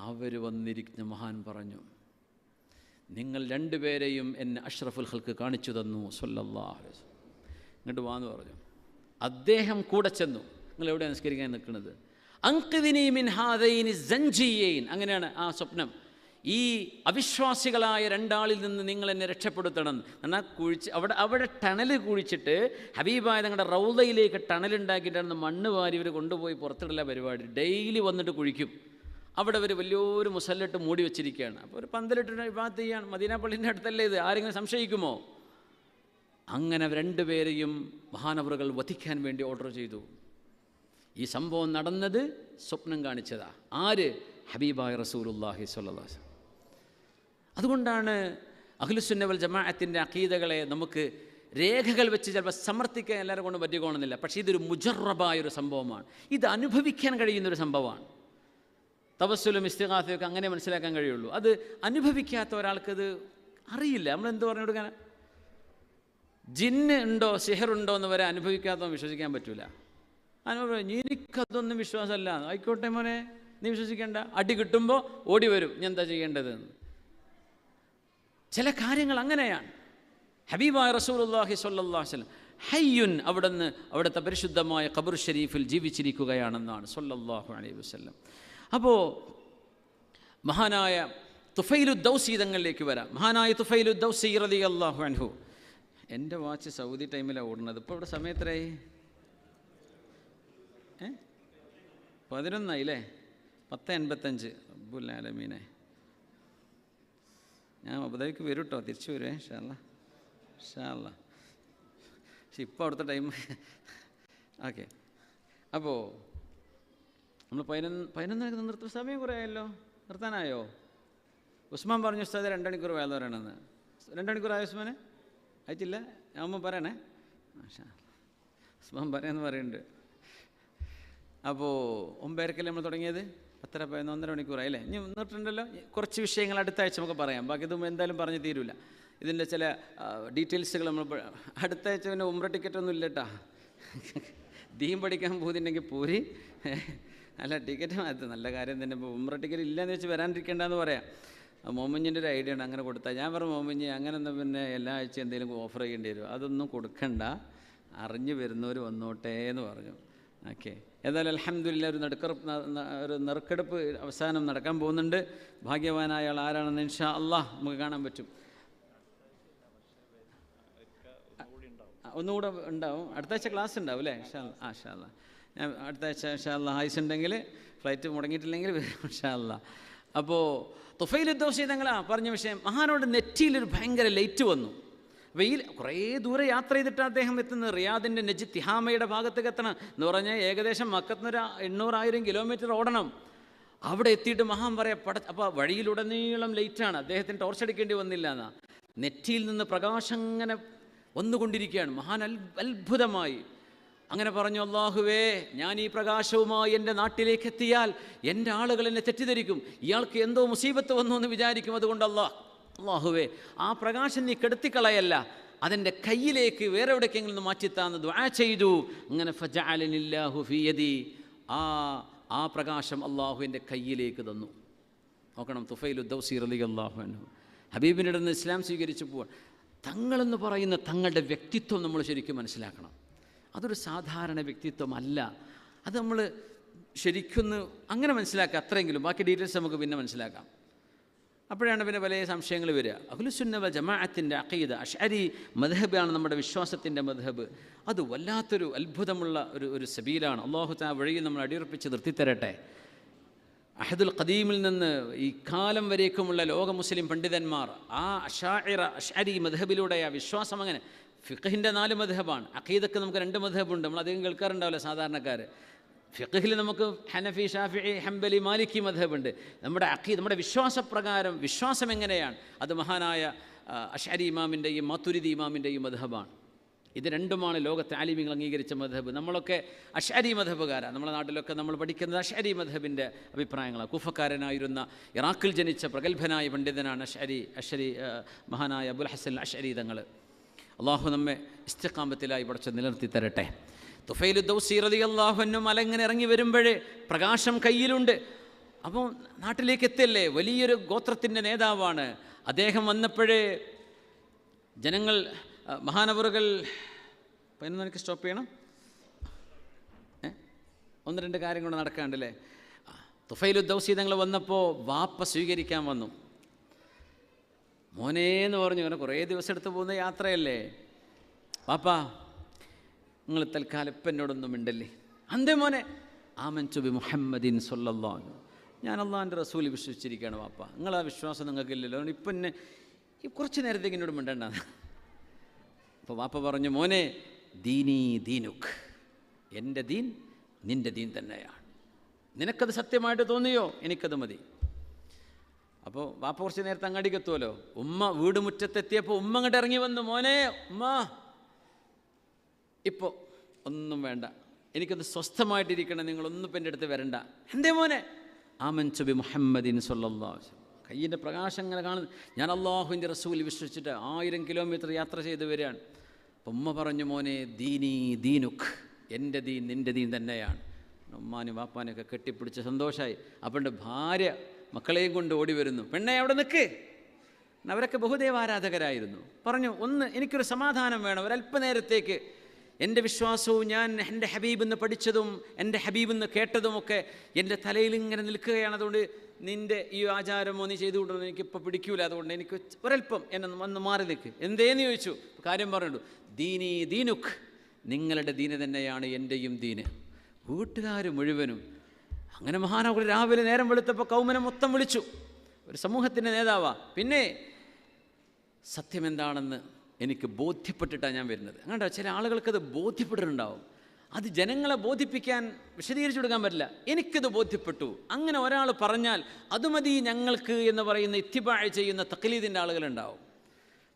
അവർ വന്നിരിക്കുന്ന മഹാൻ പറഞ്ഞു, നിങ്ങൾ രണ്ടുപേരെയും എന്നെ അഷ്റഫുൽ ഖൽക്ക് കാണിച്ചു തന്നു സല്ലല്ലാഹു അലൈഹി വസല്ലം, ഇങ്ങോട്ട് വാന്ന് പറഞ്ഞു. അദ്ദേഹം കൂടെ ചെന്നു. നിങ്ങൾ എവിടെയാണ് നിസ്കരിക്കാൻ നിൽക്കുന്നത്? അൻഖിദ്നി മിൻ ഹാദൈനി സഞ്ചിയൈൻ, അങ്ങനെയാണ് ആ സ്വപ്നം. ഈ അവിശ്വാസികളായ രണ്ടാളിൽ നിന്ന് നിങ്ങൾ എന്നെ രക്ഷപ്പെടുത്തണം. എന്നാൽ അവിടെ ടണൽ കുഴിച്ചിട്ട് ഹബീബായ തങ്ങളുടെ റൗദയിലേക്ക് ടണലുണ്ടാക്കിയിട്ടാണ് മണ്ണ് വാരി ഇവർ കൊണ്ടുപോയി പുറത്തിടല പരിപാടി. ഡെയിലി വന്നിട്ട് കുഴിക്കും. അവിടെ ഒരു വലിയൊരു മുസല്ലിട്ട് മൂടി വെച്ചിരിക്കുകയാണ്. അപ്പോൾ ഒരു പന്തലിട്ട് ഇബാദത്ത് ചെയ്യാണ്. മദീന പള്ളിൻ്റെ അടുത്തല്ലേ ഇത്, ആരെങ്കിലും സംശയിക്കുമോ? അങ്ങനെ രണ്ടുപേരെയും മഹാനവറുകൾ വധിക്കാൻ വേണ്ടി ഓർഡർ ചെയ്തു. ഈ സംഭവം നടന്നത് സ്വപ്നം കാണിച്ചതാ. ആര്? ഹബീബായ റസൂലുള്ളാഹി സ്വല്ലല്ലാഹു അലൈഹി വസല്ലം. അതുകൊണ്ടാണ് അഹ്ലുസുന്ന വൽ ജമാഅത്തിൻ്റെ അഖീദകളെ നമുക്ക് രേഖകൾ വെച്ച് ചിലപ്പോൾ സമർത്ഥിക്കാൻ എല്ലാവരും കൊണ്ട് പറ്റിക്കോണമെന്നില്ല. പക്ഷേ ഇതൊരു മുജറബായൊരു സംഭവമാണ്, ഇത് അനുഭവിക്കാൻ കഴിയുന്നൊരു സംഭവമാണ്. തവസ്സുലും ഇസ്തിഗാസയൊക്കെ അങ്ങനെ മനസ്സിലാക്കാൻ കഴിയുള്ളൂ. അത് അനുഭവിക്കാത്ത ഒരാൾക്കത് അറിയില്ല. നമ്മളെന്ത് പറഞ്ഞു കൊടുക്കാൻ? ജിന്ന് ഉണ്ടോ സിഹറുണ്ടോ എന്ന് വരെ അനുഭവിക്കാത്തവൻ വിശ്വസിക്കാൻ പറ്റൂല. എനിക്കതൊന്നും വിശ്വാസമല്ല. ആയിക്കോട്ടെ മോനെ, നീ വിശ്വസിക്കേണ്ട. അടി കിട്ടുമ്പോൾ ഓടി വരും, ഞാൻ എന്താ ചെയ്യേണ്ടതെന്ന്. ചില കാര്യങ്ങൾ അങ്ങനെയാണ്. ഹബീബായ റസൂലുള്ളാഹി സ്വല്ലല്ലാഹു അലൈഹി വസല്ലം ഹയ്യുൻ, അവിടുത്തെ പരിശുദ്ധമായ ഖബർ ഷരീഫിൽ ജീവിച്ചിരിക്കുകയാണെന്നാണ് സ്വല്ലല്ലാഹു അലൈഹി വസല്ലം. അപ്പോൾ മഹാനായ തുഫൈലു ദൗസി തങ്ങളിലേക്ക് വരാം. മഹാനായ തുഫൈലു ദൗസി റളിയല്ലാഹു അൻഹു. എൻ്റെ വാച്ച് സൗദി ടൈമിലാണ് ഓടുന്നത്. ഇപ്പോൾ ഇവിടെ സമയത്രയായി? 11 10:55. റബ്ബുൽ ആലമീനെ, ഞാൻ അബുദാബിക്ക് വരും കേട്ടോ, തിരിച്ചു വരുവേ ഇൻഷാ അല്ലാഹ്. പക്ഷെ ഇപ്പോൾ അവിടുത്തെ ടൈം ഓക്കെ. അപ്പോൾ നമ്മൾ 11 നിർത്തുന്ന സമയം കുറേ ആയല്ലോ, നിർത്താനായോ? ഉസ്മാൻ പറഞ്ഞു ഉസ്താദ് 2 മണിക്കൂർ വേല പറയണമെന്ന്. 2 മണിക്കൂറായോ ഉസ്മാനെ? ആയിട്ടില്ല? ഞാൻ പറയണേ. ഉസ്മാൻ പറയാമെന്ന് പറയുന്നുണ്ട്. അപ്പോൾ 9:30 നമ്മൾ തുടങ്ങിയത്, 10:30 1.5 മണിക്കൂറായി അല്ലേ? ഇനി നിർത്തുന്നുണ്ടല്ലോ. കുറച്ച് വിഷയങ്ങൾ അടുത്ത ആഴ്ച നമുക്ക് പറയാം. ബാക്കി ഇതും എന്തായാലും പറഞ്ഞു തീരൂല. ഇതിൻ്റെ ചില ഡീറ്റെയിൽസുകൾ നമ്മൾ അടുത്ത ആഴ്ച. പിന്നെ ഉംറ ടിക്കറ്റൊന്നും ഇല്ല കേട്ടാ. ദീൻ പഠിക്കാൻ പോകുന്നുണ്ടെങ്കിൽ പൂരി അല്ല ടിക്കറ്റ് അത് നല്ല കാര്യം തന്നെ. ഇപ്പോൾ ഉംറ ടിക്കറ്റ് ഇല്ലയെന്ന് വെച്ച് വരാണ്ടിരിക്കേണ്ടെന്ന് പറയാം. മോമഞ്ഞിൻ്റെ ഒരു ഐഡിയ ഉണ്ട്, അങ്ങനെ കൊടുത്താൽ. ഞാൻ പറഞ്ഞു മോമഞ്ഞി അങ്ങനെ എന്നാൽ പിന്നെ എല്ലാ ആഴ്ച എന്തെങ്കിലും ഓഫർ ചെയ്യേണ്ടി വരും, അതൊന്നും കൊടുക്കണ്ട, അറിഞ്ഞു വരുന്നവർ വന്നോട്ടേ എന്ന് പറഞ്ഞു. ഓക്കെ, ഏതായാലും അൽഹംദുലില്ലാ ഒരു നറുക്കെടുപ്പ് അവസാനം നടക്കാൻ പോകുന്നുണ്ട്. ഭാഗ്യവാനായ ആൾ ആരാണെന്ന് ഇൻഷാ അല്ലാഹ് നമുക്ക് കാണാൻ പറ്റും. ഒന്നുകൂടെ ഉണ്ടാവും, അടുത്ത ആഴ്ച ക്ലാസ് ഉണ്ടാവും അല്ലേ? ഇൻഷാ അല്ലാഹ് ഞാൻ അടുത്ത ആഴ്ച ഇൻഷാ അല്ലാഹ് ആയുസ് ഉണ്ടെങ്കിൽ, ഫ്ലൈറ്റ് മുടങ്ങിയിട്ടില്ലെങ്കിൽ ഇൻഷാ അല്ലാഹ്. അപ്പോൾ തുഫൈൽ ദൗസി തങ്ങളാ പറഞ്ഞ വിഷയം, മഹാനോട് നെറ്റിയിലൊരു ഭയങ്കര ലൈറ്റ് വന്നു. വെയിൽ കുറേ ദൂരെ യാത്ര ചെയ്തിട്ട് അദ്ദേഹം എത്തുന്നത് റിയാദിൻ്റെ നെജ് തിഹാമയുടെ ഭാഗത്തേക്ക് എത്തണം എന്ന് പറഞ്ഞാൽ ഏകദേശം മക്കത്തുനിന്നൊരു 800-1000 കിലോമീറ്റർ ഓടണം. അവിടെ എത്തിയിട്ട് മഹാൻ പറയാം അപ്പോൾ വഴിയിലുടനീളം ലൈറ്റാണ്, അദ്ദേഹത്തിന് ടോർച്ച് അടിക്കേണ്ടി വന്നില്ല എന്നാ. നെറ്റിയിൽ നിന്ന് പ്രകാശം ഇങ്ങനെ വന്നുകൊണ്ടിരിക്കുകയാണ്. മഹാൻ അത്ഭുതമായി അങ്ങനെ പറഞ്ഞു, അല്ലാഹുവേ, ഞാൻ ഈ പ്രകാശവുമായി എൻ്റെ നാട്ടിലേക്ക് എത്തിയാൽ എൻ്റെ ആളുകൾ എന്നെ തെറ്റിദ്ധരിക്കും, ഇയാൾക്ക് എന്തോ മുസീബത്ത് വന്നു എന്ന് വിചാരിക്കും. അതുകൊണ്ട് അല്ലാഹുവേ, ആ പ്രകാശം നീ കെടുത്തിക്കളയല്ല, അതെൻ്റെ കയ്യിലേക്ക് വേറെ എവിടേക്കെങ്കിലും ഒന്ന് മാറ്റിത്താന്ന് ദുആ ചെയ്തു. അങ്ങനെ ഫജഅലനില്ലാഹു ഫീ യദി, ആ പ്രകാശം അള്ളാഹു എൻ്റെ കയ്യിലേക്ക് തന്നു. നോക്കണം, തുഫൈലു ദൗസി റളിയല്ലാഹു അൻഹു ഹബീബിൻ്റെ അടുത്ത് നിന്ന് ഇസ്ലാം സ്വീകരിച്ചു പോവാൻ. തങ്ങളെന്ന് പറയുന്ന തങ്ങളുടെ വ്യക്തിത്വം നമ്മൾ ശരിക്കും മനസ്സിലാക്കണം. അതൊരു സാധാരണ വ്യക്തിത്വമല്ല, അത് നമ്മൾ ശരിക്കൊന്ന് അങ്ങനെ മനസ്സിലാക്കുക, അത്രയെങ്കിലും. ബാക്കി ഡീറ്റെയിൽസ് നമുക്ക് പിന്നെ മനസ്സിലാക്കാം. അപ്പോഴാണ് പിന്നെ പല സംശയങ്ങൾ വരിക. അഹ്ലുസുന്ന വൽ ജമാഅത്തിൻ്റെ അഖീദ, അശ്അരി മദ്ഹബാണ് നമ്മുടെ വിശ്വാസത്തിൻ്റെ മദ്ഹബ്. അത് വല്ലാത്തൊരു അത്ഭുതമുള്ള ഒരു സബീലാണ്. അല്ലാഹു തആല വഴിയിൽ നമ്മൾ അടിയുറപ്പിച്ച് നിർത്തിത്തരട്ടെ. അഹദുൽ ഖദീമിൽ നിന്ന് ഈ കാലം വരേക്കുമുള്ള ലോക മുസ്ലിം പണ്ഡിതന്മാർ ആ അശ്അരി മദ്ഹബിലൂടെ ആ വിശ്വാസം, അങ്ങനെ ഫിഖ്ഹിൻ്റെ 4 മദ്ഹബാണ്. അഖീദക്ക് നമുക്ക് 2 മദ്ഹബുണ്ട്, നമ്മൾ അധികം കേൾക്കാറുണ്ടാവില്ല സാധാരണക്കാർ. ഫിഖ്ഹിൽ നമുക്ക് ഹനഫി, ഷാഫിഈ, ഹംബലി, മാലിക്കി മദ്ഹബുണ്ട്. നമ്മുടെ വിശ്വാസപ്രകാരം വിശ്വാസം എങ്ങനെയാണ്, അത് മഹാനായ അശ്അരി ഇമാമിൻ്റെയും മാതുരിദി ഇമാമിൻ്റെയും മദ്ഹബാണ്. ഇത് രണ്ടുമാണ് ലോകത്തെ ആലിമീങ്ങൾ അംഗീകരിച്ച മദ്ഹബ്. നമ്മളൊക്കെ അശ്അരി മദ്ഹബുകാരാണ്. നമ്മുടെ നാട്ടിലൊക്കെ നമ്മൾ പഠിക്കുന്നത് അശ്അരി മദ്ഹബിൻ്റെ അഭിപ്രായങ്ങളാണ്. കുഫക്കാരനായിരുന്ന ഇറാഖിൽ ജനിച്ച പ്രഗത്ഭനായ പണ്ഡിതനാണ് അശ്അരി മഹാനായ അബുൽ ഹസൻ അശ്അരി തങ്ങൾ. അള്ളാഹു നമ്മെ ഇസ്തിഖാമത്തിലായി പഠിച്ച് നിലനിർത്തി തരട്ടെ. തുഫൈലു ദൗസി റളിയല്ലാഹു അൻഹു മലങ്ങനെ ഇറങ്ങി വരുമ്പോഴേ പ്രകാശം കയ്യിലുണ്ട്. അപ്പോൾ നാട്ടിലേക്ക് എത്തിയല്ലേ, വലിയൊരു ഗോത്രത്തിൻ്റെ നേതാവാണ് അദ്ദേഹം. വന്നപ്പോഴേ ജനങ്ങൾ മഹാനവറുകൾ ഇന്ന് എനിക്ക് സ്റ്റോപ്പ് ചെയ്യണം, 1-2 കാര്യം കൊണ്ട് നടക്കാണ്ടല്ലേ. തുഫൈലു ദൗസി തങ്ങൾ വന്നപ്പോൾ വാപ്പ സ്വീകരിക്കാൻ വന്നു. മോനേന്ന് പറഞ്ഞു, അങ്ങനെ കുറേ ദിവസം എടുത്ത് പോകുന്ന യാത്രയല്ലേ, വാപ്പാ നിങ്ങൾ തൽക്കാലം ഇപ്പം എന്നോടൊന്നും മിണ്ടല്ലേ. അന്തേ മോനെ, ആമൻതു ബി മുഹമ്മദിൻ സ്വല്ലല്ലാഹു അലൈഹി, ഞാൻ അള്ളാഹിൻ്റെ റസൂൽ വിശ്വസിച്ചിരിക്കുകയാണ് വാപ്പ, നിങ്ങളാ വിശ്വാസം നിങ്ങൾക്കില്ലല്ലോ, അതുകൊണ്ട് ഇപ്പം എന്നെ കുറച്ച് നേരത്തേക്ക് എന്നോട് മിണ്ടണ്ട. അപ്പോൾ വാപ്പ പറഞ്ഞു, മോനെ, ദീനീ ദീനുക്ക്, എൻ്റെ ദീൻ നിൻ്റെ ദീൻ തന്നെയാണ്, നിനക്കത് സത്യമായിട്ട് തോന്നിയോ എനിക്കത് മതി. അപ്പോൾ വാപ്പ കുറച്ച് നേരത്തെ അങ്ങാടിക്ക് എത്തുമല്ലോ. ഉമ്മ വീട് മുറ്റത്തെത്തിയപ്പോൾ ഉമ്മ അങ്ങോട്ട് ഇറങ്ങി വന്നു, മോനെ, ഉമ്മ ഇപ്പോൾ ഒന്നും വേണ്ട, എനിക്കത് സ്വസ്ഥമായിട്ടിരിക്കണം, നിങ്ങളൊന്നും ഇപ്പം എൻ്റെ അടുത്ത് വരണ്ട. എന്തേ മോനെ? ആമൻതു ബി മുഹമ്മദിൻ സ്വല്ലല്ലാഹു അലൈഹി വസല്ലം, കയ്യിൻ്റെ പ്രകാശം ഇങ്ങനെ കാണുന്നു. ഞാൻ അള്ളാഹുവിൻ്റെ റസൂൽ വിശ്വസിച്ചിട്ട് 1000 കിലോമീറ്റർ യാത്ര ചെയ്ത് വരികയാണ്. അപ്പം ഉമ്മ പറഞ്ഞു, മോനെ, ദീനീ ദീനുക്ക്, എൻ്റെ ദീൻ നിൻ്റെ ദീൻ തന്നെയാണ്. ഉമ്മാനും വാപ്പാനൊക്കെ കെട്ടിപ്പിടിച്ച് സന്തോഷമായി. അപ്പം ഭാര്യ മക്കളെയും കൊണ്ട് ഓടി വരുന്നു. പെണ്ണെ അവിടെ നിൽക്ക്, അവരൊക്കെ ബഹുദേവാരാധകരായിരുന്നു. പറഞ്ഞു, ഒന്ന് എനിക്കൊരു സമാധാനം വേണം, ഒരല്പനേരത്തേക്ക് എൻ്റെ വിശ്വാസവും ഞാൻ എൻ്റെ ഹബീബെന്ന് പഠിച്ചതും എൻ്റെ ഹബീബെന്ന് കേട്ടതുമൊക്കെ എൻ്റെ തലയിൽ ഇങ്ങനെ നിൽക്കുകയാണ്. അതുകൊണ്ട് നിൻ്റെ ഈ ആചാരമോ നീ ചെയ്തു കൊണ്ടോ എനിക്കിപ്പോൾ പിടിക്കൂല, അതുകൊണ്ട് എനിക്ക് ഒരല്പം എന്നെ വന്ന് മാറി നിൽക്ക്. എന്തേന്ന് ചോദിച്ചു. കാര്യം പറഞ്ഞു, ദീനീ ദീനുക്ക്, നിങ്ങളുടെ ദീന് തന്നെയാണ് എൻ്റെയും ദീന്. വീട്ടുകാർ മുഴുവനും അങ്ങനെ മഹാനവർ രാവിലെ നേരം വെളുത്തപ്പോൾ കൗമനെ മൊത്തം വിളിച്ചു. ഒരു സമൂഹത്തിൻ്റെ നേതാവാ. പിന്നെ സത്യം എന്താണെന്ന് എനിക്ക് ബോധ്യപ്പെട്ടിട്ടാണ് ഞാൻ വരുന്നത്. അങ്ങനെ ചില ആളുകൾക്കത് ബോധ്യപ്പെട്ടിട്ടുണ്ടാവും. അത് ജനങ്ങളെ ബോധിപ്പിക്കാൻ വിശദീകരിച്ചു കൊടുക്കാൻ പറ്റില്ല. എനിക്കത് ബോധ്യപ്പെട്ടു. അങ്ങനെ ഒരാൾ പറഞ്ഞാൽ അത് മതി ഞങ്ങൾക്ക് എന്ന് പറയുന്ന ഇത്തിബാ ചെയ്യുന്ന തഖ്ലീദിൻ്റെ ആളുകളുണ്ടാവും.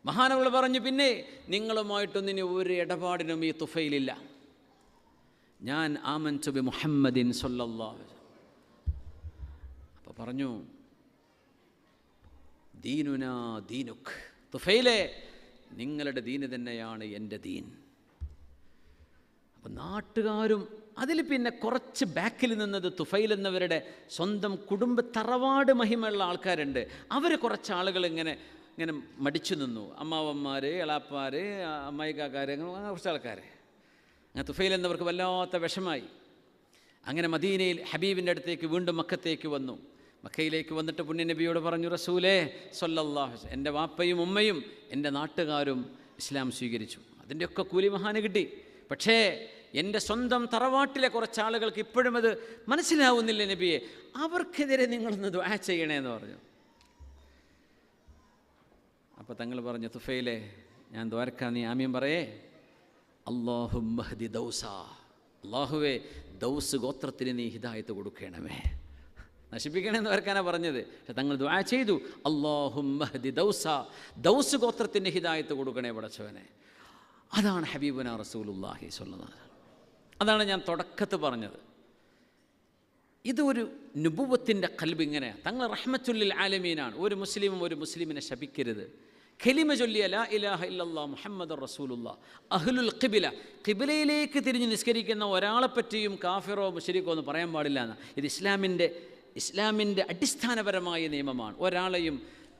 മഹാനവർ പറഞ്ഞു, പിന്നെ നിങ്ങളുമായിട്ടൊന്നും ഇനി ഒരു ഇടപാടിനും ഈ തുഫൈലില്ല. ഞാൻ ആമൻതു ബി മുഹമ്മദിൻ സ്വല്ലല്ലാഹു അലൈഹി വസല്ലം. അപ്പോൾ പറഞ്ഞു, ദീനുനാ ദീനുക്ക്, തുഫൈലെ, നിങ്ങളുടെ ദീന് തന്നെയാണ് എൻ്റെ ദീൻ. അപ്പം നാട്ടുകാരും അതിൽ പിന്നെ കുറച്ച് ബാക്കിൽ നിന്നത് തുഫൈൽ എന്നവരുടെ സ്വന്തം കുടുംബ തറവാട് മഹിമയുള്ള ആൾക്കാരുണ്ട്. അവർ കുറച്ച് ആളുകൾ ഇങ്ങനെ മടിച്ചു നിന്നു. അമ്മാവന്മാർ, എളാപ്പാർ, അമ്മായിക്കാക്കാർ, അങ്ങനെ കുറച്ച് ആൾക്കാർ. അങ്ങനെ തുഫൈൽ എന്നവർക്ക് വല്ലാത്ത വിഷമായി. അങ്ങനെ മദീനയിൽ ഹബീബിൻ്റെ അടുത്തേക്ക് വീണ്ടും മക്കത്തേക്ക് വന്നു. മക്കയിലേക്ക് വന്നിട്ട് പുണ്യനബിയോട് പറഞ്ഞു, റസൂലേ സ്വല്ലല്ലാഹു അലൈഹി വസല്ലം, എൻ്റെ വാപ്പയും ഉമ്മയും എൻ്റെ നാട്ടുകാരും ഇസ്ലാം സ്വീകരിച്ചു, അതിൻ്റെയൊക്കെ കൂലി മഹാന് കിട്ടി. പക്ഷേ എൻ്റെ സ്വന്തം തറവാട്ടിലെ കുറച്ച് ആളുകൾക്ക് ഇപ്പോഴും അത് മനസ്സിലാവുന്നില്ല നബിയെ, അവർക്കെതിരെ നിങ്ങളൊന്ന് ദുആ ചെയ്യണേ എന്ന് പറഞ്ഞു. അപ്പോൾ തങ്ങൾ പറഞ്ഞു, തുഫൈലെ ഞാൻ ദ്വാരക്കാൻ, നീ ആമീൻ പറയേ. അല്ലാഹുമ്മ ഹ്ദി ദൗസ, അല്ലാഹുവേ ദൗസ് ഗോത്രത്തിന് നീ ഹിദായത്ത് കൊടുക്കണമേ, നശിപ്പിക്കണമെന്ന് വരക്കാനാണ് പറഞ്ഞത്. പക്ഷെ തങ്ങൾ ദുആ ചെയ്തു, അല്ലാഹുമ്മ ഹ്ദി ദൗസ, ദൗസ് ഗോത്രത്തിൻ്റെ ഹിദായത്ത് കൊടുക്കണേ പടച്ചവനെ. അതാണ് ഹബീബുനാ റസൂലുള്ളാഹി സ്വല്ലല്ലാഹു അലൈഹി വസല്ലം. അതാണ് ഞാൻ തുടക്കത്ത് പറഞ്ഞത്. ഇതൊരു നുബുവത്തിൻ്റെ ഖൽബ് ഇങ്ങനെയാണ്. തങ്ങൾ റഹ്മത്തുല്ലിൽ ആലമീനാണ്. ഒരു മുസ്ലിമും ഒരു മുസ്ലിമിനെ ശപിക്കരുത്. ഖലിമ ചൊല്ലിയ ലാ ഇലാഹ ഇല്ലല്ലാഹ് മുഹമ്മദുർ റസൂലുള്ളാഹ്, അഹ്ലുൽ ഖിബില, ഖിബിലയിലേക്ക് തിരിഞ്ഞ് നിസ്കരിക്കുന്ന ഒരാളെപ്പറ്റിയും കാഫിറോ മുശ്രിക്കോ എന്ന് പറയാൻ പാടില്ല എന്ന്. ഇത് ഇസ്ലാമിൻ്റെ അടിസ്ഥാനപരമായ നിയമമാണ്. ഒരാളെയും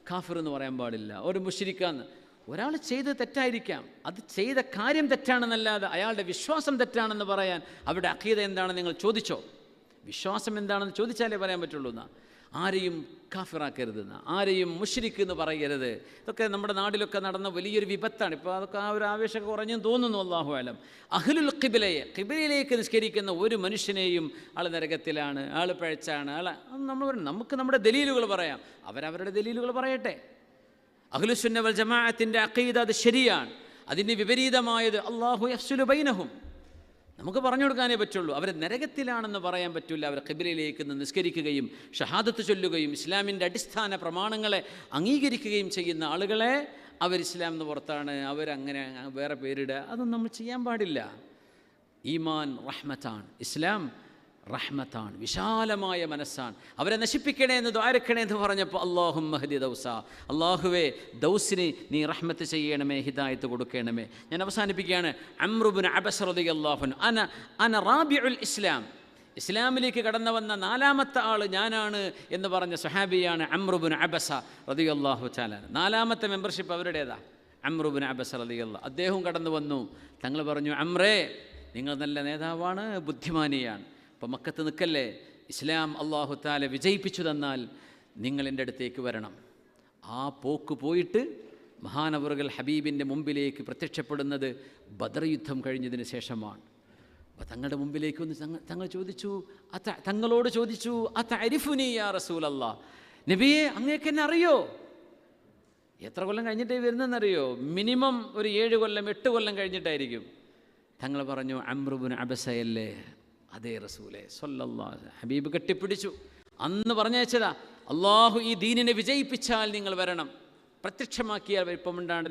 കാഫിർ എന്ന് പറയാൻ പാടില്ല, ഒരു മുശ്രിക്കാന്ന്. ഒരാൾ ചെയ്ത് തെറ്റായിരിക്കാം, അത് ചെയ്ത കാര്യം തെറ്റാണെന്നല്ലാതെ അയാളുടെ വിശ്വാസം തെറ്റാണെന്ന് പറയാൻ അവിടെ അഖീദ എന്താണെന്ന് നിങ്ങൾ ചോദിച്ചോ? വിശ്വാസം എന്താണെന്ന് ചോദിച്ചാലേ പറയാൻ പറ്റുള്ളൂ എന്നാ. ആരെയും കാഫിറാക്കരുതെന്ന്, ആരെയും മുശ്രിക്ക് എന്ന് പറയരുത്. ഇതൊക്കെ നമ്മുടെ നാട്ടിലൊക്കെ നടന്ന വലിയൊരു വിപത്താണ്. ഇപ്പോൾ അതൊക്കെ ആ ഒരു ആവേശമൊക്കെ കുറഞ്ഞെന്ന് തോന്നുന്നു. അല്ലാഹു അലം. അഹ്ലുൽ ഖിബിലയെ, ഖിബിലയിലേക്ക് നിസ്കരിക്കുന്ന ഒരു മനുഷ്യനെയും ആൾ നരകത്തിലാണ്, ആൾ പിഴച്ചാണ്, നമുക്ക് നമ്മുടെ ദലീലുകൾ പറയാം, അവരവരുടെ ദലീലുകൾ പറയട്ടെ. അഹ്ലുസുന്ന വൽ ജമാഅത്തിൻ്റെ അഖീദ അത് ശരിയാണ്. അതിന് വിപരീതമായത് അല്ലാഹു യഫ്സുലു ബൈനഹും, നമുക്ക് പറഞ്ഞു കൊടുക്കാനേ പറ്റുള്ളൂ. അവർ നരകത്തിലാണെന്ന് പറയാൻ പറ്റില്ല. അവർ ഖിബിലയിലേക്ക് നിസ്കരിക്കുകയും ഷഹാദത്ത് ചൊല്ലുകയും ഇസ്ലാമിൻ്റെ അടിസ്ഥാന പ്രമാണങ്ങളെ അംഗീകരിക്കുകയും ചെയ്യുന്ന ആളുകളെ അവർ ഇസ്ലാം എന്ന് പുറത്താണ്, അവരങ്ങനെ വേറെ പേരിടുക, അതൊന്നും നമ്മൾ ചെയ്യാൻ പാടില്ല. ഈമാൻ റഹ്മത്താണ്, ഇസ്ലാം റഹ്മത്താണ്, വിശാലമായ മനസ്സാണ്. അവരെ നശിപ്പിക്കണേ എന്ന് ദ്വാരക്കണേ എന്ന് പറഞ്ഞപ്പോൾ അല്ലാഹുമ്മ ഹ്ദി ദൗസ, അല്ലാഹുവേ ദൗസിന് നീ റഹ്മത്ത് ചെയ്യണമേ, ഹിദായത്ത് കൊടുക്കണമേ. ഞാൻ അവസാനിപ്പിക്കുകയാണ്. അംർ ഇബ്നു അബസ റളിയല്ലാഹു അൻഹു, അന റാബിഉൽ ഇസ്ലാം, ഇസ്ലാമിലേക്ക് കടന്നു വന്ന നാലാമത്തെ ആൾ ഞാനാണ് എന്ന് പറഞ്ഞ സ്വഹാബിയാണ് അംർ ഇബ്നു അബസ റളിയല്ലാഹു തആല. നാലാമത്തെ മെമ്പർഷിപ്പ് അവരുടേതാ, അംർ ഇബ്നു അബസ റളിയല്ലാഹു. അദ്ദേഹം കടന്നു വന്നു. തങ്ങൾ പറഞ്ഞു, അംറേ നിങ്ങൾ നല്ല നേതാവാണ്, ബുദ്ധിമാനിയാണ്. അപ്പോൾ മക്കത്ത് നിൽക്കല്ലേ, ഇസ്ലാം അല്ലാഹു തആല വിജയിപ്പിച്ചു തന്നാൽ നിങ്ങൾ എൻ്റെ അടുത്തേക്ക് വരണം. ആ പോക്ക് പോയിട്ട് മഹാനവറുകൾ ഹബീബിൻ്റെ മുമ്പിലേക്ക് പ്രത്യക്ഷപ്പെടുന്നത് ബദർ യുദ്ധം കഴിഞ്ഞതിന് ശേഷമാണ്. അപ്പോൾ തങ്ങളുടെ മുമ്പിലേക്ക് വന്ന് തങ്ങളോട് ചോദിച്ചു, അതഅരിഫുനി യാ റസൂലല്ലാഹ്, നബിയെ അങ്ങേക്ക് എന്നെ അറിയോ? എത്ര കൊല്ലം കഴിഞ്ഞിട്ടേ വരുന്നതെന്നറിയോ? മിനിമം ഒരു 7 കൊല്ലം 8 കൊല്ലം കഴിഞ്ഞിട്ടായിരിക്കും. തങ്ങൾ പറഞ്ഞു, അംർ ഇബ്നു അബസയല്ലേ? അതേ റസൂലേ സ്വല്ലല്ലാഹു അലൈഹി വസല്ലം. ഹബീബ് കെട്ടിപ്പിടിച്ചു. അന്ന് പറഞ്ഞയച്ചതാ, അള്ളാഹു ഈ ദീനിനെ വിജയിപ്പിച്ചാൽ നിങ്ങൾ വരണം, പ്രത്യക്ഷമാക്കിയാൽ വലിപ്പമുണ്ടാണ്ട്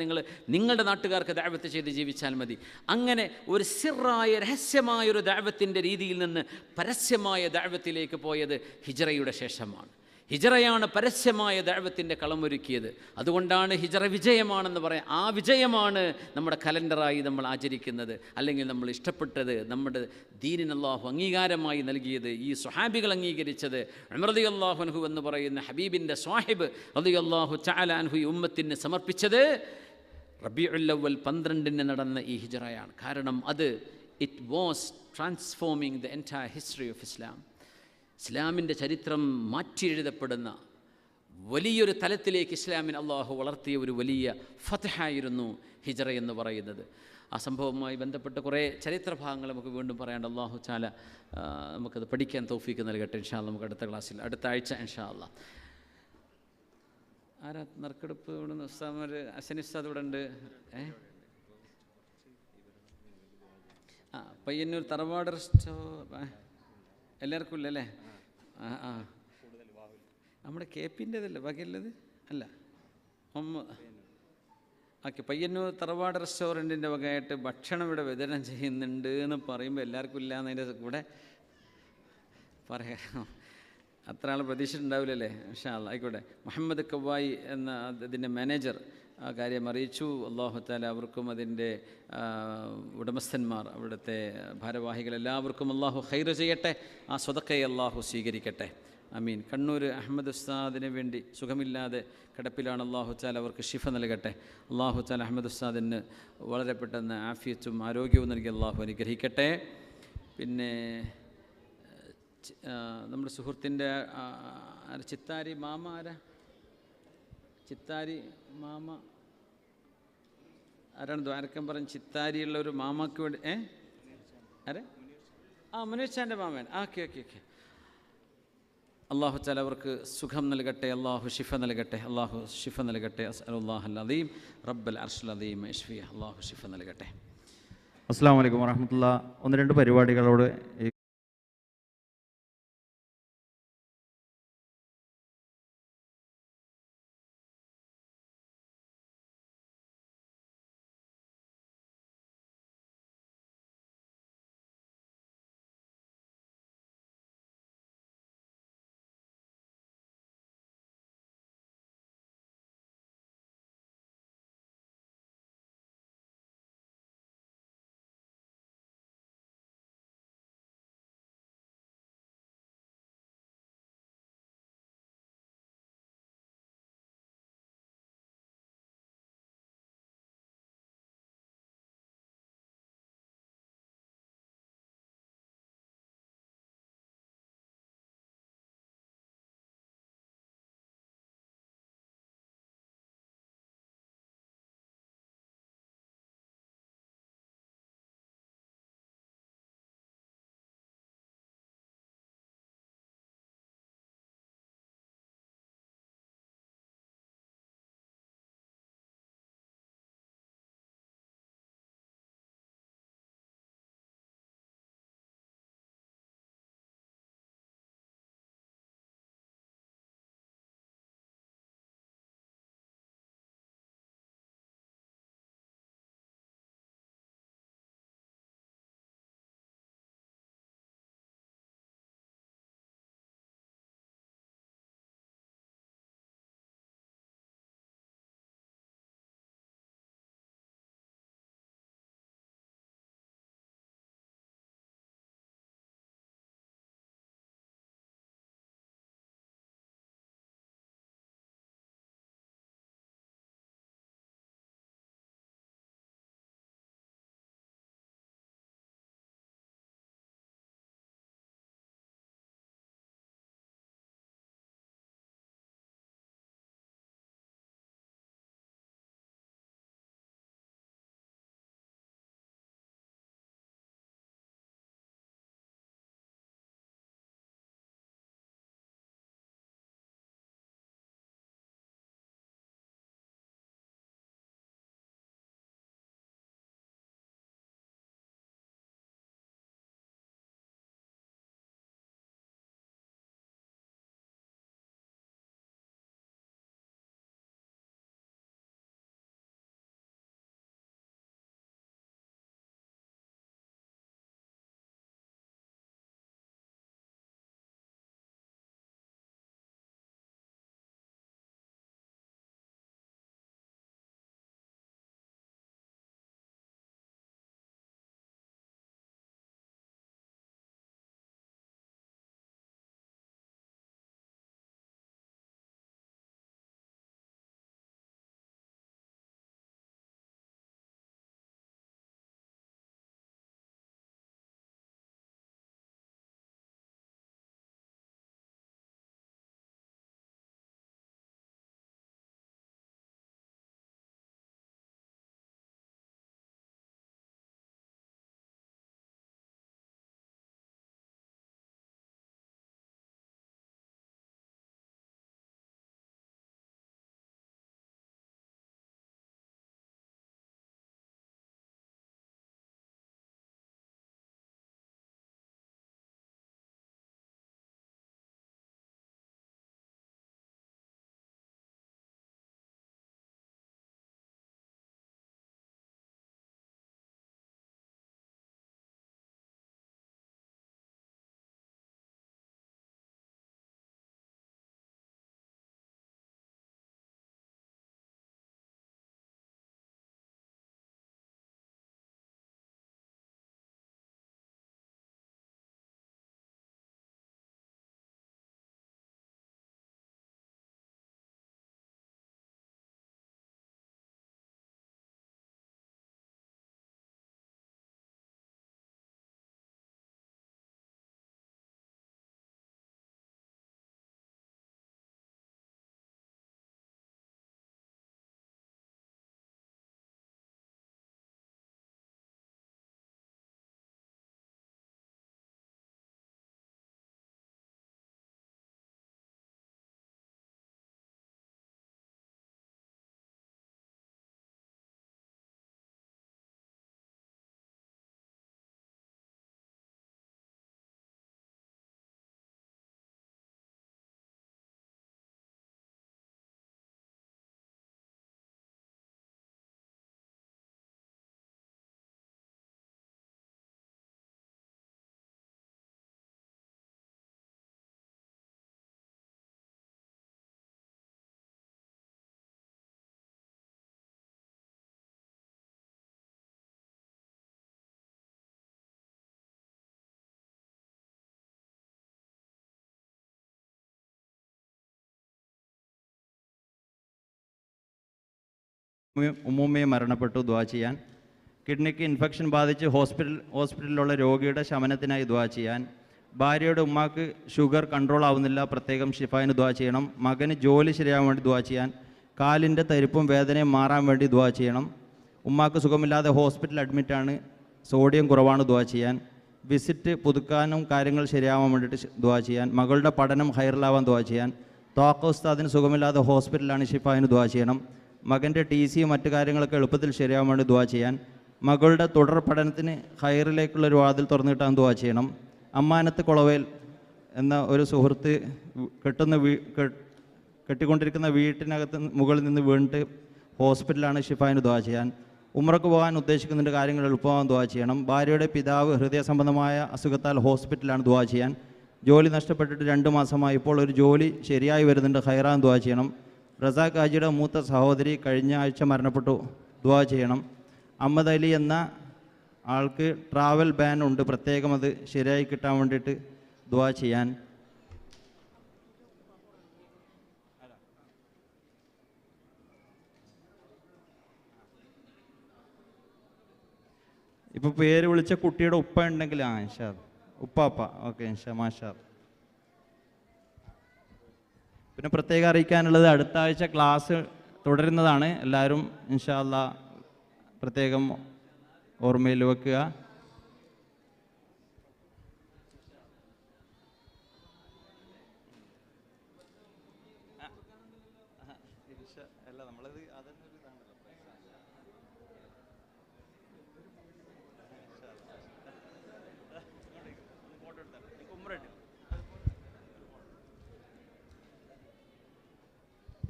നിങ്ങളുടെ നാട്ടുകാർക്ക് ദഅവത്ത് ചെയ്ത് ജീവിച്ചാൽ മതി. അങ്ങനെ ഒരു സിറായ രഹസ്യമായൊരു ദഅവത്തിൻ്റെ രീതിയിൽ നിന്ന് പരസ്യമായ ദഅവത്തിലേക്ക് പോയത് ഹിജ്റയുടെ ശേഷമാണ്. ഹിജ്റയാണ് പരസ്യമായ ദഅവത്തിൻ്റെ കളമൊരുക്കിയത്. അതുകൊണ്ടാണ് ഹിജ്റ വിജയമാണെന്ന് പറയാം. ആ വിജയമാണ് നമ്മുടെ കലണ്ടറായി നമ്മൾ ആചരിക്കുന്നത്, അല്ലെങ്കിൽ നമ്മൾ ഇഷ്ടപ്പെട്ടത്, നമ്മുടെ ദീനിന് അല്ലാഹു അംഗീകാരമായി നൽകിയത്, ഈ സ്വഹാബികൾ അംഗീകരിച്ചത്. ഉമർ റളിയല്ലാഹു അൻഹു എന്ന് പറയുന്ന ഹബീബിൻ്റെ സ്വാഹിബ് റളിയല്ലാഹു തആല അൻഹു ഈ ഉമ്മത്തിന് സമർപ്പിച്ചത് റബീഉൽ അവ്വൽ 12 നടന്ന ഈ ഹിജ്റയാണ്. കാരണം അത് it was transforming the entire history of Islam. ഇസ്ലാമിൻ്റെ ചരിത്രം മാറ്റി എഴുതപ്പെടുന്ന വലിയൊരു തലത്തിലേക്ക് ഇസ്ലാമിന് അള്ളാഹു വളർത്തിയ ഒരു വലിയ ഫത്ഹായിരുന്നു ഹിജ്റ എന്ന് പറയുന്നത്. ആ സംഭവവുമായി ബന്ധപ്പെട്ട കുറേ ചരിത്രഭാഗങ്ങൾ നമുക്ക് വീണ്ടും പറയാണ്ട്. അള്ളാഹു തആല നമുക്കത് പഠിക്കാൻ തൗഫീക്ക് നൽകട്ടെ. ഇൻഷാ അല്ലാഹ് നമുക്ക് അടുത്ത ക്ലാസ്സിൽ, അടുത്ത ആഴ്ച ഇൻഷാ അല്ലാഹ്. ആരാ നറുക്കെടുപ്പ് ഇവിടെ നിന്ന്? ഉസ്താദ് അസനി ഉസ്താദ് ഇവിടെ ഉണ്ട്. പയ്യന്നൂർ തറവാട് എല്ലാവർക്കും ഇല്ലല്ലേ? നമ്മുടെ KPൻ്റെതല്ലേ ബാക്കിയുള്ളത്? അല്ല, ഓക്കെ. പയ്യന്നൂർ തറവാട് റെസ്റ്റോറൻറ്റിൻ്റെ വകയായിട്ട് ഭക്ഷണം ഇവിടെ വിതരണം ചെയ്യുന്നുണ്ട് എന്ന് പറയുമ്പോൾ എല്ലാവർക്കും ഇല്ല എന്നതിൻ്റെ കൂടെ പറയാം. അത്ര ആൾ പ്രതീക്ഷിച്ചിട്ടുണ്ടാവില്ലല്ലേ? ഇൻഷാ അല്ലാഹ് ആയിക്കോട്ടെ. മുഹമ്മദ് കവായി എന്ന ഇതിൻ്റെ മാനേജർ ആ കാര്യം അറിയിച്ചു. അല്ലാഹു തആല അവർക്കും അതിൻ്റെ ഉടമസ്ഥന്മാർ, അവിടുത്തെ ഭാരവാഹികൾ എല്ലാവർക്കും അല്ലാഹു ഖൈർ ചെയ്യട്ടെ. ആ സ്വതക്കയെ അല്ലാഹു സ്വീകരിക്കട്ടെ. അമീൻ. കണ്ണൂർ അഹമ്മദ് ഉസ്താദിന് വേണ്ടി സുഖമില്ലാതെ കിടപ്പിലാണ്. അല്ലാഹു തആല അവർക്ക് ശിഫ നൽകട്ടെ. അല്ലാഹു തആല അഹമ്മദ് ഉസ്താദിന് വളരെ പെട്ടെന്ന് ആഫിയത്തും ആരോഗ്യവും നൽകി അല്ലാഹു അനുഗ്രഹിക്കട്ടെ. പിന്നെ നമ്മുടെ സുഹൃത്തിൻ്റെ ചിത്താരി മാമ ആരാ? ചിത്താരി മാമ ആരാണ്? ദ്വാരക്കം പറഞ്ഞ് ചിത്താരിയുള്ള ഒരു മാമയ്ക്ക് വേണ്ടി ആരെ? മുനീർ ഷാൻ്റെ മാമൻ. Okay okay okay. അല്ലാഹു തആല അവർക്ക് സുഖം നൽകട്ടെ. അല്ലാഹു ശിഫ നൽകട്ടെ. അല്ലാഹു ശിഫ നൽകട്ടെ. അസ്അലുല്ലാഹൽ അദീം റബ്ബൽ അർശിൽ അദീം യശ്ഫിയ. അല്ലാഹു ശിഫ നൽകട്ടെ. അസ്സലാമു അലൈക്കും വറഹ്മത്തുള്ളാഹി. 1-2 പരിപാടികളോട് ഉമ്മുമ്മയും മരണപ്പെട്ടു, ദ്വാ ചെയ്യാൻ. കിഡ്നിക്ക് ഇൻഫെക്ഷൻ ബാധിച്ച് ഹോസ്പിറ്റലിലുള്ള രോഗിയുടെ ശമനത്തിനായി ദ്വാ ചെയ്യാൻ. ഭാര്യയുടെ ഉമ്മാക്ക് ഷുഗർ കൺട്രോൾ ആവുന്നില്ല, പ്രത്യേകം ഷിഫായിന് ദ്വാ ചെയ്യണം. മകന് ജോലി ശരിയാവാൻ വേണ്ടി ദ്വാ ചെയ്യാൻ. കാലിൻ്റെ തരിപ്പും വേദനയും മാറാൻ വേണ്ടി ദ്വാ ചെയ്യണം. ഉമ്മാക്ക് സുഖമില്ലാതെ ഹോസ്പിറ്റൽ അഡ്മിറ്റാണ്, സോഡിയം കുറവാണ്, ദ്വാ ചെയ്യാൻ. വിസിറ്റ് പുതുക്കാനും കാര്യങ്ങൾ ശരിയാവാൻ വേണ്ടിയിട്ട് ദ്വാ ചെയ്യാൻ. മകളുടെ പഠനം ഹൈറിലാവാൻ ദ്വാ ചെയ്യാൻ. ത്വാക്ക ഉസ്താദിന് സുഖമില്ലാതെ ഹോസ്പിറ്റലാണ്, ഷിഫായിന് ദ്വാ ചെയ്യണം. മകൻ്റെ TC മറ്റു കാര്യങ്ങളൊക്കെ എളുപ്പത്തിൽ ശരിയാവാൻ വേണ്ടി ദ്വാ ചെയ്യാൻ. മകളുടെ തുടർ പഠനത്തിന് ഹൈറിലേക്കുള്ളൊരു വാതിൽ തുറന്നു കിട്ടാൻ ദ്വാ ചെയ്യണം. അമ്മാനത്ത് കുളവേൽ എന്ന ഒരു സുഹൃത്ത് കെട്ടിക്കൊണ്ടിരിക്കുന്ന വീട്ടിനകത്ത് മുകളിൽ നിന്ന് വീണിട്ട് ഹോസ്പിറ്റലാണ്, ഷിഫായിന് ദ്വാ ചെയ്യാൻ. ഉംറക്ക് പോകാൻ ഉദ്ദേശിക്കുന്നതിൻ്റെ കാര്യങ്ങൾ എളുപ്പമാകാൻ ദ്വാ ചെയ്യണം. ഭാര്യയുടെ പിതാവ് ഹൃദയ സംബന്ധമായ അസുഖത്താൽ ഹോസ്പിറ്റലാണ്, ദ്വാ ചെയ്യാൻ. ജോലി നഷ്ടപ്പെട്ടിട്ട് 2 മാസമായി, ഇപ്പോൾ ഒരു ജോലി ശരിയായി വരുന്നുണ്ട്, ഹൈറാൻ ദ്വാ ചെയ്യണം. റസാഖ് ഹാജിയുടെ മൂത്ത സഹോദരി കഴിഞ്ഞ ആഴ്ച മരണപ്പെട്ടു, ദ്വാ ചെയ്യണം. അഹമ്മദ് അലി എന്ന ആൾക്ക് ട്രാവൽ ബാൻ ഉണ്ട്, പ്രത്യേകം അത് ശരിയായി കിട്ടാൻ വേണ്ടിയിട്ട് ദ്വാ ചെയ്യാൻ. ഇപ്പോൾ പേര് വിളിച്ച കുട്ടിയുടെ ഉപ്പ ഉണ്ടെങ്കിൽ ഇൻഷാ ഉപ്പാപ്പ, ഓക്കെ ഇൻഷാ, മാഷാ. പിന്നെ പ്രത്യേകം അറിയിക്കാനുള്ളത്, അടുത്ത ആഴ്ച ക്ലാസ് തുടരുന്നതാണ്. എല്ലാവരും ഇൻഷാ അല്ലാ പ്രത്യേകം ഓർമ്മയിൽ വെക്കുക.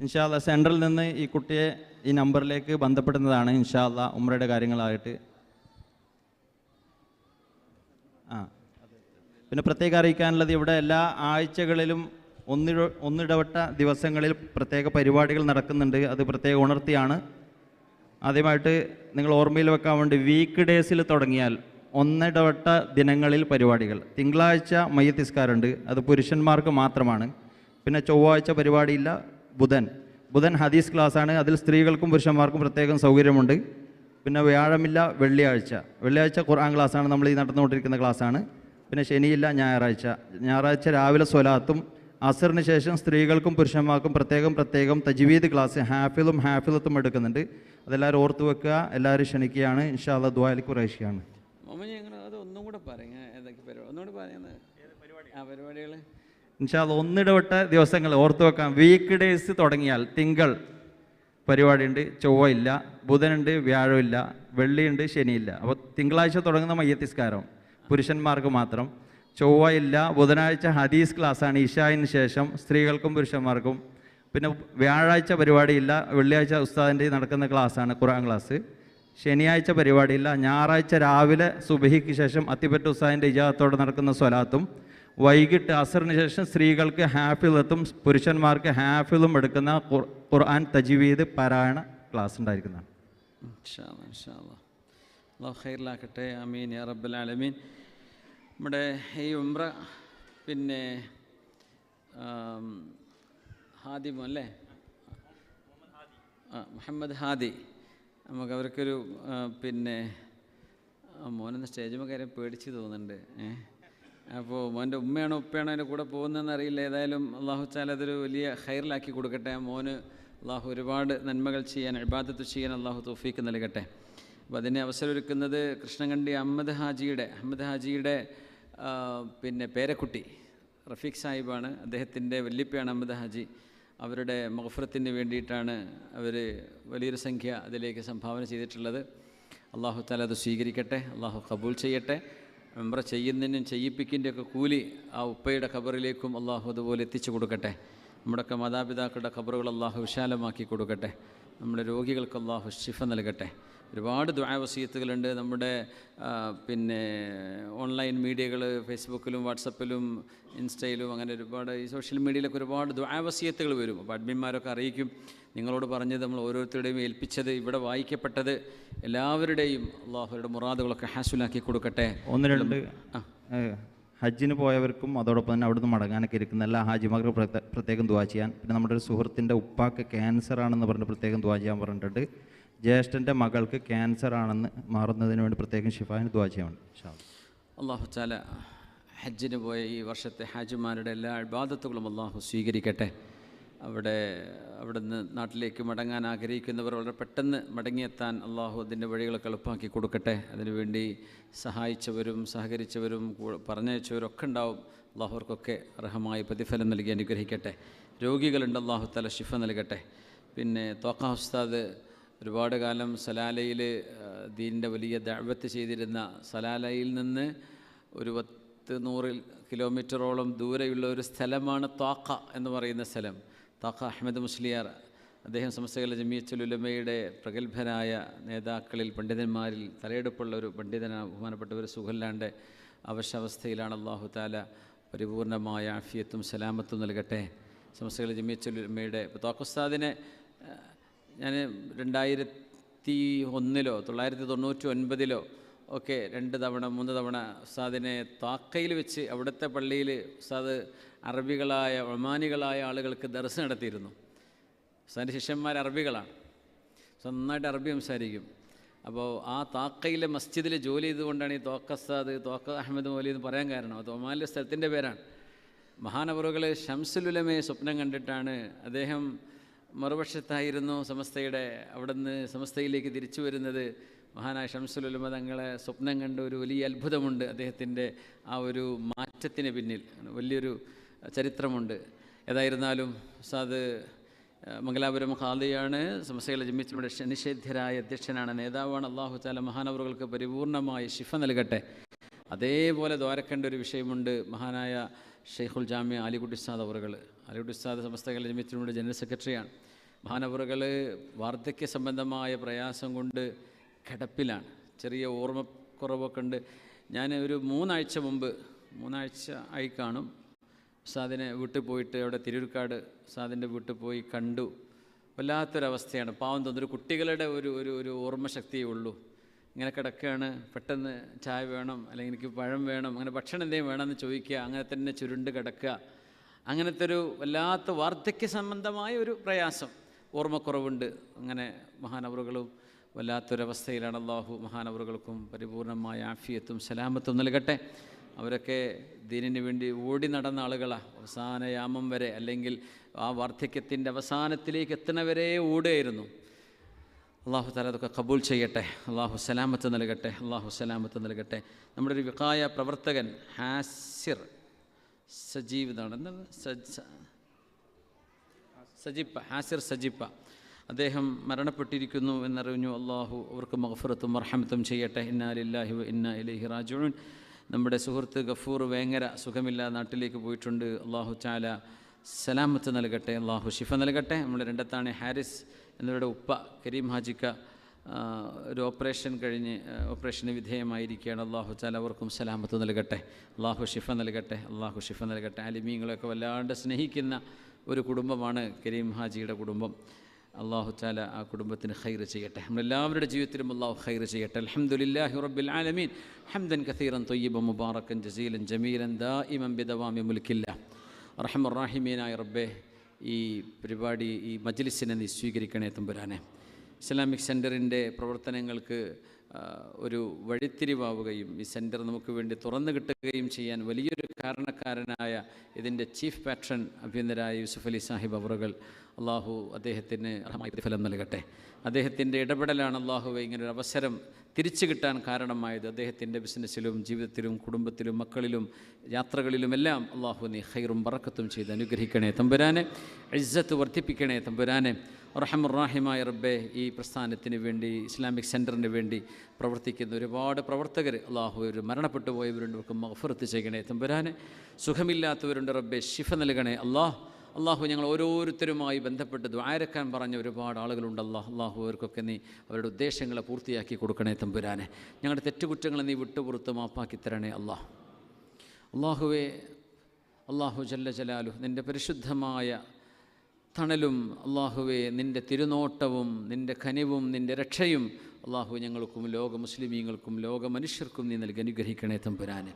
ഇൻഷാ അല്ലാ സെൻട്രൽ നിന്ന് ഈ കുട്ടിയെ ഈ നമ്പറിലേക്ക് ബന്ധപ്പെടുന്നതാണ് ഇൻഷാ അല്ലാ ഉംറയുടെ കാര്യങ്ങളായിട്ട്. പിന്നെ പ്രത്യേകം അറിയിക്കാനുള്ളത്, ഇവിടെ എല്ലാ ആഴ്ചകളിലും ഒന്നിടവട്ട ദിവസങ്ങളിൽ പ്രത്യേക പരിപാടികൾ നടക്കുന്നുണ്ട്. അത് പ്രത്യേകം ഉണർത്തിയാണ്. ആദ്യമായിട്ട് നിങ്ങൾ ഓർമ്മയിൽ വെക്കാൻ വേണ്ടി, വീക്ക് ഡേയ്സിൽ തുടങ്ങിയാൽ ഒന്നിടവട്ട ദിനങ്ങളിൽ പരിപാടികൾ. തിങ്കളാഴ്ച മയ്യത്ത് നിസ്കാരമുണ്ട്, അത് പുരുഷന്മാർക്ക് മാത്രമാണ്. പിന്നെ ചൊവ്വാഴ്ച പരിപാടിയില്ല. ബുധൻ ഹദീസ് ക്ലാസ്സാണ്, അതിൽ സ്ത്രീകൾക്കും പുരുഷന്മാർക്കും പ്രത്യേകം സൗകര്യമുണ്ട്. പിന്നെ വ്യാഴമില്ല, വെള്ളിയാഴ്ച ഖുർആൻ ക്ലാസ്സാണ്, നമ്മൾ ഈ നടന്നുകൊണ്ടിരിക്കുന്ന ക്ലാസ്സാണ്. പിന്നെ ശനിയില്ല, ഞായറാഴ്ച രാവിലെ സ്വലാത്തും അസറിന് ശേഷം സ്ത്രീകൾക്കും പുരുഷന്മാർക്കും പ്രത്യേകം തജ്വീദ് ക്ലാസ് ഹാഫിലത്തും എടുക്കുന്നുണ്ട്. അതെല്ലാവരും ഓർത്ത് വെക്കുക, എല്ലാവരും ക്ഷണിക്കുകയാണ്. ഇൻഷാ അല്ലാഹ് ദുആയിലേക്ക് പ്രവേശിക്കുകയാണ്. പരിപാടികൾ ഇൻഷാ അല്ലാഹ് ഒന്നിടവിട്ട ദിവസങ്ങൾ ഓർത്ത് വെക്കാം. വീക്ക് ഡേയ്സ് തുടങ്ങിയാൽ തിങ്കൾ പരിപാടിയുണ്ട്, ചൊവ്വ ഇല്ല, ബുധനുണ്ട്, വ്യാഴമില്ല, വെള്ളിയുണ്ട്, ശനിയില്ല. അപ്പോൾ തിങ്കളാഴ്ച തുടങ്ങുന്ന മയ്യത്ത് നിസ്കാരം പുരുഷന്മാർക്ക് മാത്രം. ചൊവ്വ ഇല്ല, ബുധനാഴ്ച ഹദീസ് ക്ലാസ്സാണ് ഇശായിന് ശേഷം സ്ത്രീകൾക്കും പുരുഷന്മാർക്കും. പിന്നെ വ്യാഴാഴ്ച പരിപാടിയില്ല, വെള്ളിയാഴ്ച ഉസ്താദിൻ്റെ നടക്കുന്ന ക്ലാസ്സാണ് ഖുർആൻ ക്ലാസ്. ശനിയാഴ്ച പരിപാടിയില്ല, ഞായറാഴ്ച രാവിലെ സുബഹിക്ക് ശേഷം അത്തിപ്പറ്റ ഉസ്താദിൻ്റെ ഇജാസത്തോടെ നടക്കുന്ന സ്വലാത്തും. വൈകിട്ട് അസറിന് ശേഷം സ്ത്രീകൾക്ക് ഹാഫിലത്തും പുരുഷന്മാർക്ക് ഹാഫിലും എടുക്കുന്ന ഖുർആൻ തജ്വീദ് പാരായണ ക്ലാസ് ഉണ്ടായിരിക്കുന്നതാണ്. അല്ലാഹു ഖൈറിലാക്കട്ടെ, ആമീൻ യാ റബ്ബൽ ആലമീൻ. നമ്മുടെ ഈ ഉംറ പിന്നെ ഹാദിമോ അല്ലേ, മുഹമ്മദ് ഹാദി, നമുക്ക് അവർക്കൊരു പിന്നെ മോനെന്ന സ്റ്റേജുമ്പോൾ കാര്യം പേടിച്ച് തോന്നുന്നുണ്ട്. അപ്പോൾ മോൻ്റെ ഉമ്മയാണോ ഉപ്പയാണോ അതിൻ്റെ കൂടെ പോകുന്നതെന്ന് അറിയില്ല. ഏതായാലും അള്ളാഹു താല അതൊരു വലിയ ഖൈറിലാക്കി കൊടുക്കട്ടെ. മോന് അള്ളാഹു ഒരുപാട് നന്മകൾ ചെയ്യാൻ, ഇബാദത്ത് ചെയ്യാൻ അള്ളാഹു തൗഫീക്ക് നൽകട്ടെ. അപ്പോൾ അതിനെ അവസരമൊരുക്കുന്നത് കൃഷ്ണകണ്ടി അഹമ്മദ് ഹാജിയുടെ പിന്നെ പേരക്കുട്ടി റഫീഖ് സാഹിബാണ്. അദ്ദേഹത്തിൻ്റെ വല്യപ്പയാണ് അഹമ്മദ് ഹാജി. അവരുടെ മഗ്ഫിറത്തിന് വേണ്ടിയിട്ടാണ് അവർ വലിയൊരു സംഖ്യ അതിലേക്ക് സംഭാവന ചെയ്തിട്ടുള്ളത്. അള്ളാഹു താല അത് സ്വീകരിക്കട്ടെ, അള്ളാഹു കബൂൽ ചെയ്യട്ടെ. ഉംറ ചെയ്യുന്നതിനും ചെയ്യിപ്പിക്കുന്നതിൻ്റെയൊക്കെ കൂലി ആ ഉപ്പയുടെ ഖബറിലേക്കും അള്ളാഹു അതുപോലെ എത്തിച്ചു കൊടുക്കട്ടെ. നമ്മുടെയൊക്കെ മാതാപിതാക്കളുടെ ഖബറുകൾ അള്ളാഹു വിശാലമാക്കി കൊടുക്കട്ടെ. നമ്മുടെ രോഗികൾക്ക് അള്ളാഹു ശിഫ നൽകട്ടെ. ഒരുപാട് ദുആ വസിയത്തുകളുണ്ട്. നമ്മുടെ പിന്നെ ഓൺലൈൻ മീഡിയകൾ, ഫേസ്ബുക്കിലും വാട്സപ്പിലും ഇൻസ്റ്റയിലും അങ്ങനെ ഒരുപാട് ഈ സോഷ്യൽ മീഡിയയിലൊക്കെ ഒരുപാട് ദുആ വസിയത്തുകൾ വരും. അപ്പോൾ അഡ്മിന്മാരൊക്കെ അറിയിക്കും. നിങ്ങളോട് പറഞ്ഞത് നമ്മൾ ഓരോരുത്തരുടെയും ഏൽപ്പിച്ചത് ഇവിടെ വായിക്കപ്പെട്ടത് എല്ലാവരുടെയും അള്ളാഹുരുടെ മുറാദുകളൊക്കെ ഹാസുലാക്കി കൊടുക്കട്ടെ. ഒന്ന് രണ്ട് ഹജ്ജിന് പോയവർക്കും അതോടൊപ്പം തന്നെ അവിടുന്ന് മടങ്ങാനൊക്കെ ഇരിക്കുന്ന എല്ലാ ഹാജിമാർക്കും പ്രത്യേകം ദുആ ചെയ്യാൻ. പിന്നെ നമ്മുടെ ഒരു സുഹൃത്തിൻ്റെ ഉപ്പാക്ക് ക്യാൻസർ ആണെന്ന് പറഞ്ഞിട്ട് പ്രത്യേകം ദുആ ചെയ്യാൻ പറഞ്ഞിട്ടുണ്ട്. ജ്യേഷ്ഠൻ്റെ മകൾക്ക് ക്യാൻസർ ആണെന്ന് മാറുന്നതിന് വേണ്ടി പ്രത്യേകം ഷിഫായിന് ദുആ ചെയ്യണം. അള്ളാഹു താല ഹജ്ജിന് പോയ ഈ വർഷത്തെ ഹാജിമാരുടെ എല്ലാ ഇബാദത്തുകളും അള്ളാഹു സ്വീകരിക്കട്ടെ. അവിടുന്ന് നാട്ടിലേക്ക് മടങ്ങാൻ ആഗ്രഹിക്കുന്നവർ വളരെ പെട്ടെന്ന് മടങ്ങിയെത്താൻ അള്ളാഹു അതിൻ്റെ വഴികളൊക്കെ എളുപ്പമാക്കി കൊടുക്കട്ടെ. അതിനുവേണ്ടി സഹായിച്ചവരും സഹകരിച്ചവരും പറഞ്ഞയച്ചവരൊക്കെ ഉണ്ടാവും. അള്ളാഹു അവർക്കൊക്കെ അർഹമായ പ്രതിഫലം നൽകി അനുഗ്രഹിക്കട്ടെ. രോഗികളുണ്ട്, അള്ളാഹു തആല ശിഫ നൽകട്ടെ. പിന്നെ ത്വാഖ ഉസ്താദ് ഒരുപാട് കാലം സലാലയിൽ ദീനിൻ്റെ വലിയ ദഅവത്ത് ചെയ്തിരുന്ന, സലാലയിൽ നിന്ന് ഒരു 100 കിലോമീറ്ററോളം ദൂരെയുള്ള ഒരു സ്ഥലമാണ് ത്വാഖ എന്ന് പറയുന്ന സ്ഥലം. ത്വാഖ അഹമ്മദ് മുസ്ലിയാർ, അദ്ദേഹം സമസ്ത ജമിയത്തുൽ ഉലമയുടെ പ്രഗത്ഭരായ നേതാക്കളിൽ പണ്ഡിതന്മാരിൽ തലയെടുപ്പുള്ള ഒരു പണ്ഡിതനാണ്. ബഹുമാനപ്പെട്ട ഒരു സുഖല്ലാണ്ട് അവശാവസ്ഥയിലാണ്. അല്ലാഹു തആല പരിപൂർണമായ ആഫിയത്തും സലാമത്തും നൽകട്ടെ. സമസ്ത ജമിയത്തുൽ ഉലമയുടെ ത്വാഖ ഉസ്താദിനെ ഞാൻ 2001 1999 ഒക്കെ 2 തവണ 3 തവണ ഉസ്താദിനെ ത്വാഖയിൽ വെച്ച് അവിടുത്തെ പള്ളിയിൽ ഉസ്താദ് അറബികളായ ഒമാനികളായ ആളുകൾക്ക് ദർസ് നടത്തിയിരുന്നു. ഉസ്താദിൻ്റെ ശിഷ്യന്മാർ അറബികളാണ്, നന്നായിട്ട് അറബി സംസാരിക്കും. അപ്പോൾ ആ ത്വാഖയിലെ മസ്ജിദിൽ ജോലി ചെയ്തുകൊണ്ടാണ് ഈ ത്വാഖ ഉസ്താദ്, ത്വാഖ അഹമ്മദ് മൗലവി എന്ന് പറയാൻ കാരണം. അത് ഒമാനിലെ സ്ഥലത്തിൻ്റെ പേരാണ്. മഹാനവറുകൾ ശംസുൽ ഉലമയെ സ്വപ്നം കണ്ടിട്ടാണ്, അദ്ദേഹം മറുപക്ഷത്തായിരുന്നു സമസ്തയുടെ, അവിടുന്ന് സമസ്തയിലേക്ക് തിരിച്ചു വരുന്നത്. മഹാനായ ശംസുൽ ഉലമ തങ്ങളെ സ്വപ്നം കണ്ട ഒരു വലിയ അത്ഭുതമുണ്ട്. അദ്ദേഹത്തിൻ്റെ ആ ഒരു മാറ്റത്തിന് പിന്നിൽ വലിയൊരു ചരിത്രമുണ്ട്. ഏതായിരുന്നാലും ഉസ്താദ് മംഗലാപുരം ഖാദിയാണ്, സമസ്തയിലെ ജമിയത്തുൽ നിഷേധ്യരായ അധ്യക്ഷനാണ്, നേതാവാണ്. അല്ലാഹു തആല മഹാനവറുകൾക്ക് പരിപൂർണമായ ശിഫ നൽകട്ടെ. അതേപോലെ ദ്വാരക്കേണ്ട ഒരു വിഷയമുണ്ട്. മഹാനായ ഷെയ്ഖുൽ ജാമിഅ അലികുട്ടി ഉസ്താദ് അവറുകൾ. അലികുട്ടി ഉസ്താദ് സമസ്തയിലെ ജമിയത്തുൽ ജനറൽ സെക്രട്ടറിയാണ്. മഹാനവറുകൾ വാർദ്ധക്യ സംബന്ധമായ പ്രയാസം കൊണ്ട് കിടപ്പിലാണ്. ചെറിയ ഓർമ്മക്കുറവൊക്കെ ഉണ്ട്. ഞാൻ ഒരു 3 ആഴ്ച മുമ്പ്, 3 ആഴ്ച ആയി കാണും, ഉസ്താദിനെ വീട്ടിൽ പോയിട്ട് അവിടെ തിരൂർക്കാട് ഉസ്താദിൻ്റെ വീട്ടിൽ പോയി കണ്ടു. വല്ലാത്തൊരവസ്ഥയാണ്. പാവം തോന്നുന്നു. കുട്ടികളുടെ ഒരു ഓർമ്മശക്തിയേ ഉള്ളൂ. ഇങ്ങനെ കിടക്കുകയാണ്, പെട്ടെന്ന് ചായ വേണം, അല്ലെങ്കിൽ എനിക്ക് പഴം വേണം, അങ്ങനെ ഭക്ഷണം എന്തെങ്കിലും വേണമെന്ന് ചോദിക്കുക, അങ്ങനെ തന്നെ ചുരുണ്ട് കിടക്കുക. അങ്ങനത്തെ ഒരു വല്ലാത്ത വാർദ്ധക്യ സംബന്ധമായ ഒരു പ്രയാസം, ഓർമ്മക്കുറവുണ്ട്. അങ്ങനെ മഹാനവറുകളും വല്ലാത്തൊരവസ്ഥയിലാണ്. അല്ലാഹു മഹാനവറുകൾക്കും പരിപൂർണമായ ആഫിയത്തും സലാമത്തും നൽകട്ടെ. അവരൊക്കെ ദീനിന് വേണ്ടി ഓടി നടന്ന ആളുകളാണ്. അവസാന യാമം വരെ, അല്ലെങ്കിൽ ആ വാർദ്ധക്യത്തിൻ്റെ അവസാനത്തിലേക്ക് എത്തുന്നവരെ ഓടുകയായിരുന്നു. അള്ളാഹു തആല അതൊക്കെ കബൂൽ ചെയ്യട്ടെ. അള്ളാഹു സലാമത്ത് നൽകട്ടെ. അള്ളാഹു സലാമത്ത് നൽകട്ടെ. നമ്മുടെ ഒരു വിഖായ പ്രവർത്തകൻ ഹാസിർ സജീവ് എന്നാണ്, ഹാസിർ സജിപ്പ, അദ്ദേഹം മരണപ്പെട്ടിരിക്കുന്നു എന്നറിഞ്ഞു. അള്ളാഹു അവർക്ക് മഗ്ഫിറത്തും മർഹമത്തും ചെയ്യട്ടെ. ഇന്നാ ലില്ലാഹി വ ഇന്നാ ഇലൈഹി റാജിഊൻ. നമ്മുടെ സുഹൃത്ത് ഗഫൂർ വേങ്ങര സുഖമില്ലാതെ നാട്ടിലേക്ക് പോയിട്ടുണ്ട്. അള്ളാഹു തആല സലാമത്ത് നൽകട്ടെ. അള്ളാഹു ശിഫ നൽകട്ടെ. നമ്മുടെ രണ്ടത്താണ് ഹാരിസ് എന്നിവരുടെ ഉപ്പ കരീം ഹാജിക്ക ഒരു ഓപ്പറേഷന് വിധേയമായിരിക്കുകയാണ്. അള്ളാഹു തആല അവർക്കും സലാമത്ത് നൽകട്ടെ. അള്ളാഹു ശിഫ നൽകട്ടെ. അള്ളാഹു ശിഫ നൽകട്ടെ. ആലിമീങ്ങളെയൊക്കെ വല്ലാണ്ട് സ്നേഹിക്കുന്ന ഒരു കുടുംബമാണ് കരീം ഹാജിയുടെ കുടുംബം. അള്ളാഹു തആല ആ കുടുംബത്തിന് ഖൈർ ചെയ്യട്ടെ. നമ്മളെല്ലാവരുടെ ജീവിതത്തിലും അള്ളാഹു ഖൈർ ചെയ്യട്ടെ. അൽഹംദുലില്ലാഹി റബ്ബിൽ ആലമീൻ ഹംദൻ കസീറൻ ത്വയ്യിബൻ മുബാറകൻ ജസീലൻ ജമീലൻ ദായിമൻ ബിദവാമി മുൽക്കില്ലാഹ്. അർഹമർ റഹീമീനായ റബ്ബേ, ഈ പരിപാടി, ഈ മജ്ലിസിനെ നീ സ്വീകരിക്കണേ തമ്പുരാനെ. ഇസ്ലാമിക് സെൻറ്ററിൻ്റെ പ്രവർത്തനങ്ങൾക്ക് ഒരു വഴിത്തിരിവാവുകയും ഈ സെൻറ്റർ നമുക്ക് വേണ്ടി തുറന്നു കിട്ടുകയും ചെയ്യാൻ വലിയൊരു കാരണക്കാരനായ ഇതിൻ്റെ ചീഫ് പാട്രൺ അഭ്യന്തരായ യൂസുഫ് അലി സാഹിബ് അവറുകൾ, അള്ളാഹു അദ്ദേഹത്തിന് അർഹമായ പ്രതിഫലം നൽകട്ടെ. അദ്ദേഹത്തിൻ്റെ ഇടപെടലാണ് അള്ളാഹുവെ ഇങ്ങനൊരു അവസരം തിരിച്ചു കിട്ടാൻ കാരണമായത്. അദ്ദേഹത്തിൻ്റെ ബിസിനസ്സിലും ജീവിതത്തിലും കുടുംബത്തിലും മക്കളിലും യാത്രകളിലുമെല്ലാം അള്ളാഹു നീ ഖൈറും ബറക്കത്തും ചെയ്ത് അനുഗ്രഹിക്കണേ തമ്പുരാനെ. ഇസ്സത്ത് വർദ്ധിപ്പിക്കണേ തമ്പുരാനെ. റഹ്മർ റഹീമായ റബ്ബേ, ഈ പ്രസ്ഥാനത്തിന് വേണ്ടി, ഇസ്ലാമിക് സെൻറ്ററിന് വേണ്ടി പ്രവർത്തിക്കുന്ന ഒരുപാട് പ്രവർത്തകർ അള്ളാഹു ഒരു മരണപ്പെട്ടു പോയവരുണ്ട്, അവർക്ക് മഗ്ഫിറത്ത് ചെയ്യണേ തമ്പുരാനെ. സുഖമില്ലാത്തവരുണ്ട് റബ്ബേ, ശിഫ നൽകണേ അള്ളാഹു. ഞങ്ങൾ ഓരോരുത്തരുമായി ബന്ധപ്പെട്ട് ദുആരക്കാൻ പറഞ്ഞ ഒരുപാട് ആളുകളുണ്ട് അള്ളാഹു അവർക്കൊക്കെ നീ അവരുടെ ഉദ്ദേശങ്ങളെ പൂർത്തിയാക്കി കൊടുക്കണേ തമ്പുരാനെ. ഞങ്ങളുടെ തെറ്റുകുറ്റങ്ങളെ നീ വിട്ടുപുറത്ത് മാപ്പാക്കി തരണേ അള്ളാഹുവേ. അള്ളാഹു ജല്ല ജലാലു, നിൻ്റെ പരിശുദ്ധമായ തണലും അള്ളാഹുവേ, നിൻ്റെ തിരുനോട്ടവും നിൻ്റെ കനിവും നിൻ്റെ രക്ഷയും അള്ളാഹു ഞങ്ങൾക്കും ലോക മുസ്ലിമീങ്ങൾക്കും ലോക മനുഷ്യർക്കും നീ നൽകി അനുഗ്രഹിക്കണേ തമ്പുരാനെ.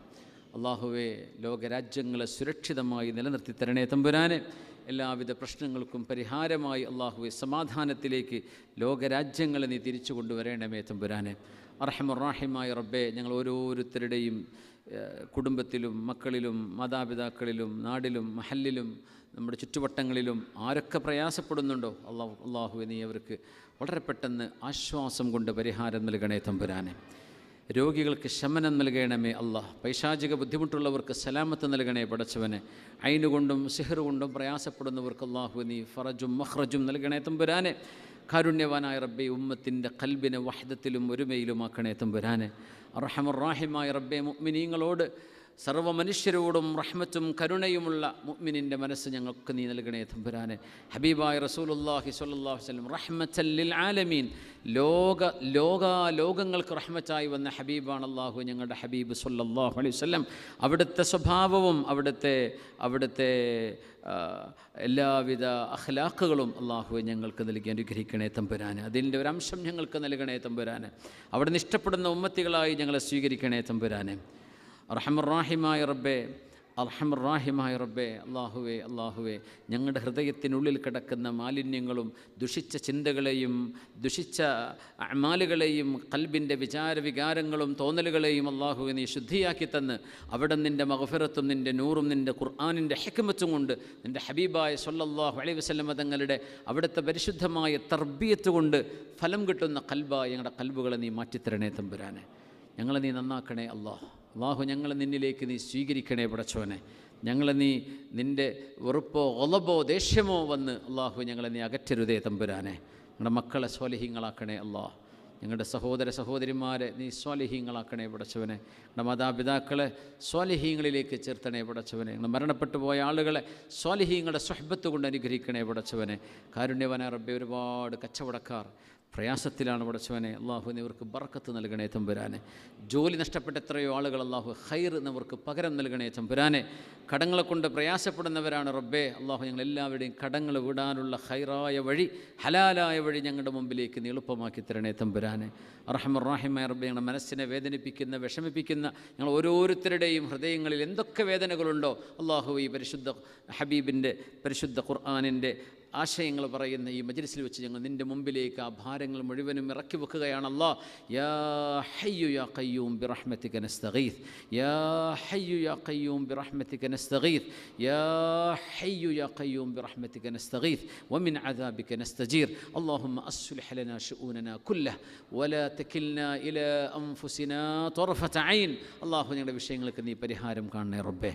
അള്ളാഹുവേ ലോകരാജ്യങ്ങളെ സുരക്ഷിതമായി നിലനിർത്തി തരണേ തമ്പുരാനെ. എല്ലാവിധ പ്രശ്നങ്ങൾക്കും പരിഹാരമായി അള്ളാഹുവെ സമാധാനത്തിലേക്ക് ലോകരാജ്യങ്ങളെ നീ തിരിച്ചു കൊണ്ടുവരണമേ തമ്പുരാനെ. അർഹമുർറാഹിമായ റബ്ബേ, ഞങ്ങൾ ഓരോരുത്തരുടെയും കുടുംബത്തിലും മക്കളിലും മാതാപിതാക്കളിലും നാടിലും മഹല്ലിലും നമ്മുടെ ചുറ്റുവട്ടങ്ങളിലും ആരൊക്കെ പ്രയാസപ്പെടുന്നുണ്ടോ അള്ളാഹുവെ നീ അവർക്ക് വളരെ പെട്ടെന്ന് ആശ്വാസം കൊണ്ട് പരിഹാരം നൽകണേ തമ്പുരാനെ. രോഗികൾക്ക് ശമനം നൽകണമേ അല്ലാഹ്. പൈശാചിക ബുദ്ധിമുട്ടുള്ളവർക്ക് സലാമത്ത് നൽകണേ പടച്ചവനെ. ഐനുകൊണ്ടും സിഹർ കൊണ്ടും പ്രയാസപ്പെടുന്നവർക്ക് അല്ലാഹു നീ ഫറജും മഖ്റജും നൽകണേ തമ്പുരാനെ. കാരുണ്യവാനായ റബ്ബേ, ഉമ്മത്തിൻ്റെ ഖൽബിനെ വഹ്ദത്തിലും ഒരുമയിലുമാക്കണേ തമ്പുരാനെ. അർഹമുർറാഹിമായ റബ്ബേ, മുഅ്മിനീങ്ങളോട് സർവ്വ മനുഷ്യരോടും റഹ്മത്തും കരുണയുമുള്ള മുഅ്മിനിൻ്റെ മനസ്സ് ഞങ്ങൾക്ക് നീ നൽകണേ തമ്പുരാനെ. ഹബീബായ റസൂലുള്ളാഹി സ്വല്ലല്ലാഹു അലൈഹി വസല്ലം റഹ്മത്തൽ ലിൽ ആലമീൻ, ലോകങ്ങൾക്ക് റഹ്മത്തായി വന്ന ഹബീബാണ് അല്ലാഹു, ഞങ്ങളുടെ ഹബീബ് സ്വല്ലല്ലാഹു അലൈഹി വസല്ലം. അവിടുത്തെ സ്വഭാവവും അവിടുത്തെ എല്ലാവിധ അഖ്ലാഖുകളും അല്ലാഹുവെ ഞങ്ങൾക്ക് നൽകി അനുഗ്രഹിക്കണേ തമ്പുരാനെ. അതിൻ്റെ ഒരു അംശം ഞങ്ങൾക്ക് നൽകണേ തമ്പുരാനെ. അവിടുന്ന് ഇഷ്ടപ്പെടുന്ന ഉമ്മത്തികളായി ഞങ്ങളെ സ്വീകരിക്കണേ തമ്പുരാനെ. അർഹമുർറാഹിമായ റബ്ബേ, അല്ലാഹുവേ, ഞങ്ങളുടെ ഹൃദയത്തിനുള്ളിൽ കിടക്കുന്ന മാലിന്യങ്ങളും ദുഷിച്ച ചിന്തകളെയും ദുഷിച്ച അഅ്മാലുകളെയും ഖൽബിൻ്റെ വികാരങ്ങളും തോന്നലുകളെയും അല്ലാഹുവേ നീ ശുദ്ധിയാക്കി തന്ന് അവിടെ നിൻ്റെ മഗ്ഫിറത്തും നിൻ്റെ നൂറും നിൻ്റെ ഖുർആനിൻ്റെ ഹിക്മത്തും കൊണ്ട് നിൻ്റെ ഹബീബായ സ്വല്ലല്ലാഹു അലൈഹി വസല്ലം തങ്ങളുടെ അവിടുത്തെ പരിശുദ്ധമായ തർബിയത്ത് കൊണ്ട് ഫലം കിട്ടുന്ന ഖൽബായ ഞങ്ങളുടെ ഖൽബുകളെ നീ മാറ്റിത്തരണേ തമ്പുരാനെ. ഞങ്ങളെ നീ നന്നാക്കണേ അല്ലാഹു. ഞങ്ങളെ നിന്നിലേക്ക് നീ സ്വീകരിക്കണേ പടച്ചോനെ. ഞങ്ങളെ നീ നിൻ്റെ വെറുപ്പോ ഒളബോ ദേഷ്യമോ വന്ന് അല്ലാഹു ഞങ്ങളെ നീ അകറ്റരുതേ തമ്പുരാനെ. ഞങ്ങളുടെ മക്കളെ സ്വാലിഹീങ്ങളാക്കണേ അല്ലാഹ്. ഞങ്ങളുടെ സഹോദരിമാരെ നീ സ്വാലിഹീങ്ങളാക്കണേ പടച്ചവനെ. ഞങ്ങളുടെ മാതാപിതാക്കളെ സ്വാലിഹീങ്ങളിലേക്ക് ചേർത്തണേ പടച്ചവനെ. ഞങ്ങൾ മരണപ്പെട്ടു പോയ ആളുകളെ സ്വാലിഹീങ്ങളുടെ സ്വഹ്ബത്ത് കൊണ്ട് അനുഗ്രഹിക്കണേ പടച്ചവനെ. കാരുണ്യവാനായ റബ്ബേ, ഒരുപാട് കച്ചവടക്കാർ പ്രയാസത്തിലാണ് പടച്ചവനെ. അല്ലാഹു ഇവർക്ക് ബർക്കത്ത് നൽകണേ തമ്പുരാനെ. ജോലി നഷ്ടപ്പെട്ട എത്രയോ ആളുകൾ അല്ലാഹു ഖൈർ എന്നവർക്ക് പകരം നൽകണേ തമ്പുരാനെ. കടങ്ങളെ കൊണ്ട് പ്രയാസപ്പെടുന്നവരാണ് റബ്ബേ. അല്ലാഹു ഞങ്ങളെല്ലാവരുടെയും കടങ്ങൾ വിടാനുള്ള ഖൈറായ വഴി, ഹലാലായ വഴി ഞങ്ങളുടെ മുമ്പിലേക്ക് നീ എളുപ്പമാക്കി തരണേ തമ്പുരാനെ. അർഹമുർറാഹിമായ റബ്ബേ, ഞങ്ങളുടെ മനസ്സിനെ വേദനിപ്പിക്കുന്ന വിഷമിപ്പിക്കുന്ന ഞങ്ങൾ ഓരോരുത്തരുടെയും ഹൃദയങ്ങളിൽ എന്തൊക്കെ വേദനകളുണ്ടോ അല്ലാഹു ഈ പരിശുദ്ധ ഹബീബിൻ്റെ പരിശുദ്ധ ഖുർആനിൻ്റെ ആശയങ്ങൾ പറയുന്ന ഈ മജ്ലിസിൽ വെച്ച് ഞങ്ങൾ നിൻ്റെ മുമ്പിലേക്ക് ആ ഭാരങ്ങൾ മുഴുവനും ഇറക്കി വെക്കുകയാണല്ലാ. യാ ഹയ്യു യാ ഖയ്യൂം ബിറഹ്മതിക നസ്തഗീസ്, യാ ഹയ്യു യാ ഖയ്യൂം ബിറഹ്മതിക നസ്തഗീസ്, യാ ഹയ്യു യാ ഖയ്യൂം ബിറഹ്മതിക നസ്തഗീസ് വമിൻ അദാബിക നസ്തജീർ. അല്ലാഹുമ്മ അസ്ലിഹ് ലനാ ശുഊനനാ കുല്ലഹ വലാ തകിൽനാ ഇലാ അൻഫുസിനാ തർഫത ഐൻ. അല്ലാഹു ഞങ്ങളുടെ വിഷയങ്ങൾക്ക് നീ പരിഹാരം കാണണേ റബ്ബേ.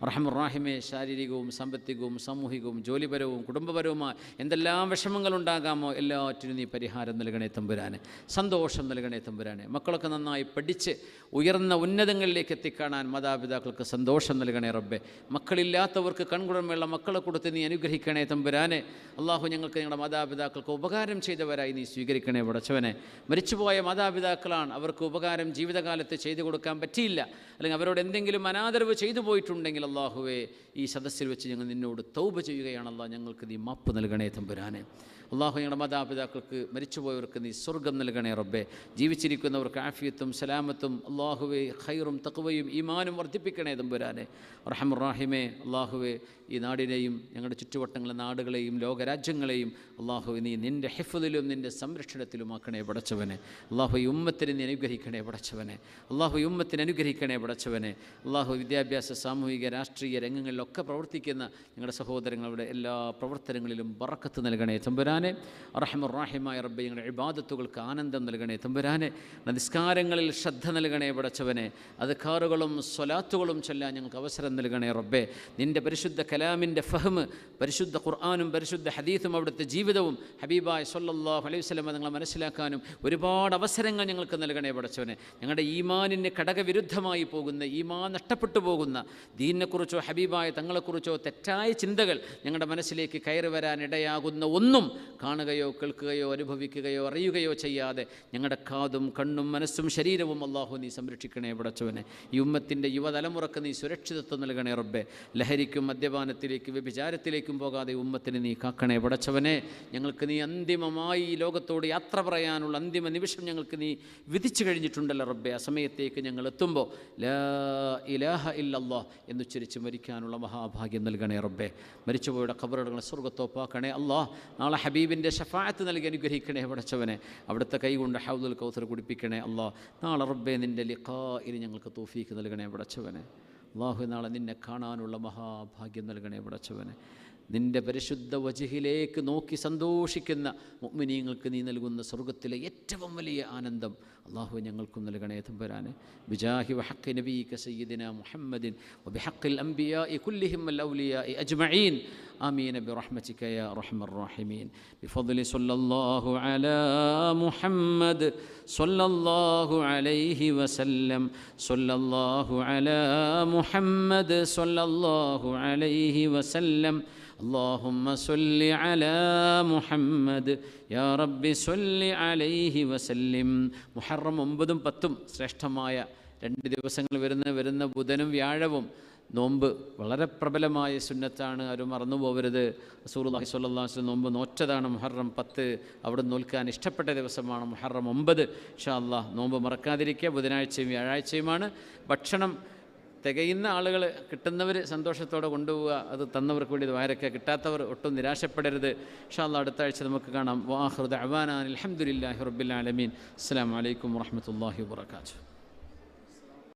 റഹ്മുർറാഹിമേ, ശാരീരികവും സാമ്പത്തികവും സാമൂഹികവും ജോലിപരവും കുടുംബപരവുമായ എന്തെല്ലാം വിഷമങ്ങളുണ്ടാകാമോ എല്ലാറ്റിനും നീ പരിഹാരം നൽകണേ തമ്പുരാനെ. സന്തോഷം നൽകണേ തമ്പുരാനെ. മക്കളൊക്കെ നന്നായി പഠിച്ച് ഉയർന്ന ഉന്നതങ്ങളിലേക്ക് എത്തിക്കാണാൻ മാതാപിതാക്കൾക്ക് സന്തോഷം നൽകണേ റബ്ബേ. മക്കളില്ലാത്തവർക്ക് കൺകുടമയുള്ള മക്കളെ കൊടുത്ത് നീ അനുഗ്രഹിക്കണേ തമ്പുരാനെ. അല്ലാഹു ഞങ്ങൾക്ക് ഞങ്ങളുടെ മാതാപിതാക്കൾക്ക് ഉപകാരം ചെയ്തവരായി നീ സ്വീകരിക്കണേ പടച്ചവനെ. മരിച്ചുപോയ മാതാപിതാക്കളാണ്, അവർക്ക് ഉപകാരം ജീവിതകാലത്ത് ചെയ്തു കൊടുക്കാൻ പറ്റിയില്ല, അല്ലെങ്കിൽ അവരോട് എന്തെങ്കിലും അനാദരവ് ചെയ്തു പോയിട്ടുണ്ടെങ്കിൽ അല്ലാഹുവേ ഈ സദസ്സിൽ വെച്ച് ഞങ്ങൾ നിന്നോട് തൗബ ചെയ്യുകയാണല്ലോ. ഞങ്ങൾക്ക് നീ മാപ്പ് നൽകണേ തമ്പുരാനെ. അല്ലാഹു ഞങ്ങളുടെ മാതാപിതാക്കൾക്ക് മരിച്ചുപോയവർക്ക് നീ സ്വർഗം നൽകണേ റബ്ബേ. ജീവിച്ചിരിക്കുന്നവർക്ക് ആഫിയത്തും സലാമത്തും അല്ലാഹുവേ ഖൈറും തഖ്വയും ഈമാനും വർദ്ധിപ്പിക്കണേ തമ്പുരാനെ. റഹ്മുർറാഹിമേ, അല്ലാഹുവേ ഈ നാടിനെയും ഞങ്ങളുടെ ചുറ്റുവട്ടങ്ങളിലെ നാടുകളെയും ലോകരാജ്യങ്ങളെയും അല്ലാഹുവേ നീ നിൻ്റെ ഹിഫ്ദിലും നിൻ്റെ സംരക്ഷണത്തിലുമാക്കണേ പടച്ചവനെ. അല്ലാഹു ഈ ഉമ്മത്തിനെ നീ അനുഗ്രഹിക്കണേ പടച്ചവനെ. അല്ലാഹു ഈ ഉമ്മത്തിനെ അനുഗ്രഹിക്കണേ പടച്ചവനെ. അല്ലാഹു വിദ്യാഭ്യാസ സാമൂഹിക രാഷ്ട്രീയ രംഗങ്ങളിലൊക്കെ പ്രവർത്തിക്കുന്ന ഞങ്ങളുടെ സഹോദരങ്ങളുടെ എല്ലാ പ്രവർത്തനങ്ങളിലും ബറക്കത്ത് നൽകണേ തമ്പുരാനെ. റഹ്മുർറാഹിമായ റബ്ബേ, ഞങ്ങളുടെ ഇബാദത്തുകൾക്ക് ആനന്ദം നൽകണേ തമ്പുരാനെ. നിസ്കാരങ്ങളിൽ ശ്രദ്ധ നൽകണേ പടച്ചവനെ. അദ്കാറുകളും സ്വലാത്തുകളും ചൊല്ലാൻ ഞങ്ങൾക്ക് അവസരം നൽകണേ റബ്ബേ. നിൻ്റെ പരിശുദ്ധ കലാമിൻ്റെ ഫഹ്മ്, പരിശുദ്ധ ഖുർആനും പരിശുദ്ധ ഹദീസും അവിടുത്തെ ജീവിതവും ഹബീബായ സ്വല്ലല്ലാഹു അലൈഹി വസല്ലം ഞങ്ങളെ മനസ്സിലാക്കാനും ഒരുപാട് അവസരങ്ങൾ ഞങ്ങൾക്ക് നൽകണേ പടച്ചവനെ. ഞങ്ങളുടെ ഈമാനിന് ഘടകവിരുദ്ധമായി പോകുന്ന, ഈമാൻ നഷ്ടപ്പെട്ടു പോകുന്ന, ദീനിനെക്കുറിച്ചോ ഹബീബായ തങ്ങളെക്കുറിച്ചോ തെറ്റായ ചിന്തകൾ ഞങ്ങളുടെ മനസ്സിലേക്ക് കയറി വരാൻ ഇടയാകുന്ന ഒന്നും കാണുകയോ കേൾക്കുകയോ അനുഭവിക്കുകയോ അറിയുകയോ ചെയ്യാതെ ഞങ്ങളുടെ കാതും കണ്ണും മനസ്സും ശരീരവും അല്ലാഹു നീ സംരക്ഷിക്കണേ പടച്ചവനെ. ഈ ഉമ്മത്തിൻ്റെ യുവതലമുറക്ക് നീ സുരക്ഷിതത്വം നൽകണേ റബ്ബേ. ലഹരിക്കും മദ്യപാന മദ്യപാനത്തിലേക്ക് വ്യഭിചാരത്തിലേക്കും പോകാതെ ഉമ്മത്തിനെ നീ കാക്കണേ പടച്ചവനെ. ഞങ്ങൾക്ക് നീ അന്തിമമായി ഈ ലോകത്തോട് യാത്ര പറയാനുള്ള അന്തിമ നിമിഷം ഞങ്ങൾക്ക് നീ വിധിച്ചു കഴിഞ്ഞിട്ടുണ്ടല്ലോ റബ്ബെ. ആ സമയത്തേക്ക് ഞങ്ങൾ എത്തുമ്പോൾ ലാ ഇലാഹ ഇല്ലല്ലാഹ് എന്നുച്ചരിച്ച് മരിക്കാനുള്ള മഹാഭാഗ്യം നൽകണേ റബ്ബെ. മരിച്ചുപോയുടെ ഖബറുകൾ സ്വർഗ്ഗത്തോപ്പാക്കണേ അല്ലാഹ്. നാളെ ഹബീബിൻ്റെ ഷഫാഅത്ത് നൽകി അനുഗ്രഹിക്കണേ പടച്ചവനെ. അവിടുത്തെ കൈകൊണ്ട് ഹൗദുൽ കൗസർ കുടിപ്പിക്കണേ അല്ലാഹ്. നാളെ റബ്ബെ നിൻ്റെ ലിഖാഇന് ഞങ്ങൾക്ക് തൗഫീഖ് നൽകണേ പടച്ചവനെ. അല്ലാഹു നാളെ നിന്നെ കാണാനുള്ള മഹാഭാഗ്യം നൽകണേ പടച്ചവനെ. നിൻ്റെ പരിശുദ്ധ വജ്ഹിലേക്ക് നോക്കി സന്തോഷിക്കുന്ന മുഅ്മിനീങ്ങൾക്ക് നീ നൽകുന്ന സ്വർഗ്ഗത്തിലെ ഏറ്റവും വലിയ ആനന്ദം അല്ലാഹു ഞങ്ങൾക്കും നൽകണേ തമ്പുരാനെ. ബിജാഹി വഹഖി നബിയിക സയ്യിദിനാ മുഹമ്മദിൻ വബിഹഖിൽ അംബിയാഇ കുല്ലിഹിം വൽ ഔലിയാഇ അജ്മഈൻ ആമീൻ ബിറഹ്മതിക യാ അർഹമർ റഹീമീൻ. ബിഫദ്ലി സ്വല്ലല്ലാഹു അലാ മുഹമ്മദ് സ്വല്ലല്ലാഹു അലൈഹി വസല്ലം സ്വല്ലല്ലാഹു അലാ മുഹമ്മദ് സ്വല്ലല്ലാഹു അലൈഹി വസല്ലം. اللهم صل على محمد يا رب صل عليه وسلم. മുഹറം 9ഉം 10ഉം ശ്രേഷ്ഠമായ 2 ദിവസങ്ങൾ വരുന്ന ബുധനും വ്യാഴവും നോമ്പ് വളരെ പ്രബലമായ സുന്നത്താണ്. ആരും മറന്നു പോകരുത്. റസൂലുള്ളാഹി സ്വല്ലല്ലാഹു അലൈഹി വസല്ലം നോമ്പ് നോറ്റതാണ് മുഹറം 10. അവിടെ നോൽക്കാൻ ഇഷ്ടപ്പെട്ട ദിവസമാണ് മുഹറം 9. ഇൻഷാ അല്ലാഹ് നോമ്പ് മറക്കാതിരിക്കുക. ബുധനാഴ്ചയും വ്യാഴാഴ്ചയുമാണ്. ഭക്ഷണം തികയുന്ന ആളുകൾ കിട്ടുന്നവർ സന്തോഷത്തോടെ കൊണ്ടുപോവുക. അത് തന്നവർക്ക് വേണ്ടി ദ്വാരക്കുക. കിട്ടാത്തവർ ഒട്ടും നിരാശപ്പെടരുത്. ഇൻഷാ അല്ലാഹ് അടുത്ത ആഴ്ച നമുക്ക് കാണാം. വആഖിറു ദഅ്വാനാ അൽഹംദുലില്ലാഹി റബ്ബിൽ ആലമീൻ. അസ്സലാമു അലൈക്കും വറഹ്മത്തുള്ളാഹി വബറകാതുഹു.